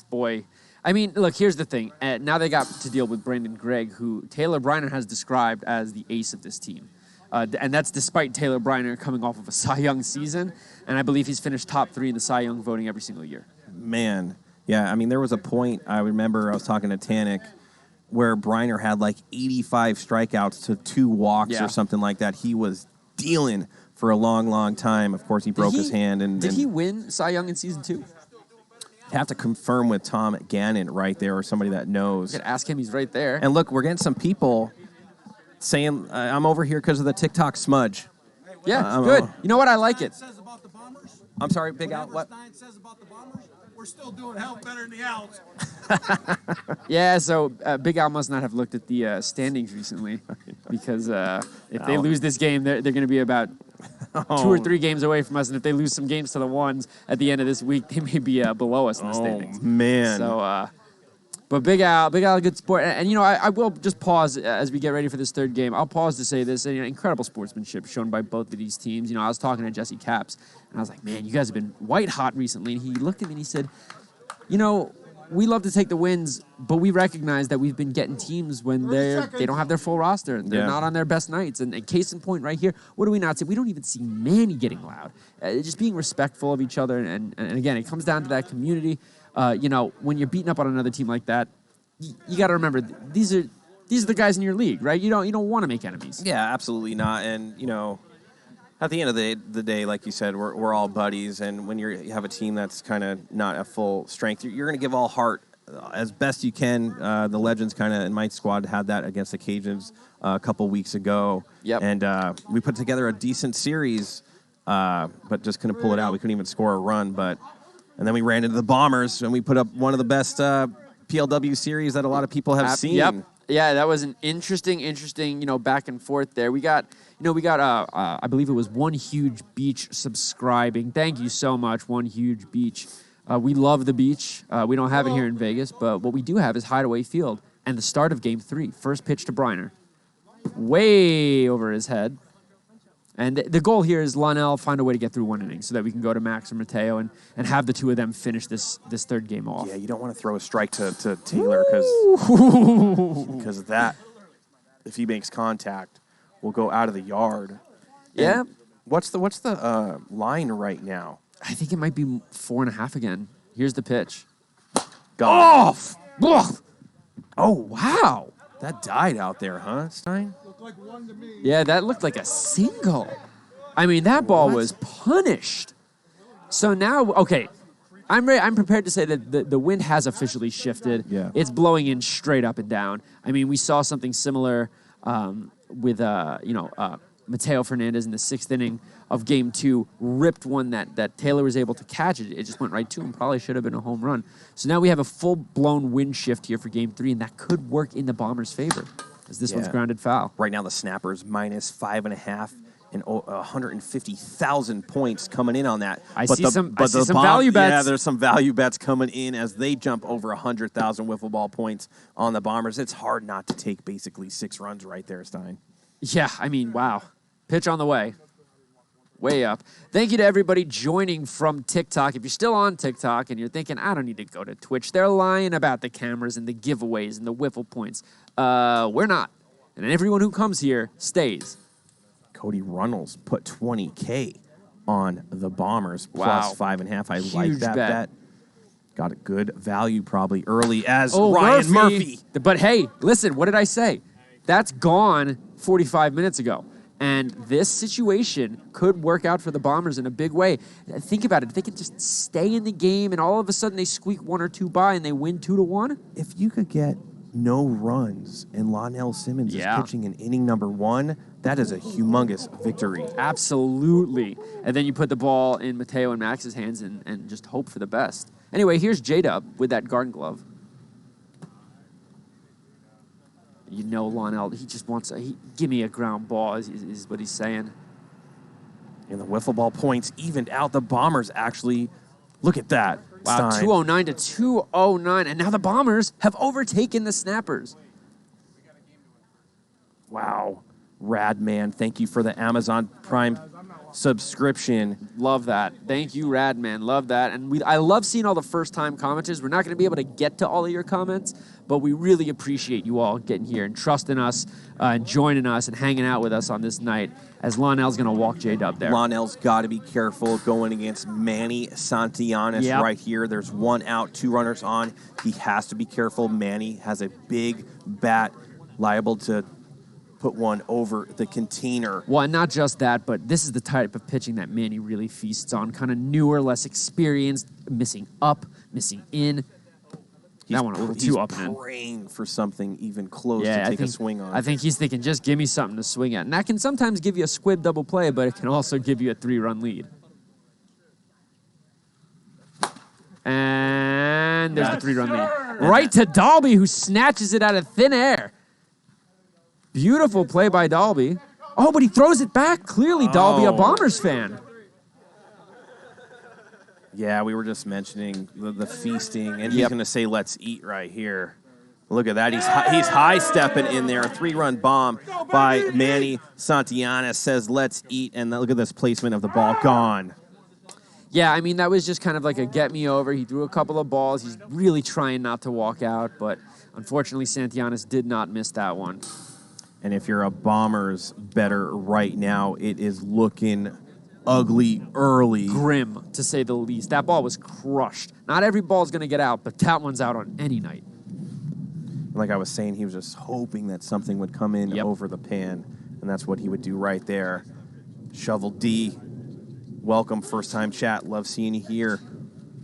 boy. I mean, look, here's the thing. Now they got to deal with Brandon Gregg, who Taylor Briner has described as the ace of this team. And that's despite Taylor Briner coming off of a Cy Young season, and I believe he's finished top 3 in the Cy Young voting every single year. Man, yeah, I mean, there was a point, I remember I was talking to Tanik, where Briner had like 85 strikeouts to 2 walks or something like that. He was dealing for a long, long time. Of course, he broke his hand. Did he win Cy Young in season 2? Have to confirm with Tom Gannon right there, or somebody that knows. You could ask him. He's right there. And look, we're getting some people saying, I'm over here because of the TikTok smudge. Yeah, good. You know what? I like it. Says about the Bombers? I'm sorry, Big Al, what? Stein says about the Bombers, we're still doing hell better than the Owls. Yeah, so Big Al must not have looked at the standings recently, because if they lose this game, they're going to be about 2 or 3 games away from us, and if they lose some games to the ones at the end of this week, they may be below us in the standings. Oh, man. So, but Big Al, a good sport. And you know, I will just pause as we get ready for this 3rd game. I'll pause to say this: incredible sportsmanship shown by both of these teams. You know, I was talking to Jesse Capps, and I was like, "Man, you guys have been white hot recently." And he looked at me and he said, "You know, we love to take the wins, but we recognize that we've been getting teams when they don't have their full roster and they're not on their best nights. And case in point, right here, what do we not see? We don't even see Manny getting loud. Just being respectful of each other. And again, it comes down to that community. You know, when you're beating up on another team like that, you got to remember these are the guys in your league, right? You don't want to make enemies. Yeah, absolutely not. And you know, at the end of the day, like you said, we're all buddies, and when you have a team that's kind of not at full strength, you're going to give all heart as best you can. The Legends kind of in my squad had that against the Cajuns a couple weeks ago. Yep. And we put together a decent series, but just couldn't pull it out. We couldn't even score a run. And then we ran into the Bombers, and we put up one of the best PLW series that a lot of people have seen. Yep. Yeah, that was an interesting, back and forth there. We got, I believe it was One Huge Beach subscribing. Thank you so much, One Huge Beach. We love the beach. We don't have it here in Vegas, but what we do have is Hideaway Field and the start of Game 3. First pitch to Briner. Way over his head. And the goal here is Lonell find a way to get through 1 inning so that we can go to Max or Mateo and have the 2 of them finish this 3rd game off. Yeah, you don't want to throw a strike to Taylor because that, if he makes contact, will go out of the yard. Yeah. And what's the line right now? I think it might be 4.5 again. Here's the pitch. Off! Oh, wow. That died out there, huh, Stein? Looked like 1 to me. Yeah, that looked like a single. I mean, that ball was punished. So now, okay, I'm prepared to say that the wind has officially shifted. Yeah. It's blowing in straight up and down. I mean, we saw something similar Mateo Fernandez in the 6th inning of Game 2 ripped one that Taylor was able to catch. It just went right to him. Probably should have been a home run. So now we have a full-blown wind shift here for Game 3, and that could work in the Bombers' favor, as this one's grounded foul. Right now the Snappers minus 5.5 and 150,000 points coming in on that. I see some value bets. Yeah, there's some value bets coming in as they jump over 100,000 wiffle ball points on the Bombers. It's hard not to take basically 6 runs right there, Stein. Yeah, I mean, wow. Pitch on the way. Way up. Thank you to everybody joining from TikTok. If you're still on TikTok and you're thinking, I don't need to go to Twitch, they're lying about the cameras and the giveaways and the wiffle points. We're not. And everyone who comes here stays. Cody Runnels put 20K on the Bombers, Wow. plus 5.5. I Huge like that bet. Got a good value probably early as Oh, Ryan Murphy. But hey, listen, what did I say? That's gone 45 minutes ago. And this situation could work out for the Bombers in a big way. Think about it. If they could just stay in the game and all of a sudden they squeak 1 or 2 by and they win 2-1. If you could get no runs and Lonell Simmons is pitching in inning number 1, that is a humongous victory. Absolutely. And then you put the ball in Mateo and Max's hands and just hope for the best. Anyway, here's J-Dub with that Garden Glove. You know Lonell, he just wants give me a ground ball is what he's saying. And the wiffle ball points evened out. The Bombers actually, look at that. Wow, Stein. 209 to 209. And now the Bombers have overtaken the Snappers. Wow. Rad man, thank you for the Amazon Prime subscription. Love that. Thank you, Radman. Love that. And I love seeing all the first-time commenters. We're not going to be able to get to all of your comments, but we really appreciate you all getting here and trusting us and joining us and hanging out with us on this night as Lonell's going to walk J-Dub there. Lonell's got to be careful going against Manny Santillanes right here. There's 1 out, 2 runners on. He has to be careful. Manny has a big bat liable to put one over the container. Well, and not just that, but this is the type of pitching that Manny really feasts on. Kind of newer, less experienced, missing up, missing in. That one a little too up, man. He's praying for something even close to take a swing on. I think he's thinking, just give me something to swing at. And that can sometimes give you a squib double play, but it can also give you a 3-run lead. And there's the 3-run lead. Right to Dalby, who snatches it out of thin air. Beautiful play by Dalby. Oh, but he throws it back. Clearly, Dalby, a Bombers fan. Yeah, we were just mentioning the feasting, and he's going to say, let's eat right here. Look at that. He's high-stepping in there. A 3-run bomb by Manny Santillanes says, let's eat, and look at this placement of the ball. Gone. Yeah, I mean, that was just kind of like a get-me-over. He threw a couple of balls. He's really trying not to walk out, but unfortunately, Santillanes did not miss that one. And if you're a Bombers bettor right now, it is looking ugly early. Grim, to say the least. That ball was crushed. Not every ball's going to get out, but that one's out on any night. Like I was saying, he was just hoping that something would come in over the pan, and that's what he would do right there. Shovel D, welcome, first-time chat. Love seeing you here.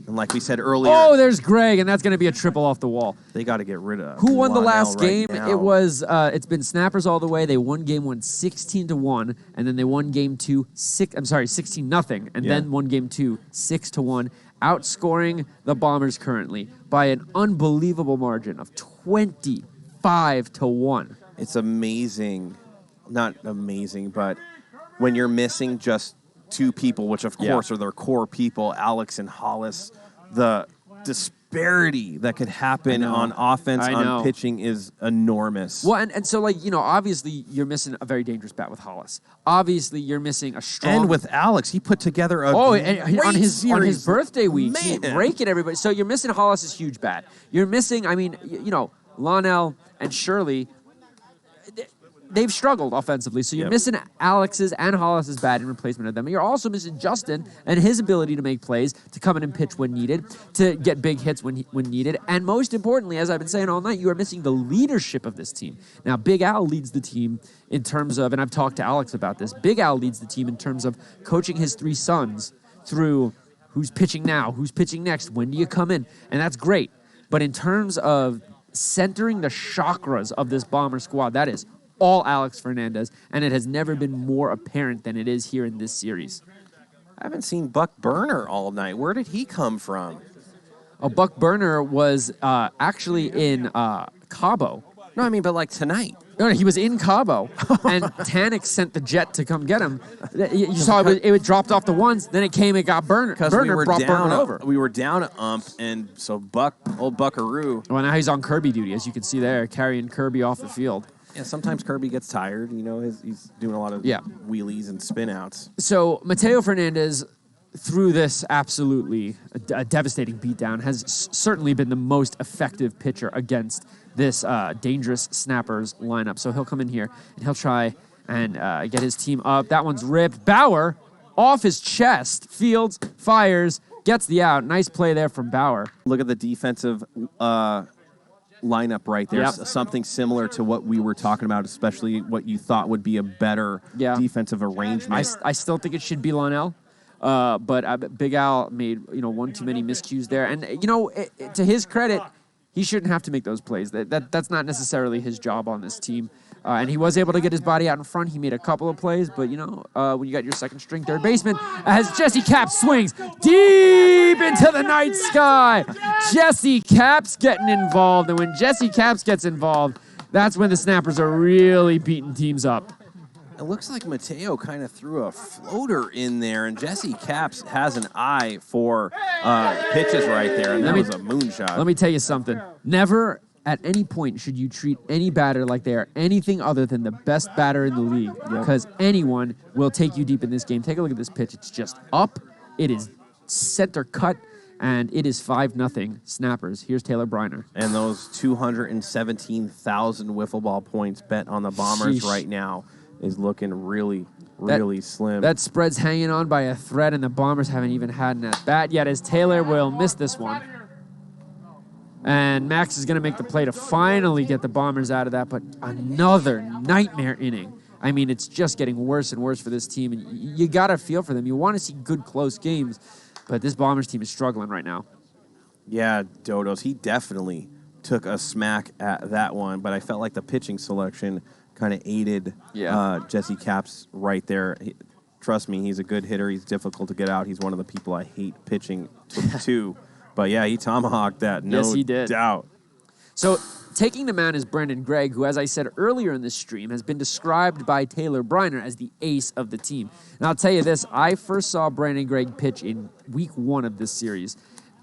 And like we said earlier... Oh, there's Greg, and that's going to be a triple off the wall. They got to get rid of Who won the last right game? now. It was, it's been Snappers all the way. They won game 1 16-1, and then they won game 2 16-0, and then won game 2 6-1, outscoring the Bombers currently by an unbelievable margin of 25-1. It's amazing. Not amazing, but when you're missing just 2 people, which of course are their core people, Alex and Hollis, the disparity that could happen on offense, on pitching is enormous. Well, and so, like, you know, obviously you're missing a very dangerous bat with Hollis. Obviously you're missing a strong... And with Alex, he put together a and on his birthday week, he's raking everybody. So you're missing Hollis' huge bat. You're missing, I mean, you know, Lonell and Shirley... They've struggled offensively, so you're missing Alex's and Hollis's bat in replacement of them. You're also missing Justin and his ability to make plays, to come in and pitch when needed, to get big hits when needed. And most importantly, as I've been saying all night, you are missing the leadership of this team. Now, Big Al leads the team in terms of, and I've talked to Alex about this, Big Al leads the team in terms of coaching his 3 sons through who's pitching now, who's pitching next, when do you come in, and that's great. But in terms of centering the chakras of this Bomber squad, that is all Alex Fernandez, and it has never been more apparent than it is here in this series. I haven't seen Buck Burner all night. Where did he come from? Buck Burner was actually in Cabo. No, I mean, but like tonight. No, he was in Cabo, and Tannick sent the jet to come get him. You saw it dropped off the ones, then it came and got Burner. Because Burner brought Burner over. We were down at Ump, and so old Buckaroo. Well, now he's on Kirby duty, as you can see there, carrying Kirby off the field. Yeah, sometimes Kirby gets tired. You know, he's doing a lot of wheelies and spin outs. So Mateo Fernandez, through this absolutely a devastating beatdown, has certainly been the most effective pitcher against this dangerous Snappers lineup. So he'll come in here and he'll try and get his team up. That one's ripped. Bauer off his chest. Fields fires, gets the out. Nice play there from Bauer. Look at the defensive lineup right there. Yep. Something similar to what we were talking about, especially what you thought would be a better defensive arrangement. I still think it should be Lonell. But Big Al made one too many miscues there, and to his credit, he shouldn't have to make those plays. That's not necessarily his job on this team, and he was able to get his body out in front. He made a couple of plays, but when you got your second string third baseman, as Jesse Capps swings deep into the night sky, Jesse Capps getting involved, and when Jesse Capps gets involved, that's when the Snappers are really beating teams up. It looks like Mateo kind of threw a floater in there, and Jesse Capps has an eye for pitches right there, and that was a moonshot. Let me tell you something. Never at any point should you treat any batter like they are anything other than the best batter in the league, because anyone will take you deep in this game. Take a look at this pitch. It's just up. It is center cut, and it is 5-0 Snappers. Here's Taylor Briner. And those 217,000 wiffle ball points bet on the Bombers right now is looking really slim. That spread's hanging on by a thread, and the Bombers haven't even had an at-bat yet, as Taylor will miss this one. And Max is going to make the play to finally get the Bombers out of that, but another nightmare inning. I mean, it's just getting worse and worse for this team, and you got to feel for them. You want to see good, close games, but this Bombers team is struggling right now. Yeah, Dodos, he definitely took a smack at that one, but I felt like the pitching selection kind of aided Jesse Capps right there. Trust me, he's a good hitter. He's difficult to get out. He's one of the people I hate pitching to. But, yeah, he tomahawked that, no doubt. So taking the mound is Brandon Gregg, who, as I said earlier in this stream, has been described by Taylor Briner as the ace of the team. And I'll tell you this, I first saw Brandon Gregg pitch in week 1 of this series.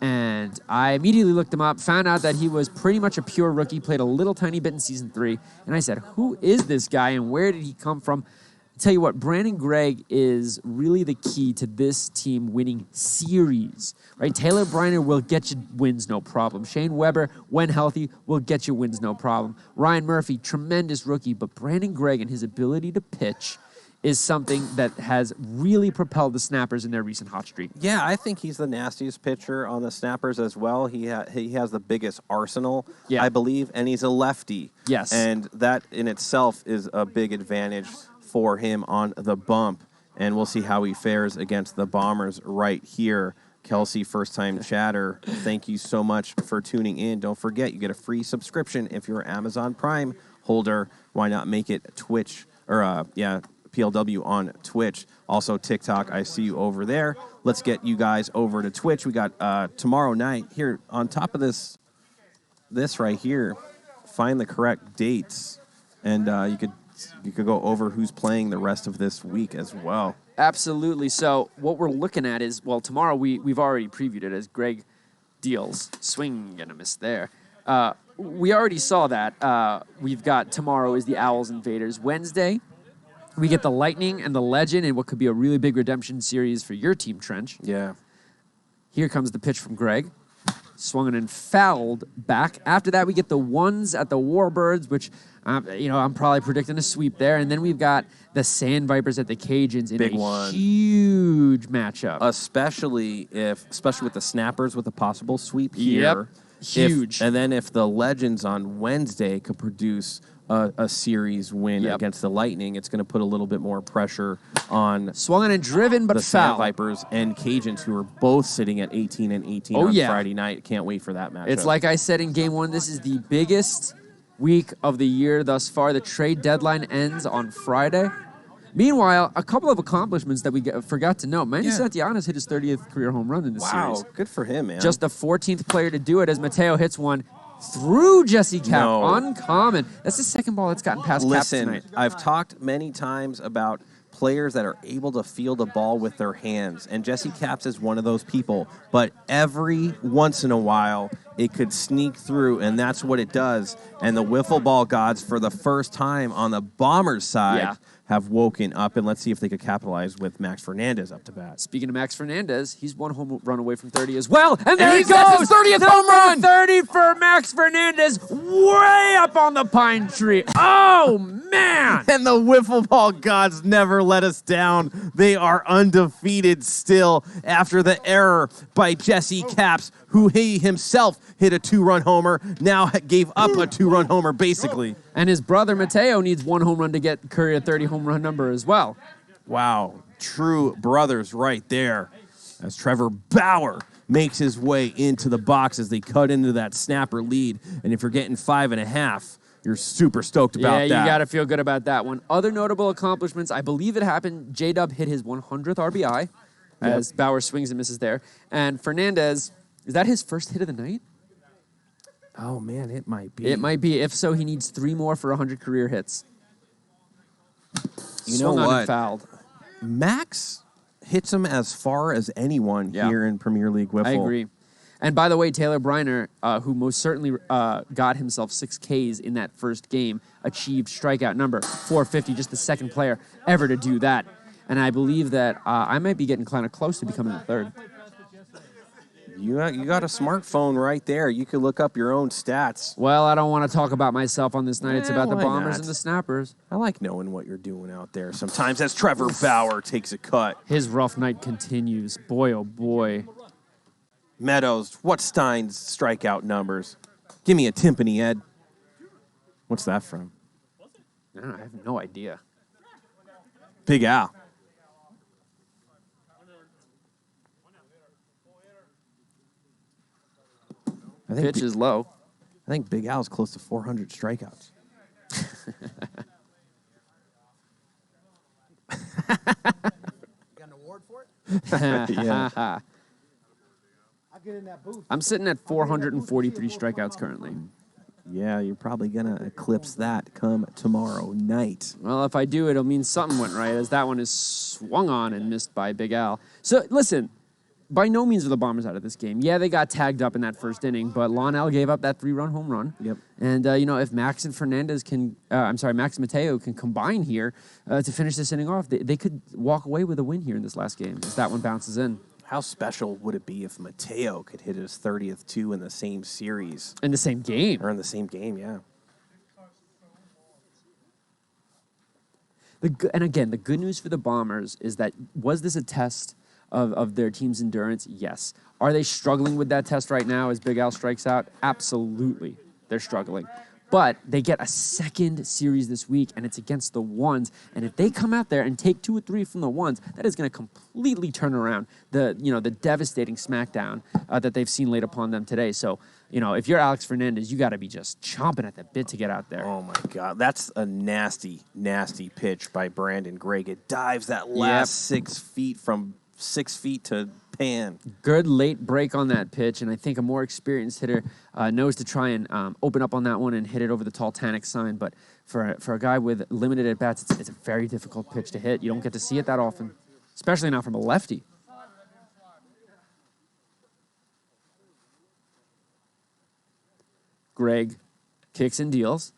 And I immediately looked him up, found out that he was pretty much a pure rookie, played a little tiny bit in Season 3. And I said, who is this guy and where did he come from? I'll tell you what, Brandon Gregg is really the key to this team winning series. Right? Taylor Briner will get you wins, no problem. Shane Weber, when healthy, will get you wins, no problem. Ryan Murphy, tremendous rookie. But Brandon Gregg and his ability to pitch is something that has really propelled the Snappers in their recent hot streak. Yeah, I think he's the nastiest pitcher on the Snappers as well. He has the biggest arsenal, I believe, and he's a lefty. Yes. And that in itself is a big advantage for him on the bump, and we'll see how he fares against the Bombers right here. Kelsey, first-time chatter, thank you so much for tuning in. Don't forget, you get a free subscription if you're an Amazon Prime holder. Why not make it Twitch, or PLW on Twitch. Also TikTok, I see you over there. Let's get you guys over to Twitch. We got tomorrow night here on top of this right here. Find the correct dates, and you could go over who's playing the rest of this week as well. Absolutely. So what we're looking at is, well, tomorrow we've already previewed it as Greg deals. Swing and a miss there. We already saw that. We've got tomorrow is the Owls Invaders. Wednesday, we get the Lightning and the Legend in what could be a really big redemption series for your team, Trench. Yeah. Here comes the pitch from Greg. Swung and fouled back. After that, we get the Ones at the Warbirds, which, I'm probably predicting a sweep there. And then we've got the Sand Vipers at the Cajuns in big a one. Huge matchup. Especially with the Snappers with a possible sweep here. Yep. Huge. And then if the Legends on Wednesday could produce a series win against the Lightning, it's going to put a little bit more pressure on swung and driven, but the Sand Vipers and Cajuns, who are both sitting at 18-18 on Friday night. Can't wait for that matchup. It's like I said in Game 1, this is the biggest week of the year thus far. The trade deadline ends on Friday. Meanwhile, a couple of accomplishments that we forgot to note. Manny Santianes hit his 30th career home run in this series. Wow, good for him, man. Just the 14th player to do it as Mateo hits one through Jesse Cap. Uncommon. That's the second ball that's gotten past Cap tonight. I've talked many times about players that are able to field a ball with their hands, and Jesse Capps is one of those people. But every once in a while, it could sneak through, and that's what it does. And the wiffle ball gods, for the first time on the Bombers side, have woken up, and let's see if they could capitalize with Max Fernandez up to bat. Speaking of Max Fernandez, he's one home run away from 30 as well, and there he goes! His 30th home run! 30 for Max Fernandez, way up on the pine tree. Oh, man! And the wiffle ball gods never let us down. They are undefeated still after the error by Jesse Capps, who he himself hit a 2-run homer, now gave up a 2-run homer, basically. And his brother Mateo needs 1 home run to get Curry a 30 home run number as well. Wow, true brothers right there. As Trevor Bauer makes his way into the box as they cut into that snapper lead. And if you're getting 5.5, you're super stoked about that. Yeah, you got to feel good about that one. Other notable accomplishments, I believe it happened. J-Dub hit his 100th RBI as Bauer swings and misses there. And Fernandez, is that his first hit of the night? Oh, man, it might be. It might be. If so, he needs 3 more for 100 career hits. You know what? Fouled. Max hits him as far as anyone here in Premier League Wiffle. I agree. And by the way, Taylor Briner, who most certainly got himself 6 Ks in that first game, achieved strikeout number 450, just the second player ever to do that. And I believe that I might be getting kind of close to becoming the third. You got a smartphone right there. You can look up your own stats. Well, I don't want to talk about myself on this night. It's about the Bombers and the Snappers. I like knowing what you're doing out there sometimes as Trevor Bauer takes a cut. His rough night continues. Boy, oh boy. Meadows, what's Stein's strikeout numbers? Give me a timpani, Ed. What's that from? I have no idea. Big Al. Pitch is low. I think Big Al's close to 400 strikeouts. Got an award for it? Yeah. I get in that booth. I'm sitting at 443 strikeouts currently. Yeah, you're probably going to eclipse that come tomorrow night. Well, if I do, it'll mean something went right, as that one is swung on and missed by Big Al. So, listen. By no means are the Bombers out of this game. Yeah, they got tagged up in that first inning, but Lonell gave up that 3-run home run. Yep. And, if Max and Fernandez Max Mateo can combine here to finish this inning off, they could walk away with a win here in this last game if that one bounces in. How special would it be if Mateo could hit his 30th two in the same series? In the same game. Or in the same game, yeah. And again, the good news for the Bombers is that, was this a test of their team's endurance? Yes. Are they struggling with that test right now as Big Al strikes out? Absolutely. They're struggling. But they get a second series this week, and it's against the ones. And if they come out there and take 2 or 3 from the ones, that is going to completely turn around the devastating smackdown that they've seen laid upon them today. So, if you're Alex Fernandez, you got to be just chomping at the bit to get out there. Oh, my God. That's a nasty, nasty pitch by Brandon Gregg. It dives that last 6 feet from 6 feet to pan. Good late break on that pitch, and I think a more experienced hitter knows to try and open up on that one and hit it over the tall Tannic sign. But for a guy with limited at-bats, it's a very difficult pitch to hit. You don't get to see it that often, especially not from a lefty. Gregg kicks and deals.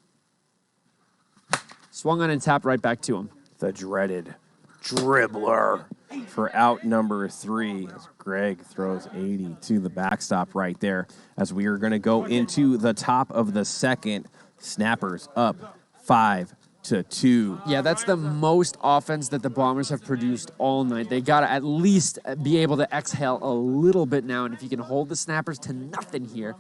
Swung on and tapped right back to him. The dreaded dribbler for out number 3 as Gregg throws 80 to the backstop right there as we are going to go into the top of the second. Snappers up 5-2. Yeah, that's the most offense that the Bombers have produced all night. They got to at least be able to exhale a little bit now, and if you can hold the Snappers to nothing here,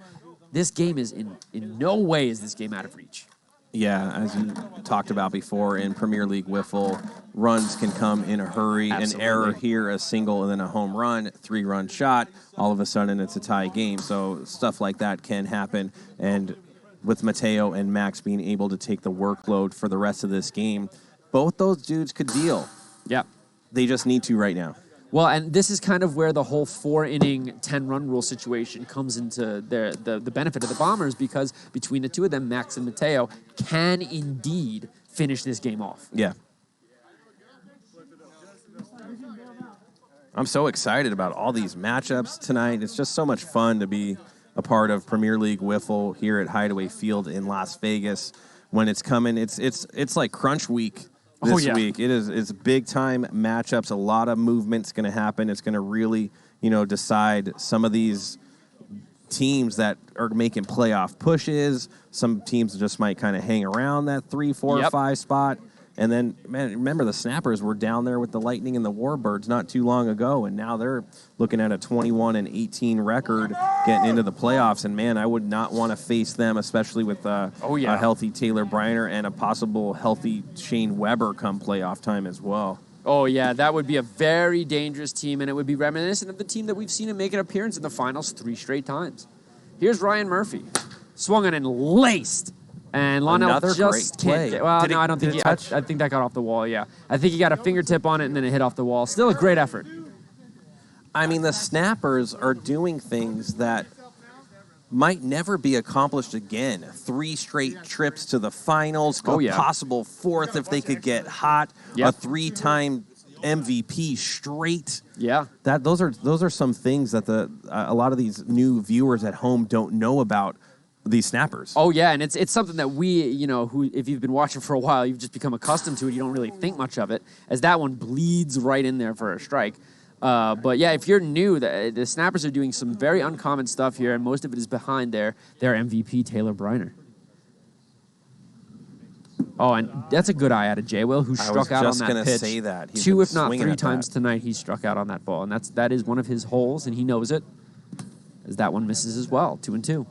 this game is in no way is this game out of reach. Yeah, as you talked about before, in Premier League Wiffle, runs can come in a hurry. Absolutely. An error here, a single, and then a home run, 3-run shot. All of a sudden, it's a tie game. So stuff like that can happen. And with Mateo and Max being able to take the workload for the rest of this game. Both those dudes could deal. Yeah. They just need to right now. Well, and this is kind of where the whole 4-inning, 10-run rule situation comes into the benefit of the Bombers, because between the two of them, Max and Mateo, can indeed finish this game off. Yeah. I'm so excited about all these matchups tonight. It's just so much fun to be a part of Premier League Wiffle here at Hideaway Field in Las Vegas. When it's coming, it's like crunch week this week. It's big time matchups. A lot of movement's going to happen. It's going to really, decide some of these teams that are making playoff pushes. Some teams just might kind of hang around that 3, 4, or 5 spot. And then, man, remember the Snappers were down there with the Lightning and the Warbirds not too long ago, and now they're looking at a 21-18 record getting into the playoffs. And, man, I would not want to face them, especially with a healthy Taylor Briner and a possible healthy Shane Weber come playoff time as well. Oh, yeah, that would be a very dangerous team, and it would be reminiscent of the team that we've seen him make an appearance in the finals 3 straight times. Here's Ryan Murphy, swung on and laced. And Lonell just can't get... Well, no, I don't think he... I think that got off the wall, yeah. I think he got a fingertip on it, and then it hit off the wall. Still a great effort. I mean, the Snappers are doing things that might never be accomplished again. 3 straight trips to the finals, possible 4th if they could get hot, a 3-time MVP straight. Yeah. Those are some things that a lot of these new viewers at home don't know about these Snappers. Oh, yeah, and it's something that we, who, if you've been watching for a while, you've just become accustomed to it. You don't really think much of it, as that one bleeds right in there for a strike. But, yeah, if you're new, the Snappers are doing some very uncommon stuff here, and most of it is behind their MVP, Taylor Briner. Oh, and that's a good eye out of J-Will, who struck out on that pitch. I was just going to say that. He's 2, if not 3 times tonight, he struck out on that ball, and that is one of his holes, and he knows it, as that one misses as well, 2-2.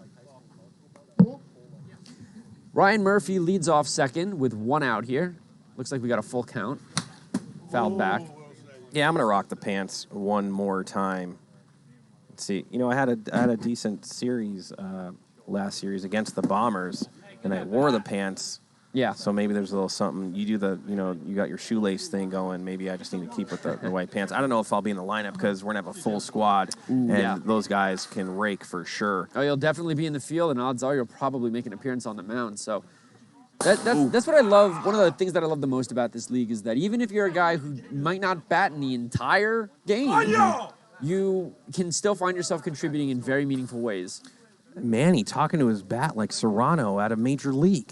Ryan Murphy leads off second with 1 out here. Looks like we got a full count. Fouled back. Yeah, I'm going to rock the pants one more time. Let's see. I had a decent series last series against the Bombers, and I wore the pants. Yeah. So maybe there's a little something. You do you got your shoelace thing going. Maybe I just need to keep with the white pants. I don't know if I'll be in the lineup because we're going to have a full squad, and those guys can rake for sure. Oh, you'll definitely be in the field, and odds are you'll probably make an appearance on the mound. So that's what I love. One of the things that I love the most about this league is that even if you're a guy who might not bat in the entire game, you can still find yourself contributing in very meaningful ways. Manny talking to his bat like Serrano out of Major League.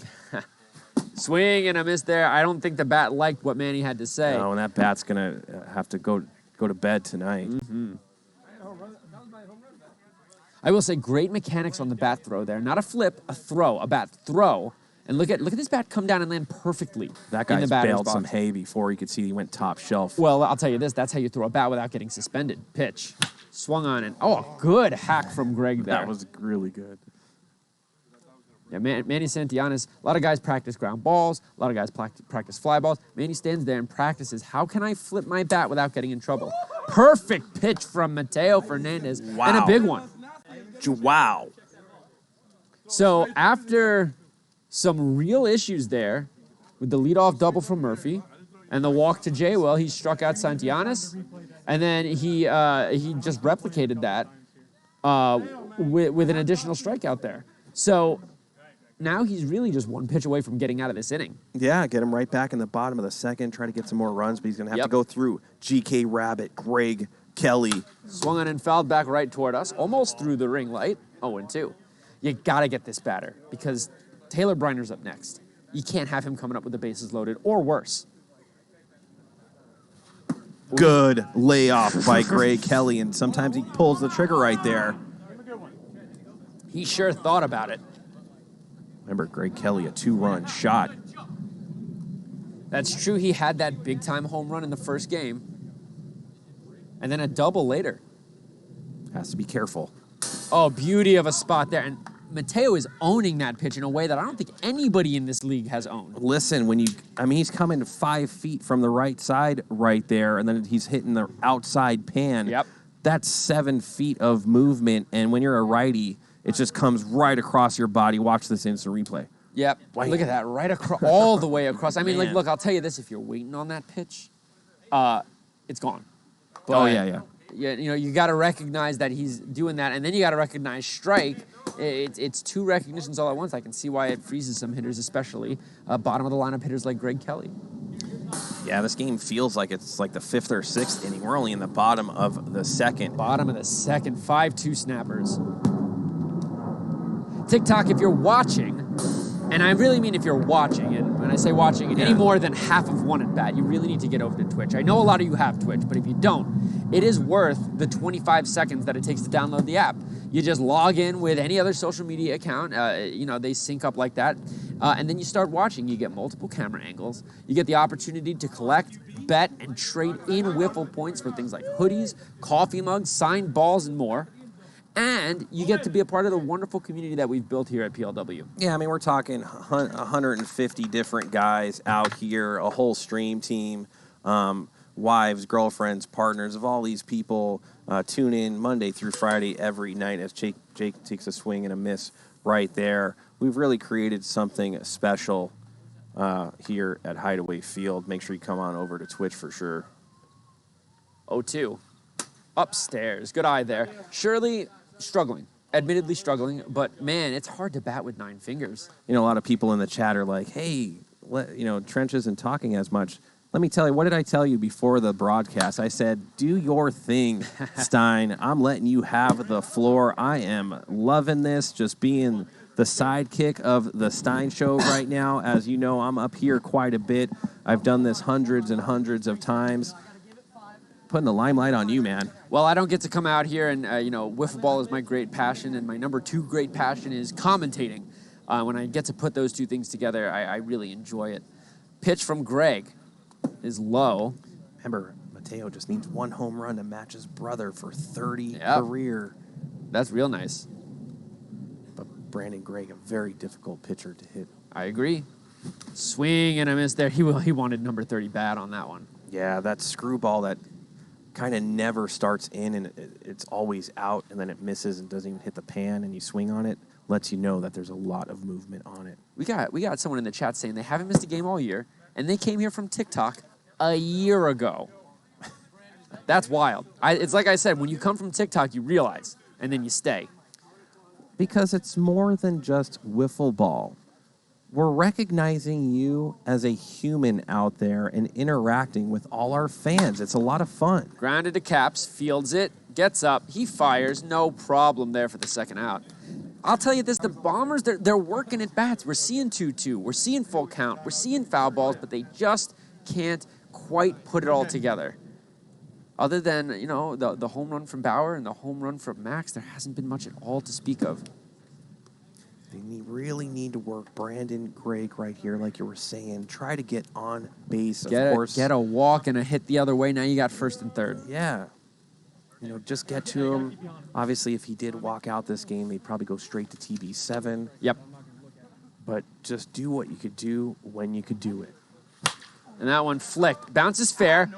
Swing and a miss there. I don't think the bat liked what Manny had to say. No, and that bat's going to have to go to bed tonight. Mm-hmm. I will say great mechanics on the bat throw there. Not a flip, a throw, a bat throw. And look at this bat come down and land perfectly. That guy's bailed some hay before he could see he went top shelf. Well, I'll tell you this. That's how you throw a bat without getting suspended. Pitch. Swung on and, a good hack from Greg there. That was really good. Yeah, Manny Santillanes, a lot of guys practice ground balls. A lot of guys practice fly balls. Manny stands there and practices, how can I flip my bat without getting in trouble? Perfect pitch from Mateo Fernandez. Wow. And a big one. Wow. So after some real issues there with the leadoff double from Murphy and the walk to J-Will, he struck out Santillanes. And then he just replicated that with an additional strikeout there. So now he's really just 1 pitch away from getting out of this inning. Yeah, get him right back in the bottom of the second, try to get some more runs, but he's going to have to go through GK Rabbit, Greg Kelly. Swung on and fouled back right toward us, almost through the ring light, 0-2. You got to get this batter because Taylor Briner's up next. You can't have him coming up with the bases loaded or worse. Good layoff by Greg Kelly, and sometimes he pulls the trigger right there. He sure thought about it. Remember, Greg Kelly, a 2-run shot. That's true. He had that big-time home run in the first game. And then a double later. Has to be careful. Oh, beauty of a spot there. And Mateo is owning that pitch in a way that I don't think anybody in this league has owned. Listen, he's coming 5 feet from the right side right there, and then he's hitting the outside pan. Yep. That's 7 feet of movement, and when you're a righty, it just comes right across your body. Watch this instant replay. Yep. Wow. Look at that, right across, all the way across. I mean, like, Man. look, I'll tell you this: if you're waiting on that pitch, it's gone. Oh, yeah. Yeah, you know, you got to recognize that he's doing that, and then you got to recognize strike. It's two recognitions all at once. I can see why it freezes some hitters, especially bottom of the lineup hitters like Greg Kelly. Yeah, this game feels like it's like the 5th or 6th inning. We're only in the bottom of the 2nd. Bottom of the 2nd, 5-2 snappers. TikTok, if you're watching, and I really mean if you're watching, and when I say watching, any more than half of one at bat, you really need to get over to Twitch. I know a lot of you have Twitch, but if you don't, it is worth the 25 seconds that it takes to download the app. You just log in with any other social media account. You know, they sync up like that. And then you start watching. You get multiple camera angles. You get the opportunity to collect, bet, and trade in Wiffle points for things like hoodies, coffee mugs, signed balls, and more. And you get to be a part of the wonderful community that we've built here at PLW. Yeah, I mean, we're talking 150 different guys out here, a whole stream team, wives, girlfriends, partners of all these people tune in Monday through Friday every night as Jake takes a swing and a miss right there. We've really created something special here at Hideaway Field. Make sure you come on over to Twitch for sure. 0-2. Upstairs. Good eye there. Shirley struggling. Admittedly struggling, but man, it's hard to bat with 9 fingers. You know, a lot of people in the chat are like, hey, Trench isn't talking as much. Let me tell you, what did I tell you before the broadcast? I said, do your thing, Stein. I'm letting you have the floor. I am loving this, just being the sidekick of the Stein Show right now. As you know, I'm up here quite a bit. I've done this hundreds and hundreds of times. Putting the limelight on you, man. Well, I don't get to come out here and, wiffle ball is my great passion, and my number 2 great passion is commentating. When I get to put those two things together, I really enjoy it. Pitch from Greg is low. Remember, Mateo just needs 1 home run to match his brother for 30 career. That's real nice. But Brandon Gregg, a very difficult pitcher to hit. I agree. Swing and a miss there. He wanted number 30 bad on that one. Yeah, that screwball that kind of never starts in and it's always out, and then it misses and doesn't even hit the pan, and you swing on it, lets you know that there's a lot of movement on it. We got someone in the chat saying they haven't missed a game all year, and they came here from TikTok a year ago. That's wild. It's like I said, when you come from TikTok, you realize, and then you stay. Because it's more than just wiffle ball. We're recognizing you as a human out there and interacting with all our fans. It's a lot of fun. Grounded to Caps, fields it, gets up, he fires, no problem there for the second out. I'll tell you this, the Bombers, they're working at bats. We're seeing 2-2, we're seeing full count, we're seeing foul balls, but they just can't quite put it all together. Other than, the home run from Bauer and the home run from Max, there hasn't been much at all to speak of. They really need to work Brandon Gregg right here, like you were saying. Try to get on base, of course. Get a walk and a hit the other way. Now you got first and third. Yeah. Just get to him. Obviously, if he did walk out this game, he'd probably go straight to TB7. Yep. But just do what you could do when you could do it. And that one flicked. Bounces fair.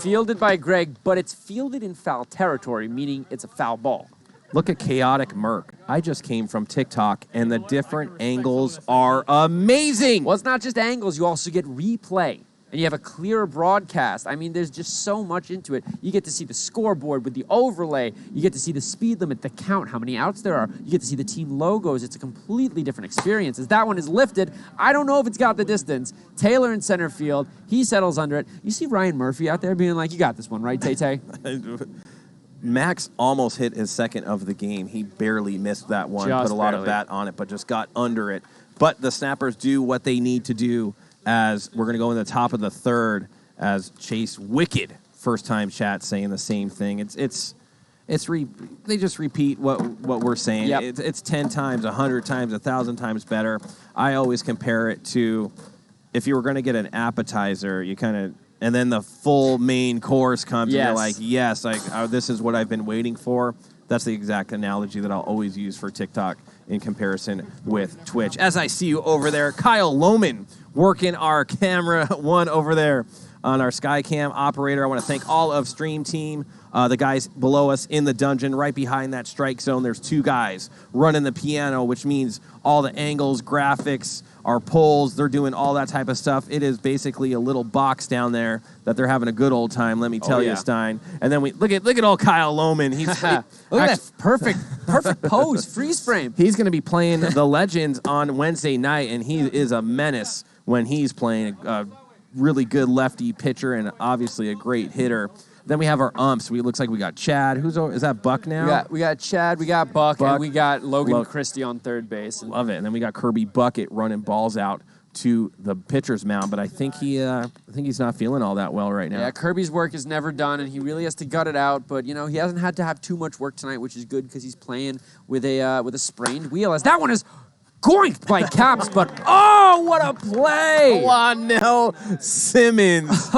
Fielded by Greg, but it's fielded in foul territory, meaning it's a foul ball. Look at Chaotic Merc. I just came from TikTok, and the different angles are amazing. Well, it's not just angles. You also get replay, and you have a clearer broadcast. I mean, there's just so much into it. You get to see the scoreboard with the overlay. You get to see the speed limit, the count, how many outs there are. You get to see the team logos. It's a completely different experience. As that one is lifted, I don't know if it's got the distance. Taylor in center field. He settles under it. You see Ryan Murphy out there being like, you got this one, right, Tay-Tay? Max almost hit his second of the game. He barely missed that one, put a lot of bat on it, but just got under it. But the Snappers do what they need to do as we're going to go in the top of the third as Chase Wicked, first-time chat, saying the same thing. They just repeat what we're saying. Yep. It's 10 times, 100 times, 1,000 times better. I always compare it to if you were going to get an appetizer, you kind of... And then the full main course comes, and you're like, yes, this is what I've been waiting for. That's the exact analogy that I'll always use for TikTok in comparison with Twitch. As I see you over there, Kyle Lohman working our camera one over there on our Skycam operator. I want to thank all of Stream Team, the guys below us in the dungeon. Right behind that strike zone, there's 2 guys running the piano, which means all the angles, graphics, our polls, they're doing all that type of stuff. It is basically a little box down there that they're having a good old time, let me tell you, Stein. And then we look at old Kyle Lohman. He's look at that perfect pose, freeze frame. He's going to be playing the Legends on Wednesday night, and he is a menace when he's playing. A really good lefty pitcher and obviously a great hitter. Then we have our umps. Looks like we got Chad. Is that Buck now? We got Chad, we got Buck, and we got Logan Christie on third base. Love it. And then we got Kirby Bucket running balls out to the pitcher's mound, but I think he's not feeling all that well right now. Yeah, Kirby's work is never done, and he really has to gut it out. But he hasn't had to have too much work tonight, which is good because he's playing with a sprained wheel. As that one is goinked by Caps, but oh, what a play! Lonell Simmons.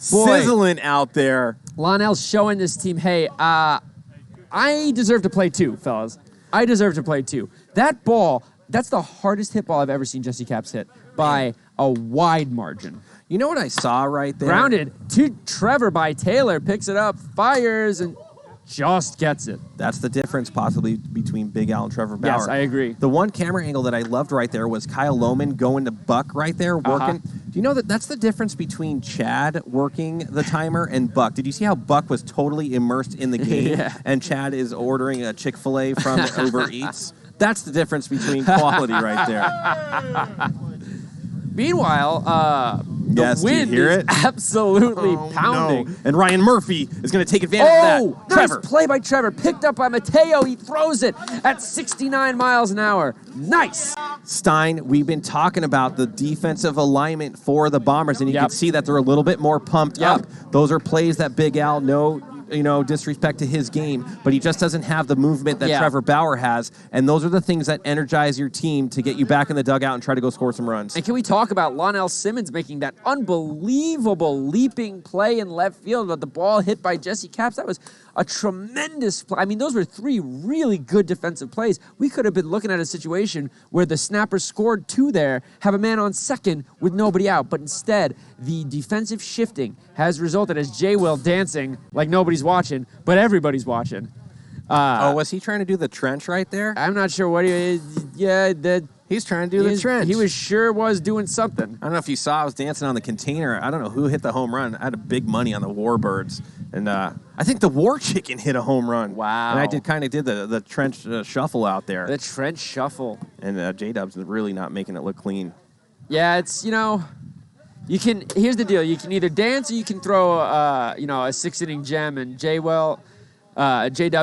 Sizzling out there. Lonell's showing this team, hey, I deserve to play too, fellas. I deserve to play too. That ball, that's the hardest hit ball I've ever seen Jesse Caps hit by a wide margin. You know what I saw right there? Grounded to Trevor by Taylor, picks it up, fires, and just gets it. That's the difference possibly between Big Al and Trevor Bauer. Yes, I agree. The one camera angle that I loved right there was Kyle Lohman going to Buck right there working. Do you know that's the difference between Chad working the timer and Buck? Did you see how Buck was totally immersed in the game and Chad is ordering a Chick-fil-A from Uber Eats? That's the difference between quality right there. Meanwhile, the wind is absolutely pounding. No. And Ryan Murphy is going to take advantage of that. Nice Trevor. play by Trevor. Picked up by Mateo. He throws it at 69 miles an hour. Nice. Stein, we've been talking about the defensive alignment for the Bombers, and you can see that they're a little bit more pumped up. Those are plays that Big Al, no disrespect to his game, but he just doesn't have the movement that Trevor Bauer has, and those are the things that energize your team to get you back in the dugout and try to go score some runs. And can we talk about Lonell Simmons making that unbelievable leaping play in left field with the ball hit by Jesse Caps? That was a tremendous play. I mean, those were 3 really good defensive plays. We could have been looking at a situation where the snapper scored 2 there, have a man on second with nobody out, but instead, the defensive shifting has resulted as Jay Will dancing like nobody's watching, but everybody's watching. Was he trying to do the trench right there? I'm not sure what he is. Yeah, he's trying to do the trench. He was doing something. I don't know if you saw, I was dancing on the container. I don't know who hit the home run. I had a big money on the Warbirds. And I think the War Chicken hit a home run. Wow. And I did the trench shuffle out there. The trench shuffle. And J-Dub's really not making it look clean. Yeah, it's, here's the deal. You can either dance or you can throw, a 6-inning gem. And J-Dub,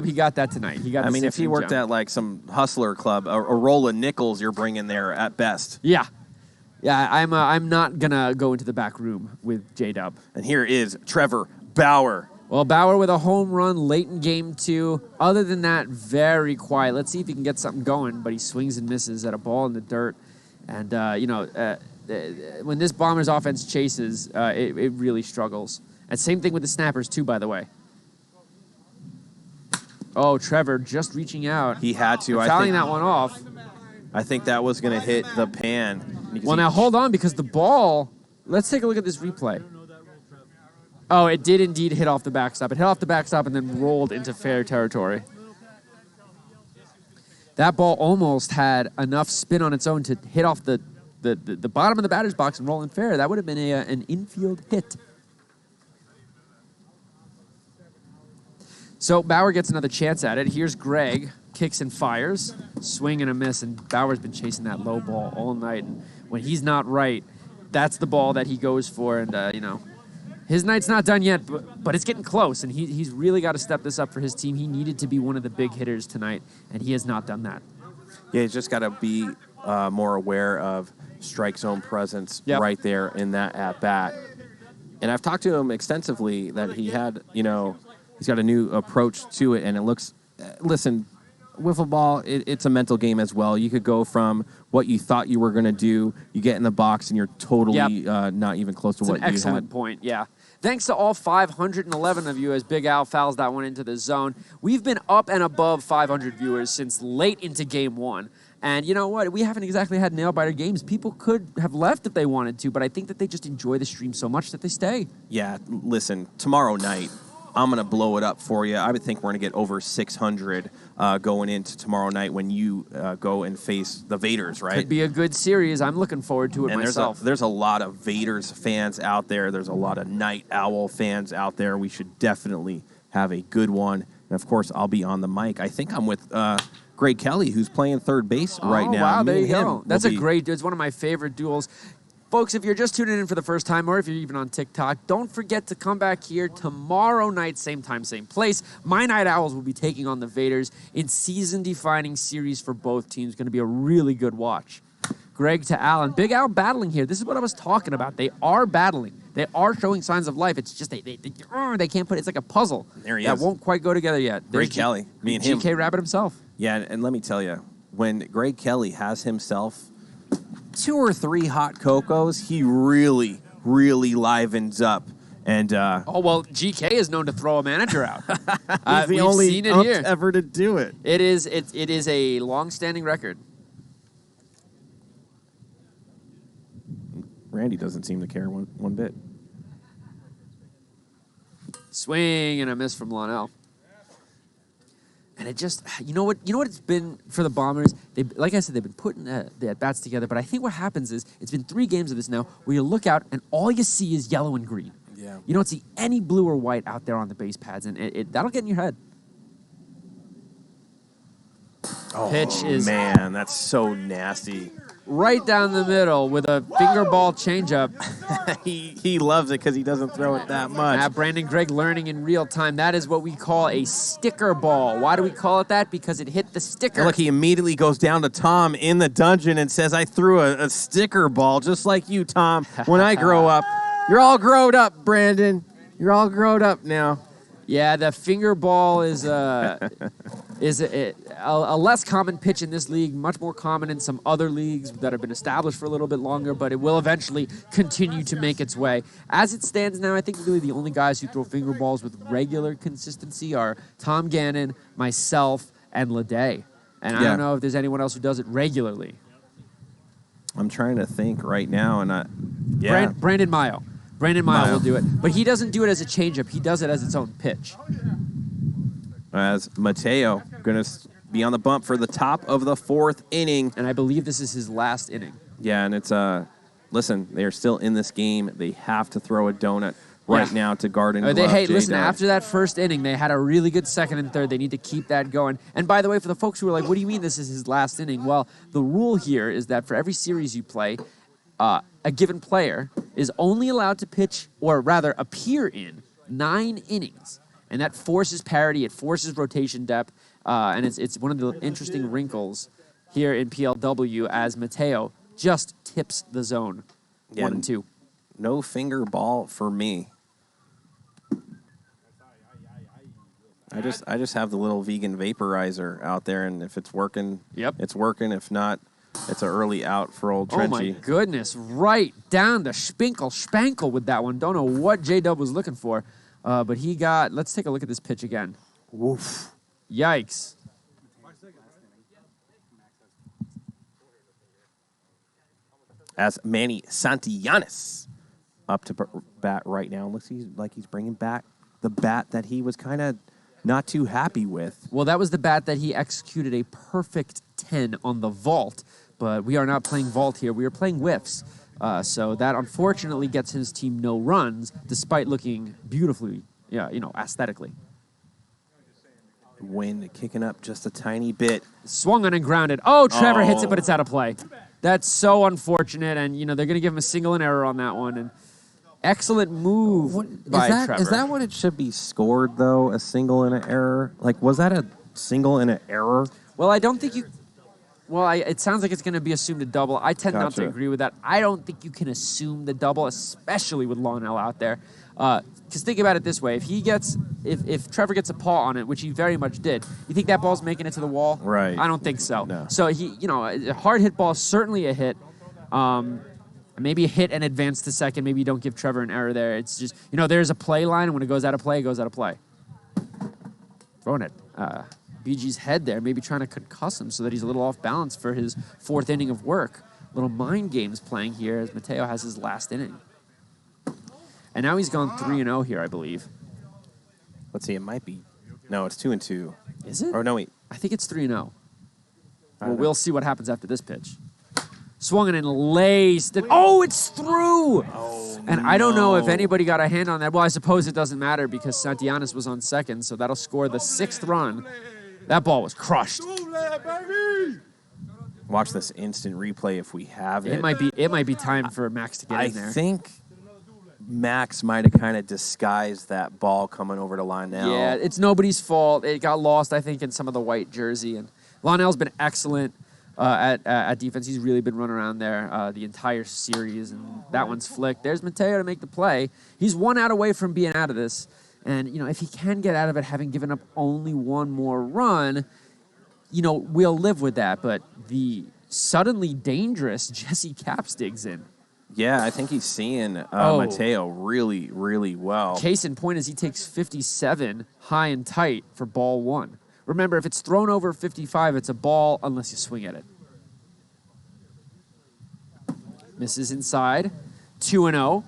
he got that tonight. If he worked at like some hustler club, a roll of nickels you're bringing there at best. Yeah. Yeah, I'm not going to go into the back room with J-Dub. And here is Trevor Bauer. Well, Bauer with a home run late in game 2. Other than that, very quiet. Let's see if he can get something going. But he swings and misses at a ball in the dirt. And, when this Bombers offense chases, it really struggles. And same thing with the snappers, too, by the way. Oh, Trevor just reaching out. He had to. Fouling that one off. I think that was going to hit the pan. Well, now hold on, because the ball, let's take a look at this replay. Oh, it did indeed hit off the backstop. It hit off the backstop and then rolled into fair territory. That ball almost had enough spin on its own to hit off the bottom of the batter's box and roll in fair. That would have been an infield hit. So Bauer gets another chance at it. Here's Greg, kicks and fires, swing and a miss, and Bauer's been chasing that low ball all night. And when he's not right, that's the ball that he goes for. And, his night's not done yet, but it's getting close, and he's really got to step this up for his team. He needed to be one of the big hitters tonight, and he has not done that. Yeah, he's just got to be more aware of strike zone presence right there in that at-bat. And I've talked to him extensively that he had, he's got a new approach to it, and it looks, listen, wiffle ball, it's a mental game as well. You could go from what you thought you were going to do, you get in the box, and you're totally not even close to what you had. That's an excellent point, yeah. Thanks to all 511 of you as Big Al fouls that one into the zone. We've been up and above 500 viewers since late into Game 1. And you know what? We haven't exactly had nail-biter games. People could have left if they wanted to, but I think that they just enjoy the stream so much that they stay. Yeah, listen, tomorrow night, I'm going to blow it up for you. I would think we're going to get over 600 going into tomorrow night when you go and face the Vaders, right? Could be a good series. I'm looking forward to it and myself. There's a lot of Vaders fans out there. There's a lot of Night Owl fans out there. We should definitely have a good one. And, of course, I'll be on the mic. I think I'm with Greg Kelly, who's playing third base right now. Wow, Me there you and go. him That's will a be- great, it's one of my favorite duels. Folks, if you're just tuning in for the first time, or if you're even on TikTok, don't forget to come back here tomorrow night, same time, same place. My Night Owls will be taking on the Vaders in season-defining series for both teams. Going to be a really good watch. Greg to Al, and Big Al battling here. This is what I was talking about. They are battling. They are showing signs of life. It's just they can't put it. It's like a puzzle. There he that is. won't quite go together yet. Greg Kelly, me and him. GK Rabbit himself. Yeah, and let me tell you, when Greg Kelly has himself 2 or 3 hot cocos, he really, really livens up. And Oh, well, GK is known to throw a manager out. he's the we've only seen it ump here. ever to do it. It is a long-standing record. Randy doesn't seem to care one bit. Swing and a miss from Lonell. And it just, you know what it's been for the Bombers? Like I said, they've been putting the at-bats together, but I think what happens is, it's been 3 games of this now, where you look out and all you see is yellow and green. Yeah. You don't see any blue or white out there on the base pads, and that'll get in your head. Oh, Pitch is man, that's so nasty. right down the middle with a finger ball changeup. he loves it because he doesn't throw it that much. Brandon Gregg learning in real time. That is what we call a sticker ball. Why do we call it that? Because it hit the sticker. Look, he immediately goes down to Tom in the dungeon and says, I threw a sticker ball just like you, Tom, when I grow up. You're all grown up, Brandon. You're all grown up now. Yeah, the finger ball is a less common pitch in this league, much more common in some other leagues that have been established for a little bit longer, but it will eventually continue to make its way. As it stands now, I think really the only guys who throw finger balls with regular consistency are Tom Gannon, myself, and Leday. And I don't know if there's anyone else who does it regularly. I'm trying to think right now, and Brandon Mayo. Brandon Mayo will do it, but he doesn't do it as a changeup. He does it as its own pitch. As Mateo going to be on the bump for the top of the 4th inning. And I believe this is his last inning. Yeah, and it's, listen, they are still in this game. They have to throw a donut right now to Garden Glove. Listen, after that first inning, they had a really good second and third. They need to keep that going. And by the way, for the folks who are like, what do you mean this is his last inning? Well, the rule here is that for every series you play, a given player is only allowed to pitch, or rather appear in, 9 innings. And that forces parity, it forces rotation depth, and it's one of the interesting wrinkles here in PLW as Mateo just tips the zone 1 and 2. No finger ball for me. I just have the little vegan vaporizer out there, and if it's working, it's working. If not, it's an early out for old Trenchy. Oh my goodness, right down the spankle with that one. Don't know what J-Dub was looking for, but he got, let's take a look at this pitch again. Woof. Yikes. As Manny Santillanes up to bat right now. Looks like he's bringing back the bat that he was kind of not too happy with. Well, that was the bat that he executed a perfect 10 on the vault, but we are not playing vault here. We are playing whiffs. So that unfortunately gets his team no runs, despite looking beautifully, aesthetically. Wind kicking up just a tiny bit. Swung on and grounded. Oh, Trevor hits it, but it's out of play. That's so unfortunate, and they're going to give him a single and error on that one. And excellent move by Trevor. Is that what it should be scored, though? A single and an error? Like, was that a single and an error? Well, I don't think you... Well, it sounds like it's going to be assumed a double. I tend not to agree with that. I don't think you can assume the double, especially with Lonell out there. Because think about it this way: if Trevor gets a paw on it, which he very much did, you think that ball's making it to the wall? Right. I don't think so. No. So a hard hit ball is certainly a hit. Maybe a hit and advance to second. Maybe you don't give Trevor an error there. It's just there's a play line, and when it goes out of play, it goes out of play. Throwing it BG's head there, maybe trying to concuss him so that he's a little off balance for his 4th inning of work. Little mind games playing here as Mateo has his last inning. And now he's gone 3-0 here, I believe. Let's see, it might be. No, it's 2-2. Is it? Or no, wait. I think it's 3-0. Well, we'll see what happens after this pitch. Swung and laced. Oh, it's through! Oh, and I don't know if anybody got a hand on that. Well, I suppose it doesn't matter because Santillanes was on second, so that'll score the 6th run. That ball was crushed. Watch this instant replay if we have it. It might be time for Max to get in there. I think Max might have kind of disguised that ball coming over to Lionel. Yeah, it's nobody's fault. It got lost, I think, in some of the white jersey. And Lionel's been excellent at defense. He's really been running around there the entire series. And that one's flicked. There's Mateo to make the play. He's 1 out away from being out of this. And, if he can get out of it, having given up only 1 more run, we'll live with that. But the suddenly dangerous Jesse Capps digs in. Yeah, I think he's seeing Mateo really, really well. Case in point is he takes 57 high and tight for ball 1. Remember, if it's thrown over 55, it's a ball unless you swing at it. Misses inside. 2-0.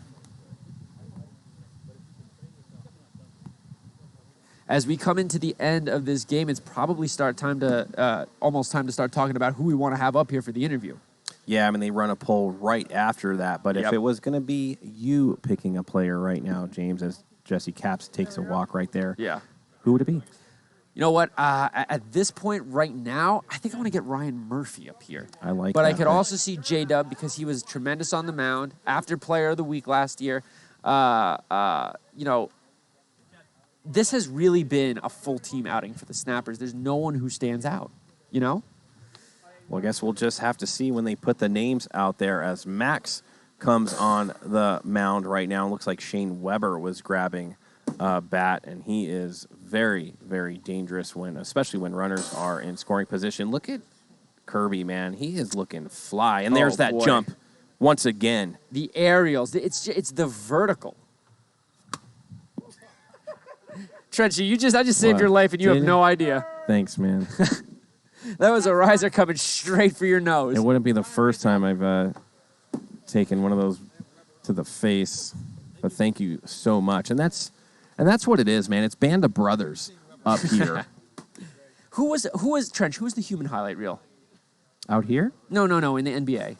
As we come into the end of this game, it's probably almost time to start talking about who we want to have up here for the interview. Yeah, I mean, they run a poll right after that. But if it was going to be you picking a player right now, James, as Jesse Capps takes a walk right there, who would it be? You know what? At this point right now, I think I want to get Ryan Murphy up here. I like But that I could also see J-Dub because he was tremendous on the mound after Player of the Week last year. This has really been a full team outing for the Snappers. There's no one who stands out, Well, I guess we'll just have to see when they put the names out there as Max comes on the mound right now. It looks like Shane Weber was grabbing bat, and he is very, very dangerous especially when runners are in scoring position. Look at Kirby, man. He is looking fly. And there's that jump once again. The aerials. It's the vertical. Trenchy, I just saved your life, and you have no idea. Thanks, man. That was a riser coming straight for your nose. It wouldn't be the first time I've taken one of those to the face, but thank you so much. And that's what it is, man. It's Band of Brothers up here. Who was Trench? Who was the human highlight reel? Out here? No, in the NBA.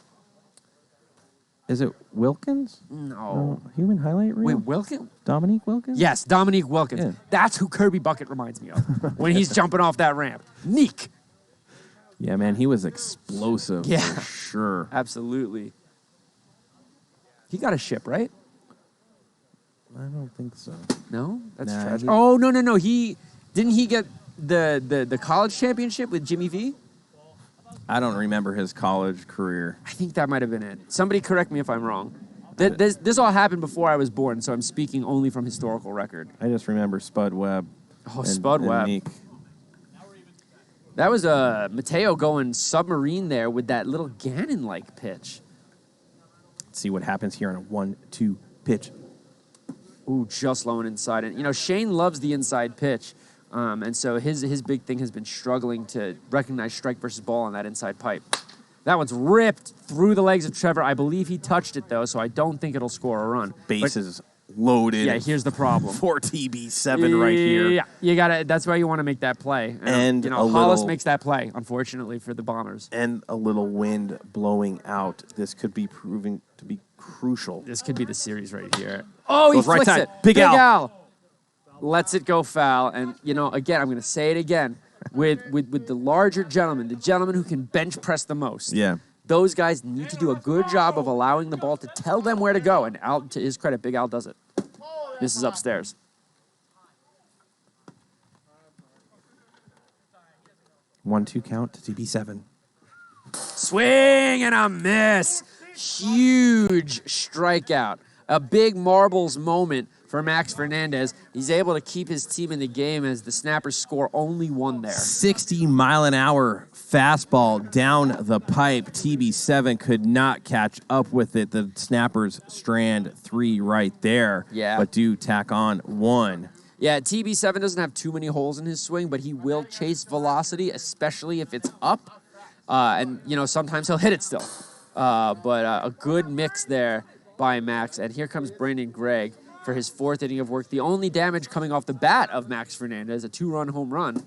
Is it Wilkins? No. Human highlight reel? Wait, Wilkins? Dominique Wilkins? Yes, Dominique Wilkins. Yeah. That's who Kirby Bucket reminds me of when he's jumping off that ramp. Neek. Yeah, man, he was explosive Yeah. for sure. Absolutely. He got a ship, right? I don't think so. No? That's Nah, trash. he- Oh, no. Didn't he get the college championship with Jimmy V? I don't remember his college career. I think that might have been it. Somebody correct me if I'm wrong. This all happened before I was born, so I'm speaking only from historical record. I just remember Spud Webb. Oh, Spud Webb. Meek. That was Mateo going submarine there with that little Gannon-like pitch. Let's see what happens here on a 1-2 pitch. Ooh, just low and inside. And, Shane loves the inside pitch. And so his big thing has been struggling to recognize strike versus ball on that inside pipe. That one's ripped through the legs of Trevor. I believe he touched it, though, so I don't think it'll score a run. Bases loaded. Yeah, here's the problem. 4 TB7 right here. Yeah, you got to. That's why you want to make that play. And Hollis makes that play, unfortunately, for the Bombers. And a little wind blowing out. This could be proving to be crucial. This could be the series right here. Oh, he Goes right flicks side. it. Big Al. Lets it go foul. And, again, I'm going to say it again. With the larger gentleman, the gentleman who can bench press the most. Yeah. Those guys need to do a good job of allowing the ball to tell them where to go. And Al, to his credit, Big Al does it. This is upstairs. 1-2 count to TB7. Swing and a miss. Huge strikeout. A big marbles moment for Max Fernandez. He's able to keep his team in the game as the Snappers score only one there. 60-mile-an-hour fastball down the pipe. TB7 could not catch up with it. The Snappers strand 3 right there. Yeah. But do tack on 1. Yeah, TB7 doesn't have too many holes in his swing, but he will chase velocity, especially if it's up. And, sometimes he'll hit it still. But a good mix there by Max. And here comes Brandon Gregg for his 4th inning of work. The only damage coming off the bat of Max Fernandez, a 2-run home run.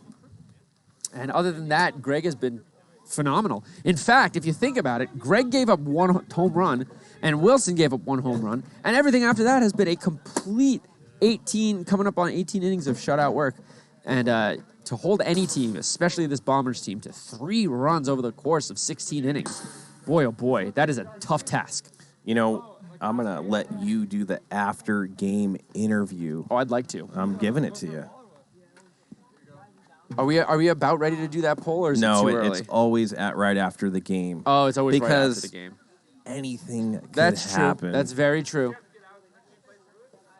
And other than that, Gregg has been phenomenal. In fact, if you think about it, Gregg gave up 1 home run, and Wilson gave up 1 home run, and everything after that has been a complete 18, coming up on 18 innings of shutout work. And to hold any team, especially this Bombers team, to 3 runs over the course of 16 innings, boy, oh boy, that is a tough task. I'm going to let you do the after-game interview. Oh, I'd like to. I'm giving it to you. Are we about ready to do that poll, or is it too early? It's always right after the game. Oh, it's always right after the game. Anything could That's happen. True. That's very true.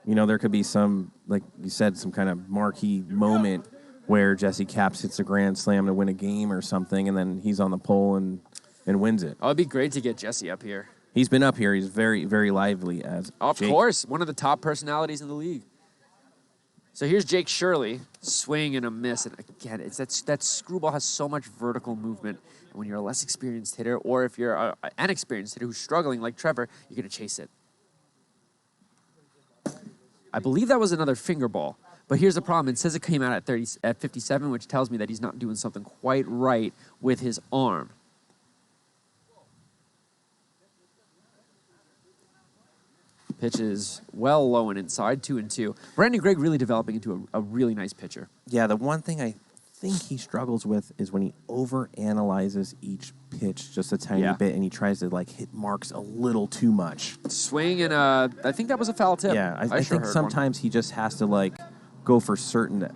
There could be some, like you said, some kind of marquee moment where Jesse Capps hits a grand slam to win a game or something, and then he's on the pole and wins it. Oh, it'd be great to get Jesse up here. He's been up here. He's very, very lively as Of Jake. course, one of the top personalities in the league. So here's Jake Shirley, swing and a miss. And again, it's that screwball has so much vertical movement. And when you're a less experienced hitter, or if you're an experienced hitter who's struggling like Trevor, you're going to chase it. I believe that was another finger ball. But here's the problem. It says it came out at 57, which tells me that he's not doing something quite right with his arm. Pitch is well low and inside, 2-2. Brandon Gregg really developing into a really nice pitcher. Yeah, the one thing I think he struggles with is when he overanalyzes each pitch just a tiny bit, and he tries to hit marks a little too much. Swing and I think that was a foul tip. Yeah, I think sometimes he just has to go for certain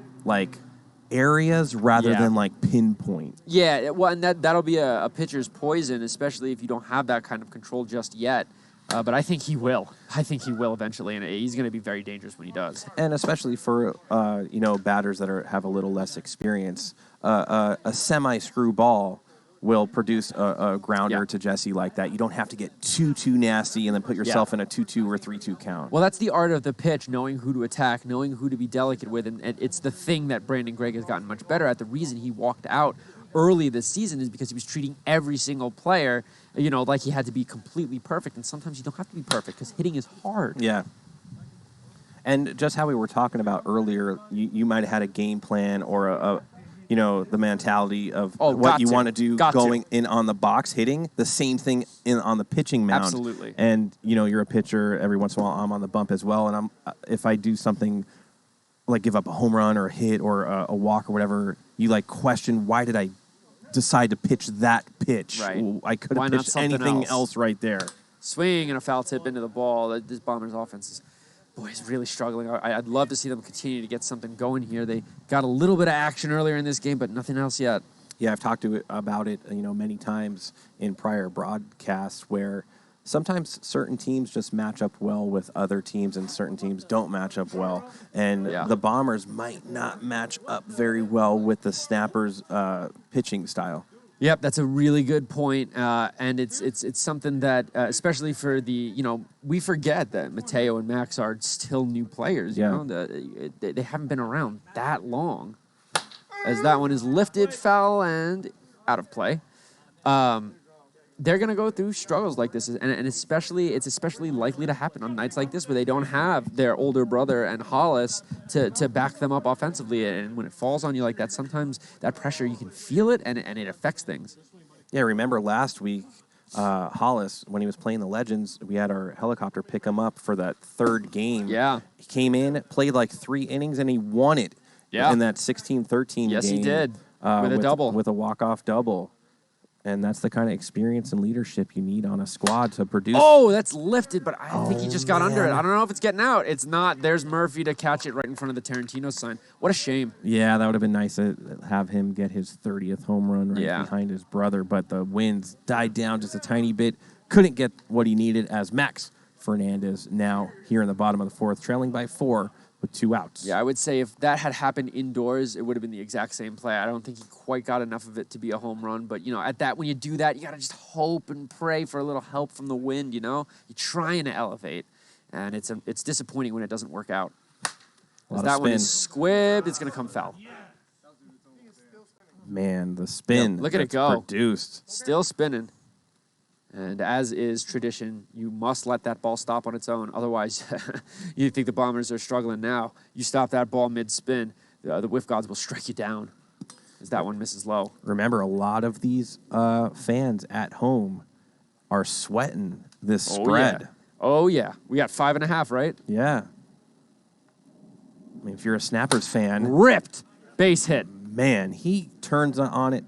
areas rather than pinpoint. Yeah, well, and that'll be a pitcher's poison, especially if you don't have that kind of control just yet. But I think he will. I think he will eventually, and he's going to be very dangerous when he does. And especially for batters that have a little less experience, a semi-screw ball will produce a grounder to Jesse like that. You don't have to get too nasty and then put yourself in a 2-2 or 3-2 count. Well, that's the art of the pitch, knowing who to attack, knowing who to be delicate with, and it's the thing that Brandon Gregg has gotten much better at. The reason he walked out early this season is because he was treating every single player, like he had to be completely perfect. And sometimes you don't have to be perfect because hitting is hard. Yeah. And just how we were talking about earlier, you might have had a game plan or the mentality of what you want to do going in on the box hitting, the same thing on the pitching mound. Absolutely. And, you're a pitcher. Every once in a while I'm on the bump as well. And if I do something like give up a home run or a hit or a walk or whatever, you question, why did I decide to pitch that pitch? Right. I could have pitched anything else right there. Swing and a foul tip into the ball. This Bombers offense is really struggling. I'd love to see them continue to get something going here. They got a little bit of action earlier in this game, but nothing else yet. Yeah, I've talked about it, many times in prior broadcasts where sometimes certain teams just match up well with other teams and certain teams don't match up well. And the Bombers might not match up very well with the Snappers' pitching style. Yep, that's a really good point. And it's something that, especially for we forget that Mateo and Max are still new players. They haven't been around that long. As that one is lifted, foul, and out of play. They're going to go through struggles like this, and it's especially likely to happen on nights like this where they don't have their older brother and Hollis to back them up offensively. And when it falls on you like that, sometimes that pressure, you can feel it, and it affects things. Yeah, remember last week, Hollis, when he was playing the Legends, we had our helicopter pick him up for that third game. Yeah. He came in, played 3 innings, and he won it in that 16-13 game. Yes, he did, with a double. With a walk-off double. And that's the kind of experience and leadership you need on a squad to produce. Oh, that's lifted, but I think he just got under it. I don't know if it's getting out. It's not. There's Murphy to catch it right in front of the Tarantino sign. What a shame. Yeah, that would have been nice to have him get his 30th home run behind his brother, but the winds died down just a tiny bit. Couldn't get what he needed as Max Fernandez now here in the bottom of the 4th, trailing by 4 with 2 outs. Yeah, I would say if that had happened indoors, it would have been the exact same play. I don't think he quite got enough of it to be a home run. But, at that, when you do that, you got to just hope and pray for a little help from the wind, You're trying to elevate. And it's disappointing when it doesn't work out. lot of That one spin. is squibbed. It's going to come foul. Man, the spin. Yep, look at it that's go. Produced. Still spinning. And as is tradition, you must let that ball stop on its own. Otherwise, you think the Bombers are struggling now. You stop that ball mid-spin, the whiff gods will strike you down as that one misses low. Remember, a lot of these fans at home are sweating this spread. Oh, yeah. We got 5.5, right? Yeah. I mean, if you're a Snappers fan, Ripped. Base hit. man, he turns on it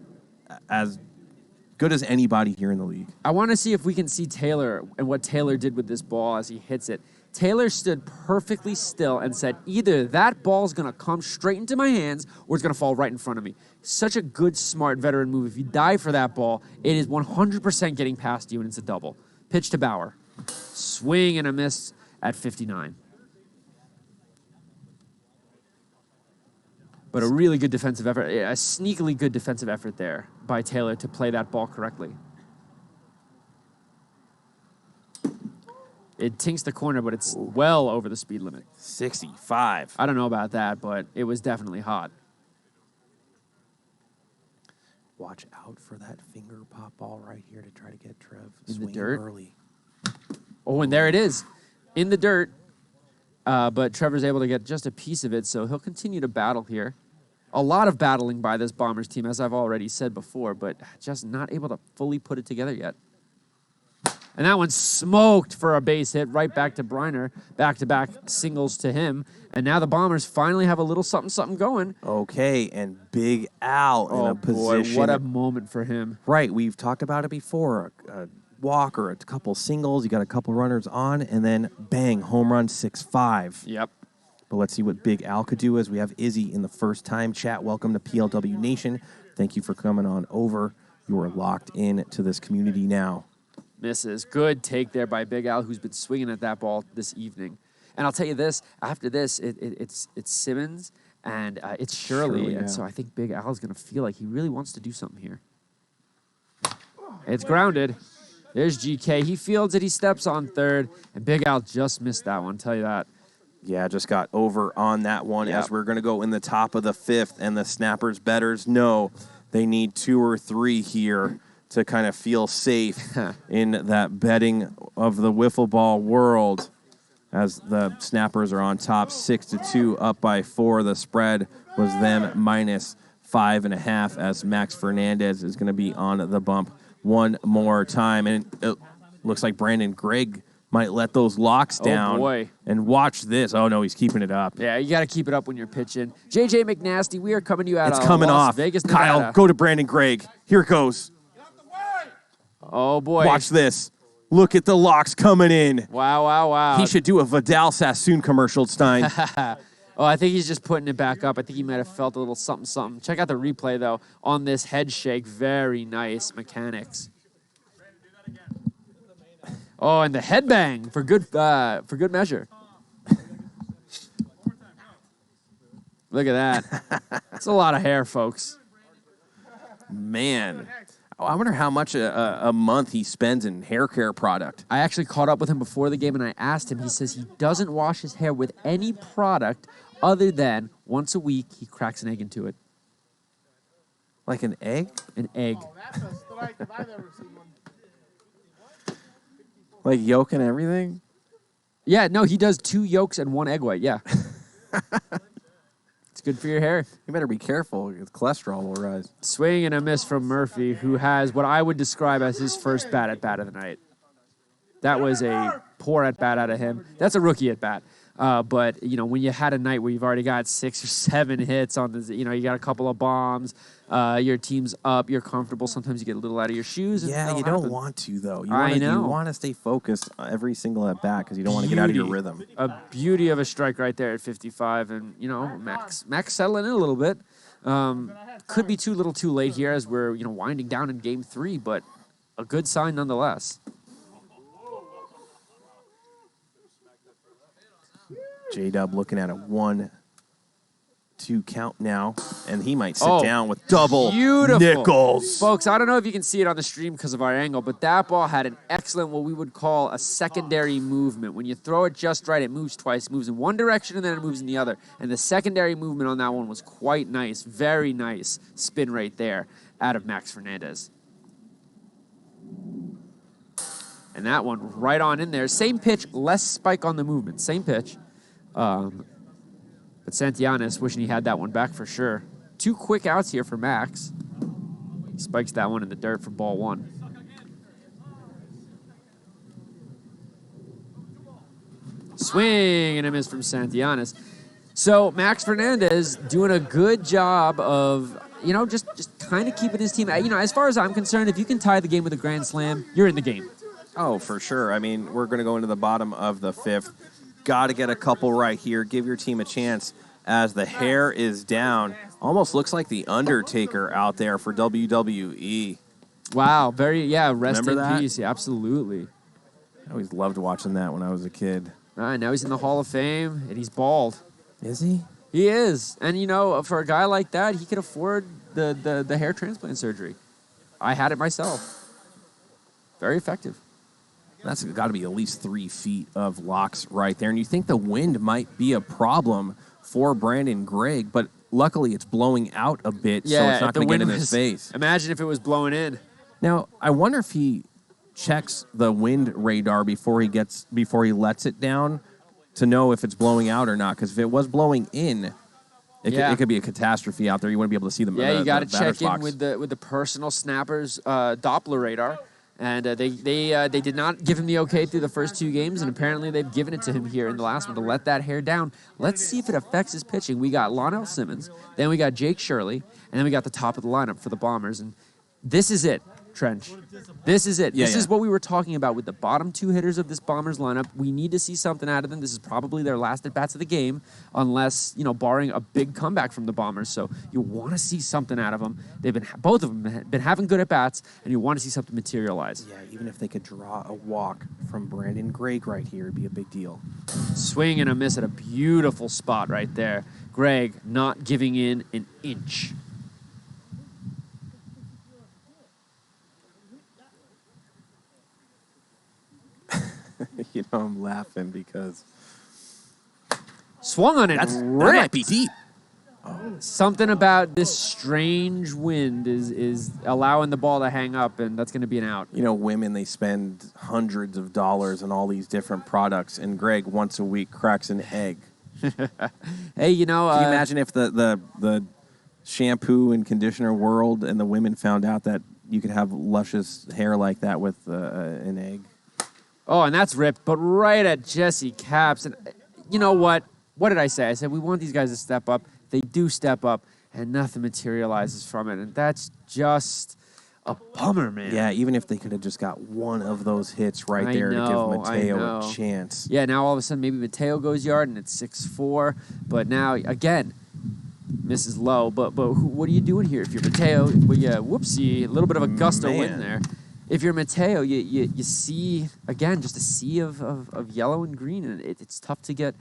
as good as anybody here in the league. I want to see if we can see Taylor and what Taylor did with this ball as he hits it. Taylor stood perfectly still and said, either that ball's going to come straight into my hands or it's going to fall right in front of me. Such a good, smart veteran move. If you dive for that ball, it is 100% getting past you, and it's a double. Pitch to Bauer. Swing and a miss at 59. But a really good defensive effort, a sneakily good defensive effort there by Taylor to play that ball correctly. It tinks the corner, but it's well over the speed limit. 65. I don't know about that, but it was definitely hot. Watch out for that finger pop ball right here to try to get Trev In the swinging dirt? early. Oh, and there it is, in the dirt. But Trevor's able to get just a piece of it, so he'll continue to battle here. A lot of battling by this Bombers team, as I've already said before, but just not able to fully put it together yet. And that one smoked for a base hit right back to Briner. Back-to-back singles to him. And now the Bombers finally have a little something going. Okay, and Big Al in a position. Boy, what a moment for him. Right, we've talked about it before. A walk or a couple singles, you got a couple runners on, and then bang, home run 6-5. Yep. But let's see what Big Al could do as we have Izzy in the first time chat. Welcome to PLW Nation. Thank you for coming on over. You are locked in to this community now. Misses. Good take there by Big Al, who's been swinging at that ball this evening. And I'll tell you this, after this, it's Simmons and it's Shirley. Yeah. And so I think Big Al's going to feel like he really wants to do something here. It's grounded. There's GK. He fields it. He steps on third. And Big Al just missed that one, tell you that. Yeah, just got over on that one as we're going to go in the top of the fifth. And the Snappers bettors know they need 2 or 3 here to kind of feel safe in that betting of the wiffle ball world. As the Snappers are on top 6-2, up by 4. The spread was them minus 5.5 as Max Fernandez is going to be on the bump one more time. And it looks like Brandon Gregg might let those locks down. Oh, boy. And watch this. Oh, no, he's keeping it up. Yeah, you got to keep it up when you're pitching. JJ McNasty, we are coming to you out It's of coming Las off. Vegas, Nevada. Kyle, go to Brandon Gregg. Here it goes. Oh, boy. Watch this. Look at the locks coming in. Wow, wow, wow. He should do a Vidal Sassoon commercial, Stein. Oh, I think he's just putting it back up. I think he might have felt a little something. Check out the replay, though, on this head shake. Very nice mechanics. Oh, and the headbang for good measure. Look at that. That's a lot of hair, folks. Man. Oh, I wonder how much a month he spends in hair care product. I actually caught up with him before the game, and I asked him. He says he doesn't wash his hair with any product other than once a week he cracks an egg into it. Like an egg? An egg. Oh, that's a strike if I've ever seen one. Like yolk and everything? Yeah, no, he does 2 yolks and 1 egg white, yeah. It's good for your hair. You better be careful. Your cholesterol will rise. Swing and a miss from Murphy, who has what I would describe as his first bat at bat of the night. That was a poor at bat out of him. That's a rookie at bat. But, you know, when you had a night where you've already got 6 or 7 hits on the, you know, you got a couple of bombs, your team's up, you're comfortable. Sometimes you get a little out of your shoes. And Yeah, you happen. don't want to, though. I know. You want to stay focused every single at bat because you don't want to get out of your rhythm. A beauty of a strike right there at 55. And, you know, Max settling in a little bit. Could be too little too late here as we're, you know, winding down in game 3, but a good sign nonetheless. J-Dub looking at a 1-2 count now and he might sit down with double beautiful nickels. Folks, I don't know if you can see it on the stream because of our angle, but that ball had an excellent, what we would call a secondary movement. When you throw it just right, it moves twice. It moves in one direction, and then it moves in the other. And the secondary movement on that one was quite nice. Very nice spin right there out of Max Fernandez. And that one right on in there. Same pitch, less spike on the movement. Same pitch. But Santillanes wishing he had that one back for sure. 2 quick outs here for Max. He spikes that one in the dirt for ball 1. Swing and a miss from Santillanes. So Max Fernandez doing a good job of, just kind of keeping his team. As far as I'm concerned, if you can tie the game with a grand slam, you're in the game. Oh, for sure. I mean, we're going to go into the bottom of the 5th. Got to get a couple right here. Give your team a chance as the hair is down. Almost looks like the Undertaker out there for WWE. Wow. Rest Remember in that? peace. Yeah, absolutely. I always loved watching that when I was a kid. All right, now he's in the Hall of Fame, and he's bald. Is he? He is. And, for a guy like that, he could afford the hair transplant surgery. I had it myself. Very effective. That's got to be at least 3 feet of locks right there. And you think the wind might be a problem for Brandon Gregg, but luckily it's blowing out a bit, so it's not going to get in his face. Imagine if it was blowing in. Now, I wonder if he checks the wind radar before he lets it down to know if it's blowing out or not. Because if it was blowing in, it could be a catastrophe out there. You wouldn't be able to see them. Yeah, you got to check in with the personal snappers Doppler radar. And they did not give him the okay through the first 2 games, and apparently they've given it to him here in the last one to let that hair down. Let's see if it affects his pitching. We got Lonell Simmons, then we got Jake Shirley, and then we got the top of the lineup for the Bombers. And this is it, Trench. This is it. This is what we were talking about with the bottom 2 hitters of this Bombers lineup. We need to see something out of them. This is probably their last at-bats of the game, unless, barring a big comeback from the Bombers. So you want to see something out of them. Both of them been having good at-bats, and you want to see something materialize. Yeah, even if they could draw a walk from Brandon Gregg right here, it'd be a big deal. Swing and a miss at a beautiful spot right there. Gregg not giving in an inch. I'm laughing because swung on it. That might be deep. Something about this strange wind is allowing the ball to hang up, and that's going to be an out. Women, they spend hundreds of dollars on all these different products, and Gregg once a week cracks an egg. Hey, Can you imagine if the shampoo and conditioner world and the women found out that you could have luscious hair like that with an egg? Oh, and that's ripped, but right at Jesse Capps. And you know what? What did I say? I said we want these guys to step up. They do step up, and nothing materializes from it. And that's just a bummer, man. Yeah, even if they could have just got one of those hits right there to give Mateo a chance. Yeah, now all of a sudden maybe Mateo goes yard, and it's 6-4. But now, again, misses low. But what are you doing here? If you're Mateo, whoopsie, a little bit of a gust of wind there. If you're Mateo, you see, again, just a sea of yellow and green, and it's tough to get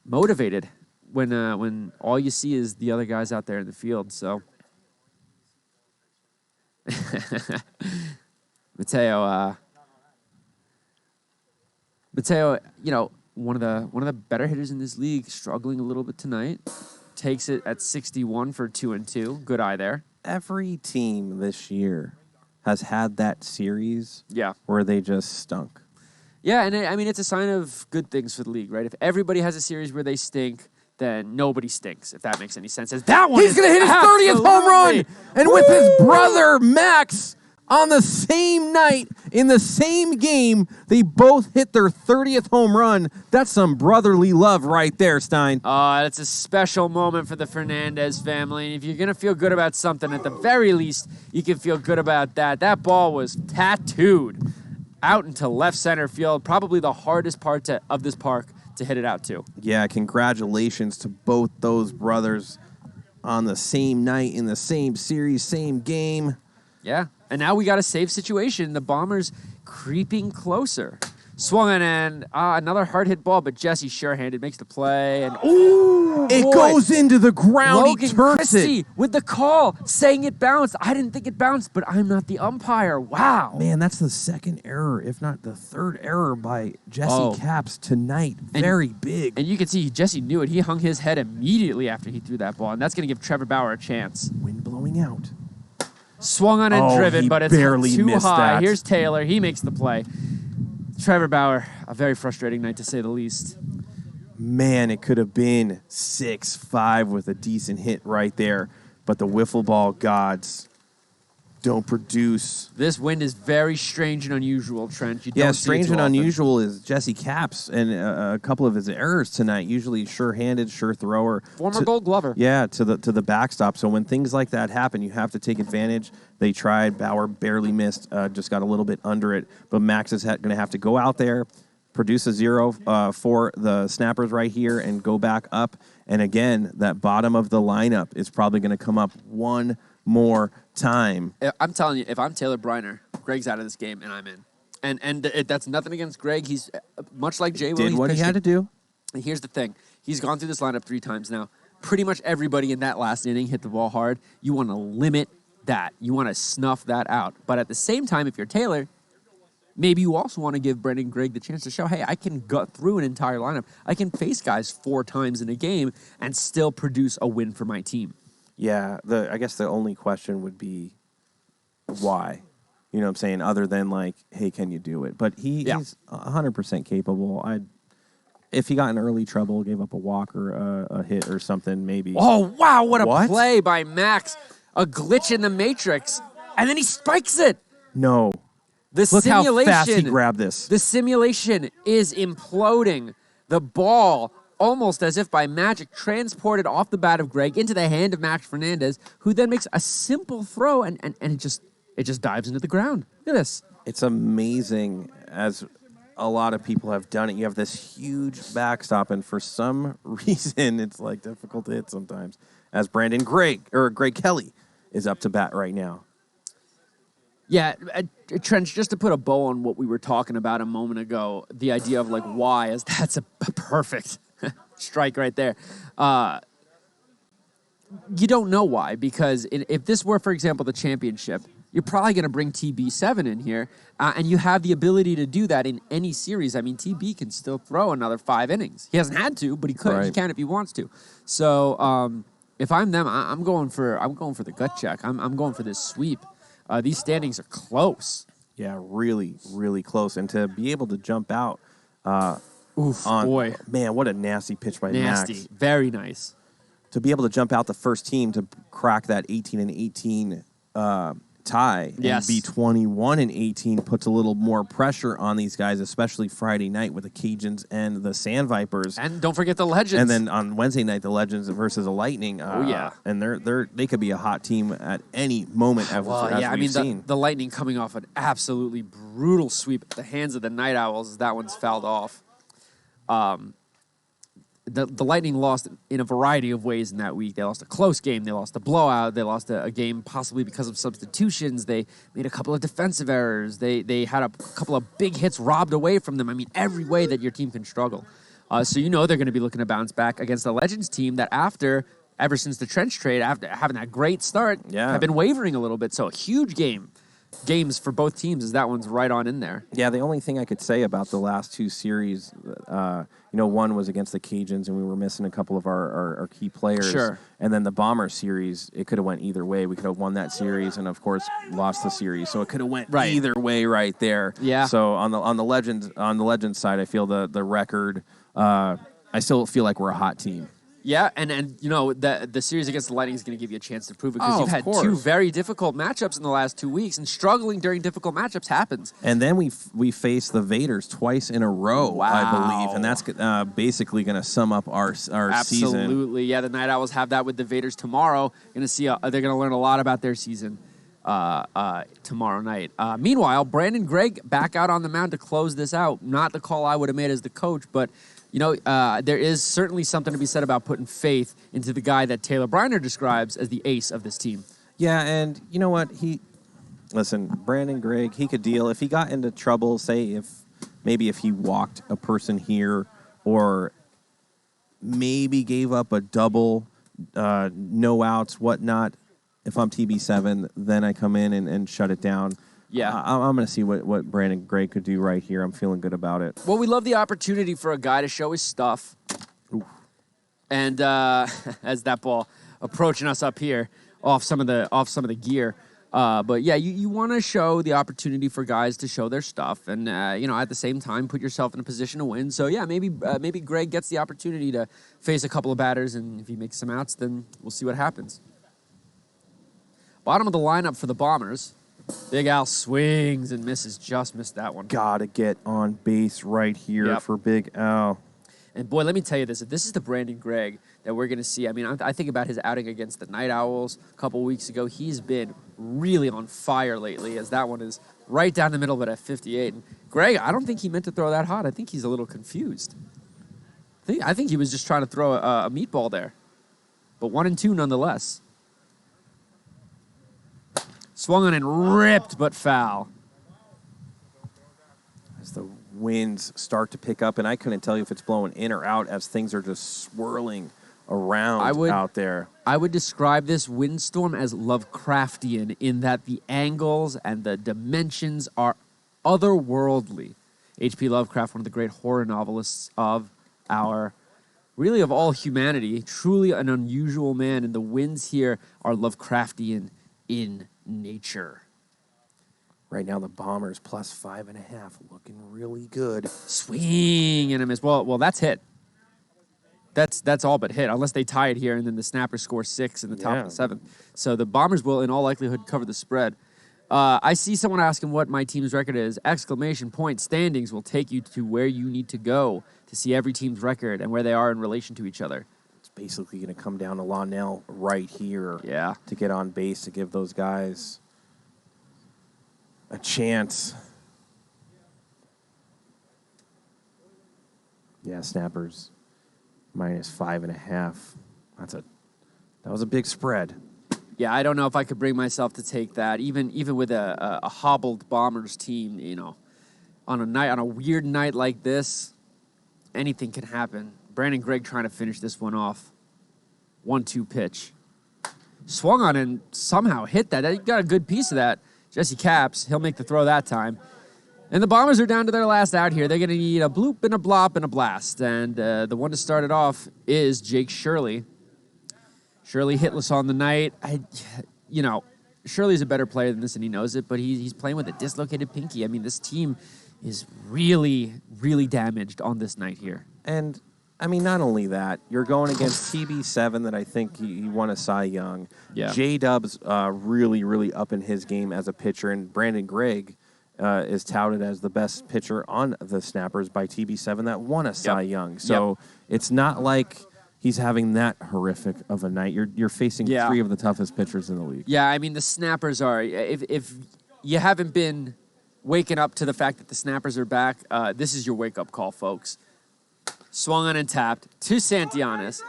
motivated when all you see is the other guys out there in the field. So Mateo, one of the better hitters in this league, struggling a little bit tonight. Takes it at 61 for 2-2. Good eye there. Every team this year has had that series where they just stunk. Yeah, and it's a sign of good things for the league, right? If everybody has a series where they stink, then nobody stinks, if that makes any sense. As that one He's going to hit his 30th home run! And with his brother, Max, on the same night, in the same game, they both hit their 30th home run. That's some brotherly love right there, Stein. It's a special moment for the Fernandez family. And if you're going to feel good about something, at the very least, you can feel good about that. That ball was tattooed out into left center field, probably the hardest part of this park to hit it out to. Yeah, congratulations to both those brothers on the same night, in the same series, same game. Yeah, and now we got a safe situation. The Bombers creeping closer Swung in and another hard hit ball, but Jesse sure-handed makes the play. And ooh, It boy. goes into the ground. Logan He turns Christie it. with the call saying it bounced. I didn't think it bounced, but I'm not the umpire. Wow. Man, that's the second error, if not the third error by Jesse Capps tonight. Very big. And you can see Jesse knew it. He hung his head immediately after he threw that ball, and that's going to give Trevor Bauer a chance. Wind blowing out. Swung on and driven, he but it's barely too missed high. that. Here's Taylor. He makes the play. Trevor Bauer, a very frustrating night to say the least. Man, it could have been 6-5 with a decent hit right there, but the wiffle ball gods don't produce. This wind is very strange and unusual, Trent. You don't see it strange too and often. unusual is Jesse Capps and a couple of his errors tonight. Usually sure-handed, sure thrower. Former Gold Glover. Yeah, to the backstop. So when things like that happen, you have to take advantage. They tried. Bauer barely missed. Just got a little bit under it. But Max is going to have to go out there, produce a 0 for the snappers right here, and go back up. And again, that bottom of the lineup is probably going to come up one more time. I'm telling you, if I'm Taylor Briner, Greg's out of this game, and I'm in. And that's nothing against Greg. He's much like Jay. Did what he had to do. And here's the thing. He's gone through this lineup 3 times now. Pretty much everybody in that last inning hit the ball hard. You want to limit that. You want to snuff that out. But at the same time, if you're Taylor, maybe you also want to give Brendan Gregg the chance to show, hey, I can gut through an entire lineup. I can face guys 4 times in a game and still produce a win for my team. Yeah, I guess the only question would be why. You know what I'm saying? Other than like, hey, can you do it? But he's 100% capable. If he got in early trouble, gave up a walk or a hit or something, maybe. Oh, wow, what a play by Max. A glitch in the matrix, and then he spikes it. No. Look how fast he grabbed this. The simulation is imploding. The ball, almost as if by magic, transported off the bat of Greg into the hand of Max Fernandez, who then makes a simple throw, and it just dives into the ground. Look at this. It's amazing, as a lot of people have done it. You have this huge backstop, and for some reason, it's like difficult to hit sometimes. As Greg Kelly is up to bat right now. Yeah, Trench, just to put a bow on what we were talking about a moment ago, the idea of like why, as that's a perfect strike right there. You don't know why, because if this were, for example, the championship, you're probably going to bring TB7 in here, and you have the ability to do that in any series. I mean, TB can still throw another 5 innings. He hasn't had to, but he could. Right. He can if he wants to. So if I'm them, I'm going for the gut check. I'm going for this sweep. These standings are close. Yeah, really, really close. And to be able to jump out. Boy. Man, what a nasty pitch by Max. Nasty. Very nice. To be able to jump out the first team to crack that 18-18 tie and be 21-18 puts a little more pressure on these guys, especially Friday night with the Cajuns and the Sand Vipers. And don't forget the Legends. And then on Wednesday night, the Legends versus the Lightning. And they could be a hot team at any moment. We've seen. The Lightning coming off an absolutely brutal sweep at the hands of the Night Owls. That one's fouled off. The Lightning lost in a variety of ways in that week. They lost a close game. They lost a blowout. They lost a game possibly because of substitutions. They made a couple of defensive errors. They had a couple of big hits robbed away from them. I mean, every way that your team can struggle. So you know they're going to be looking to bounce back against the Legends team that ever since the Trench trade, after having that great start, have been wavering a little bit. So a huge games for both teams, as that one's right on in there. Yeah, the only thing I could say about the last 2 series, one was against the Cajuns, and we were missing a couple of our key players. Sure. And then the Bomber series, it could have went either way. We could have won that series, and of course lost the series. So it could have went either way right there. Yeah. So on the Legends side, I feel the record. I still feel like we're a hot team. Yeah, and the series against the Lightning is going to give you a chance to prove it, because you've had 2 very difficult matchups in the last 2 weeks, and struggling during difficult matchups happens. And then we faced the Vaders twice in a row, I believe, and that's basically going to sum up our season. Absolutely, yeah. The Night Owls have that with the Vaders tomorrow. They're going to learn a lot about their season tomorrow night. Meanwhile, Brandon Gregg back out on the mound to close this out. Not the call I would have made as the coach, but there is certainly something to be said about putting faith into the guy that Taylor Briner describes as the ace of this team. Yeah, and you know what? Brandon Gregg, he could deal. If he got into trouble, say if maybe if he walked a person here or maybe gave up a double, no outs, whatnot. If I'm TB7, then I come in and shut it down. Yeah. I'm going to see what Brandon Gray could do right here. I'm feeling good about it. Well, we love the opportunity for a guy to show his stuff. Ooh. And as that ball approaching us up here off some of the gear. But yeah, you want to show the opportunity for guys to show their stuff, and at the same time put yourself in a position to win. So yeah, maybe Greg gets the opportunity to face a couple of batters, and if he makes some outs, then we'll see what happens. Bottom of the lineup for the Bombers. Big Al swings and misses. Just missed that one. Gotta get on base right here for Big Al. And boy, let me tell you this. If this is the Brandon Gregg that we're going to see, I mean, I think about his outing against the Night Owls a couple weeks ago. He's been really on fire lately, as that one is right down the middle of it at 58. And Gregg, I don't think he meant to throw that hot. I think he's a little confused. I think he was just trying to throw a meatball there. But 1-2 nonetheless. Swung on and ripped, but foul. As the winds start to pick up, and I couldn't tell you if it's blowing in or out as things are just swirling around out there. I would describe this windstorm as Lovecraftian in that the angles and the dimensions are otherworldly. H.P. Lovecraft, one of the great horror novelists of all humanity, truly an unusual man, and the winds here are Lovecraftian in nature. Right now, the Bombers plus 5.5, looking really good. Swing and a miss. Well, that's hit. That's all but hit, unless they tie it here and then the Snappers score 6 in the top of the 7th. So the Bombers will, in all likelihood, cover the spread. I see someone asking what my team's record is. Exclamation point. Standings will take you to where you need to go to see every team's record and where they are in relation to each other. It's basically going to come down to Lonell right here to get on base, to give those guys a chance. Yeah, Snappers minus 5.5. That was a big spread. Yeah, I don't know if I could bring myself to take that, even with a hobbled Bombers team. On a weird night like this, anything can happen. Brandon Gregg trying to finish this one off. 1-2 pitch, swung on and somehow hit that. He got a good piece of that. Jesse Capps, he'll make the throw that time. And the Bombers are down to their last out here. They're going to need a bloop and a blop and a blast. And the one to start it off is Jake Shirley. Shirley hitless on the night. Shirley's a better player than this, and he knows it, but he's playing with a dislocated pinky. I mean, this team is really, really damaged on this night here. And, I mean, not only that, you're going against TB7 that I think he won a Cy Young. Yeah. J-Dub's really, really up in his game as a pitcher, and Brandon Gregg is touted as the best pitcher on the Snappers by TB7 that won a Cy Young. So it's not like he's having that horrific of a night. You're facing 3 of the toughest pitchers in the league. Yeah, I mean, the Snappers are, if you haven't been waking up to the fact that the Snappers are back, this is your wake-up call, folks. Swung on and tapped to Santianes.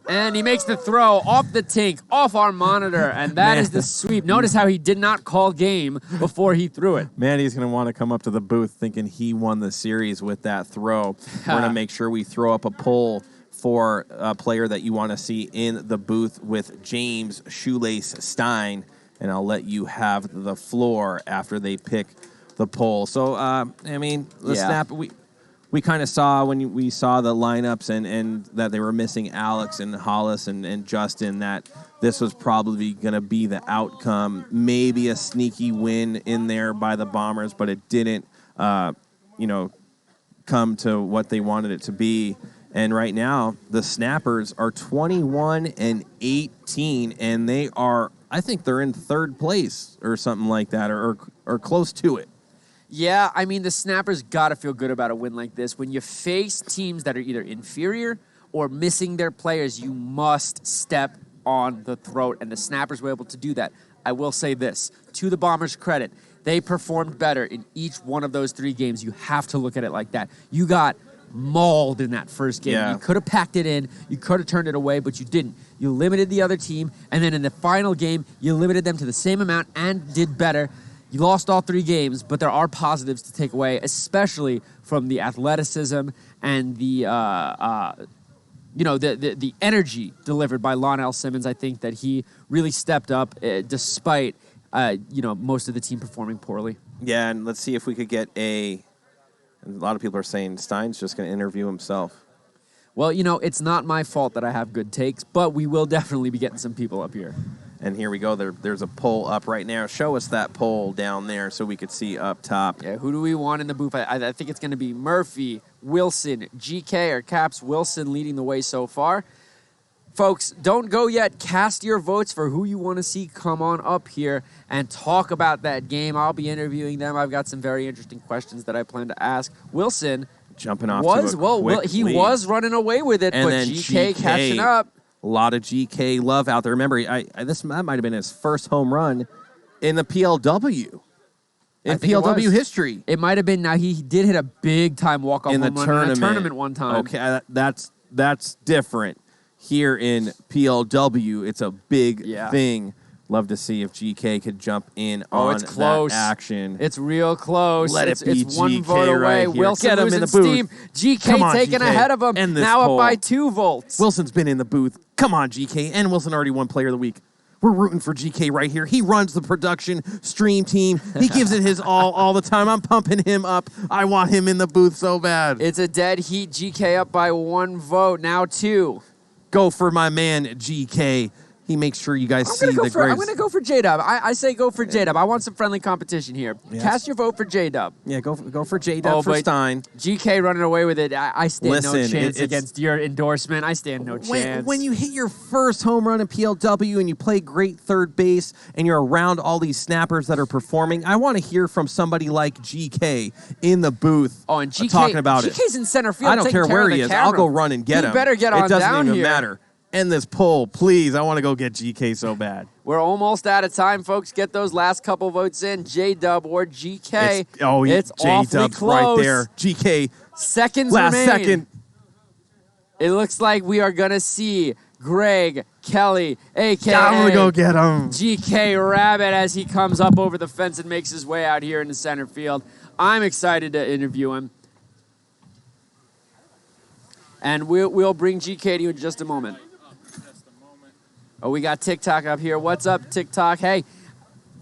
And he makes the throw off the tink, off our monitor, and that is the sweep. Notice how he did not call game before he threw it. Mandy's going to want to come up to the booth thinking he won the series with that throw. We're going to make sure we throw up a poll for a player that you want to see in the booth with James Shoelace Stein, and I'll let you have the floor after they pick the poll. So, Snap, we kind of saw when we saw the lineups and that they were missing Alex and Hollis and Justin, that this was probably going to be the outcome. Maybe a sneaky win in there by the Bombers, but it didn't, come to what they wanted it to be. And right now, the Snappers are 21-18, and they are, I think they're in third place or something like that, or close to it. Yeah, I mean, the Snappers got to feel good about a win like this. When you face teams that are either inferior or missing their players, you must step on the throat, and the Snappers were able to do that. I will say this, to the Bombers' credit, they performed better in each one of those 3 games. You have to look at it like that. You got mauled in that first game. Yeah. You could have packed it in. You could have turned it away, but you didn't. You limited the other team, and then in the final game, you limited them to the same amount and did better. You lost all 3 games, but there are positives to take away, especially from the athleticism and the the energy delivered by Lionel Simmons. I think that he really stepped up despite most of the team performing poorly. Yeah, and let's see if we could get a lot of people are saying Stein's just going to interview himself. Well, it's not my fault that I have good takes, but we will definitely be getting some people up here. And here we go. There's a poll up right now. Show us that poll down there so we could see up top. Yeah, who do we want in the booth? I think it's going to be Murphy, Wilson, GK, or Caps. Wilson leading the way so far. Folks, don't go yet. Cast your votes for who you want to see come on up here and talk about that game. I'll be interviewing them. I've got some very interesting questions that I plan to ask. Wilson jumping off he was running away with it, and but then GK catching up. A lot of GK love out there. Remember, that might have been his first home run in the PLW. In PLW history. It might have been. Now, he did hit a big-time walk-off in home the run in a tournament one time. Okay, that's different. Here in PLW, it's a big thing. Love to see if GK could jump in on that action. It's real close. Let it be it's one GK vote away. right here. Wilson Get him losing in the booth. steam. GK taking GK. ahead of him. End this now poll. up by 2 volts. Wilson's been in the booth. Come on, GK. And Wilson already won Player of the Week. We're rooting for GK right here. He runs the production stream team. He gives it his all the time. I'm pumping him up. I want him in the booth so bad. It's a dead heat. GK up by 1 vote. Now 2. Go for my man, GK. He makes sure you guys see the grades. I'm going to go for J-Dub. I say go for J-Dub. I want some friendly competition here. Yes. Cast your vote for J-Dub. Yeah, go for J-Dub for Stein. GK running away with it. I stand no Listen, chance against your endorsement. I stand no chance. When you hit your first home run in PLW and you play great third base and you're around all these snappers that are performing, I want to hear from somebody like GK in the booth and GK, talking about it. GK's in center field. I don't care where he is. I'll go run and get him. You better get on down here. It doesn't even matter. End this poll, please. I want to go get GK so bad. We're almost out of time, folks. Get those last couple votes in. J-Dub or GK. It's J-Dub's right there. GK. Seconds last remain. second. It looks like we are going to see Greg Kelly, a.k.a. I'm going to go get him. GK Rabbit, as he comes up over the fence and makes his way out here in the center field. I'm excited to interview him. And we'll bring GK to you in just a moment. Oh, we got TikTok up here. What's up, TikTok? Hey,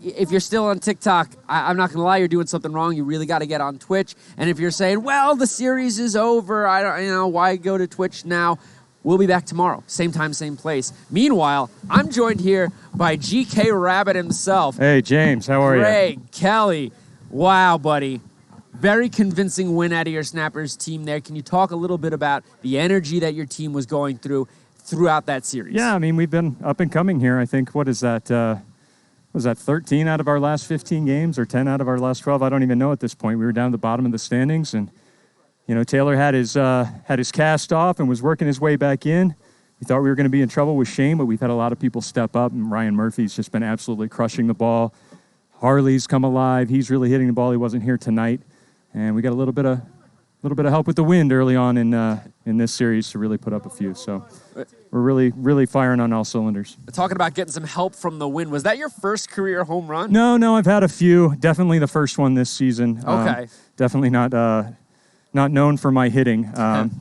if you're still on TikTok, I'm not going to lie, you're doing something wrong. You really got to get on Twitch. And if you're saying, well, the series is over, why go to Twitch now? We'll be back tomorrow. Same time, same place. Meanwhile, I'm joined here by GK Rabbit himself. Hey, James, how are you? Greg Kelly. Wow, buddy. Very convincing win out of your Snappers team there. Can you talk a little bit about the energy that your team was going throughout that series? Yeah, I mean, we've been up and coming here. I think, what is that? Was that 13 out of our last 15 games or 10 out of our last 12? I don't even know at this point. We were down at the bottom of the standings, and Taylor had his cast off and was working his way back in. We thought we were going to be in trouble with Shane, but we've had a lot of people step up, and Ryan Murphy's just been absolutely crushing the ball. Harley's come alive. He's really hitting the ball. He wasn't here tonight. And we got a little bit of help with the wind early on in this series to really put up a few. So we're really, really firing on all cylinders. Talking about getting some help from the wind. Was that your first career home run? No, I've had a few. Definitely the first one this season. Okay. Definitely not known for my hitting,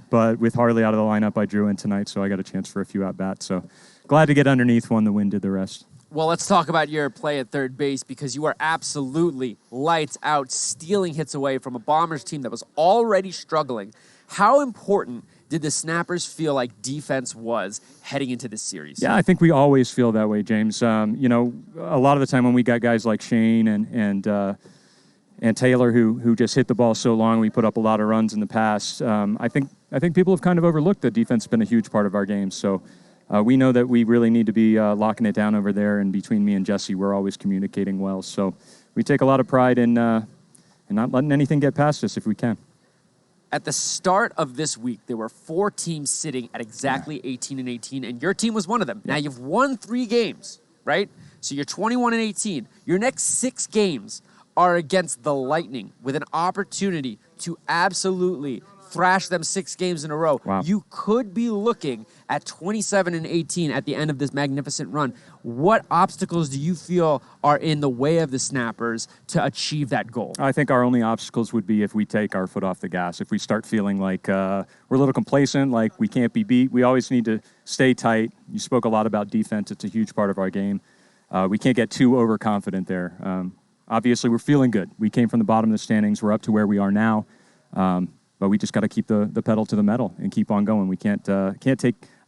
but with Harley out of the lineup, I drew in tonight, so I got a chance for a few at-bats. So glad to get underneath one. The wind did the rest. Well, let's talk about your play at third base, because you are absolutely lights out, stealing hits away from a Bombers team that was already struggling. How important did the Snappers feel like defense was heading into this series? Yeah, I think we always feel that way, James. A lot of the time when we got guys like Shane and Taylor who just hit the ball so long, we put up a lot of runs in the past. I think people have kind of overlooked that defense has been a huge part of our game. So we know that we really need to be locking it down over there, and between me and Jesse, we're always communicating well. So we take a lot of pride in not letting anything get past us if we can. At the start of this week, there were 4 teams sitting at exactly 18-18, and your team was one of them. Now, you've won 3 games, right? So you're 21-18. Your next 6 games are against the Lightning, with an opportunity to absolutely thrashed them 6 games in a row. Wow. You could be looking at 27-18 at the end of this magnificent run. What obstacles do you feel are in the way of the Snappers to achieve that goal? I think our only obstacles would be if we take our foot off the gas, if we start feeling like we're a little complacent, like we can't be beat. We always need to stay tight. You spoke a lot about defense. It's a huge part of our game. We can't get too overconfident there. Obviously, we're feeling good. We came from the bottom of the standings. We're up to where we are now. But we just got to keep the pedal to the metal and keep on going. We can't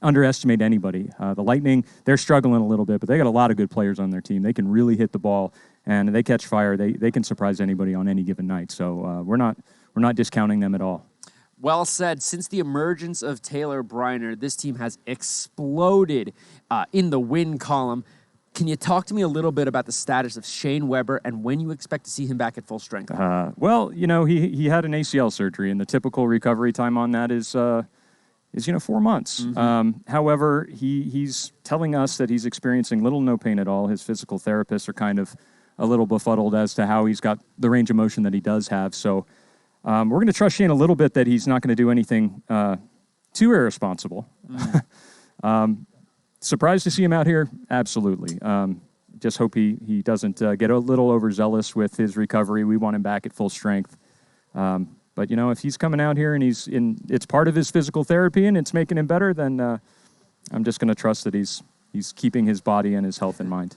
underestimate anybody. The Lightning, they're struggling a little bit, but they got a lot of good players on their team. They can really hit the ball, and they catch fire. They can surprise anybody on any given night. So we're not discounting them at all. Well said. Since the emergence of Taylor Briner, this team has exploded in the win column. Can you talk to me a little bit about the status of Shane Weber and when you expect to see him back at full strength? Well, he had an ACL surgery, and the typical recovery time on that is 4 months. Mm-hmm. However, he's telling us that he's experiencing little no pain at all. His physical therapists are kind of a little befuddled as to how he's got the range of motion that he does have. So we're going to trust Shane a little bit that he's not going to do anything too irresponsible. Surprised to see him out here? Absolutely. Just hope he doesn't get a little overzealous with his recovery. We want him back at full strength. But, if he's coming out here and it's part of his physical therapy and it's making him better, then I'm just going to trust that he's keeping his body and his health in mind.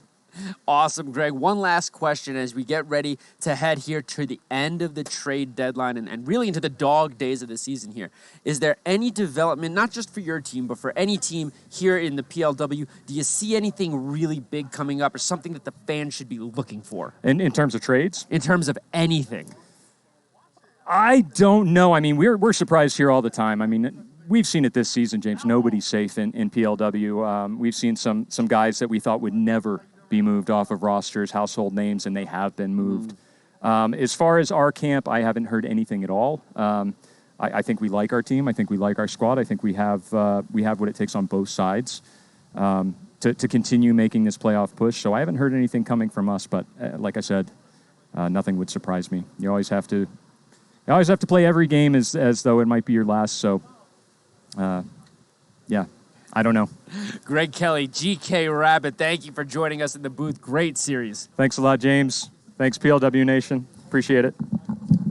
Awesome, Greg. One last question as we get ready to head here to the end of the trade deadline and really into the dog days of the season here. Is there any development, not just for your team, but for any team here in the PLW? Do you see anything really big coming up or something that the fans should be looking for? In terms of trades? In terms of anything. I don't know. I mean, we're surprised here all the time. I mean, we've seen it this season, James. Nobody's safe in PLW. We've seen some guys that we thought would never be moved off of rosters, household names, and they have been moved. As far as our camp, I haven't heard anything at all. I think we like our team. I think we like our squad. I think we have what it takes on both sides to continue making this playoff push. So I haven't heard anything coming from us. But like I said, nothing would surprise me. You always have to play every game as though it might be your last. So yeah. I don't know. Greg Kelly, GK Rabbit, thank you for joining us in the booth. Great series. Thanks a lot, James. Thanks, PLW Nation. Appreciate it.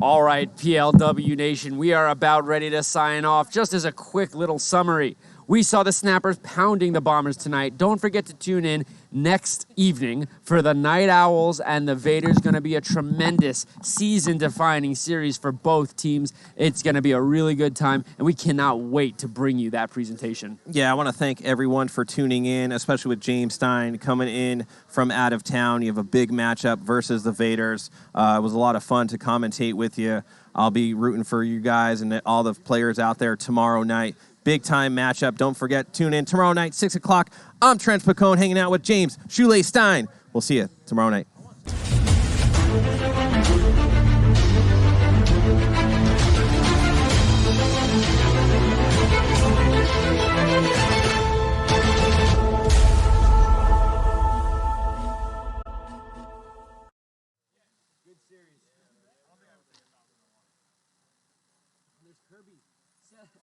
All right, PLW Nation, we are about ready to sign off. Just as a quick little summary, we saw the Snappers pounding the Bombers tonight. Don't forget to tune in next evening for the Night Owls and the Vaders. Going to be a tremendous season-defining series for both teams. It's going to be a really good time, and we cannot wait to bring you that presentation. Yeah, I want to thank everyone for tuning in, especially with James Stein coming in from out of town. You have a big matchup versus the Vaders. It was a lot of fun to commentate with you. I'll be rooting for you guys and all the players out there tomorrow night. Big-time matchup. Don't forget, tune in tomorrow night, 6 o'clock. I'm Trent Pacone hanging out with James Shoelay Stein. We'll see you tomorrow night.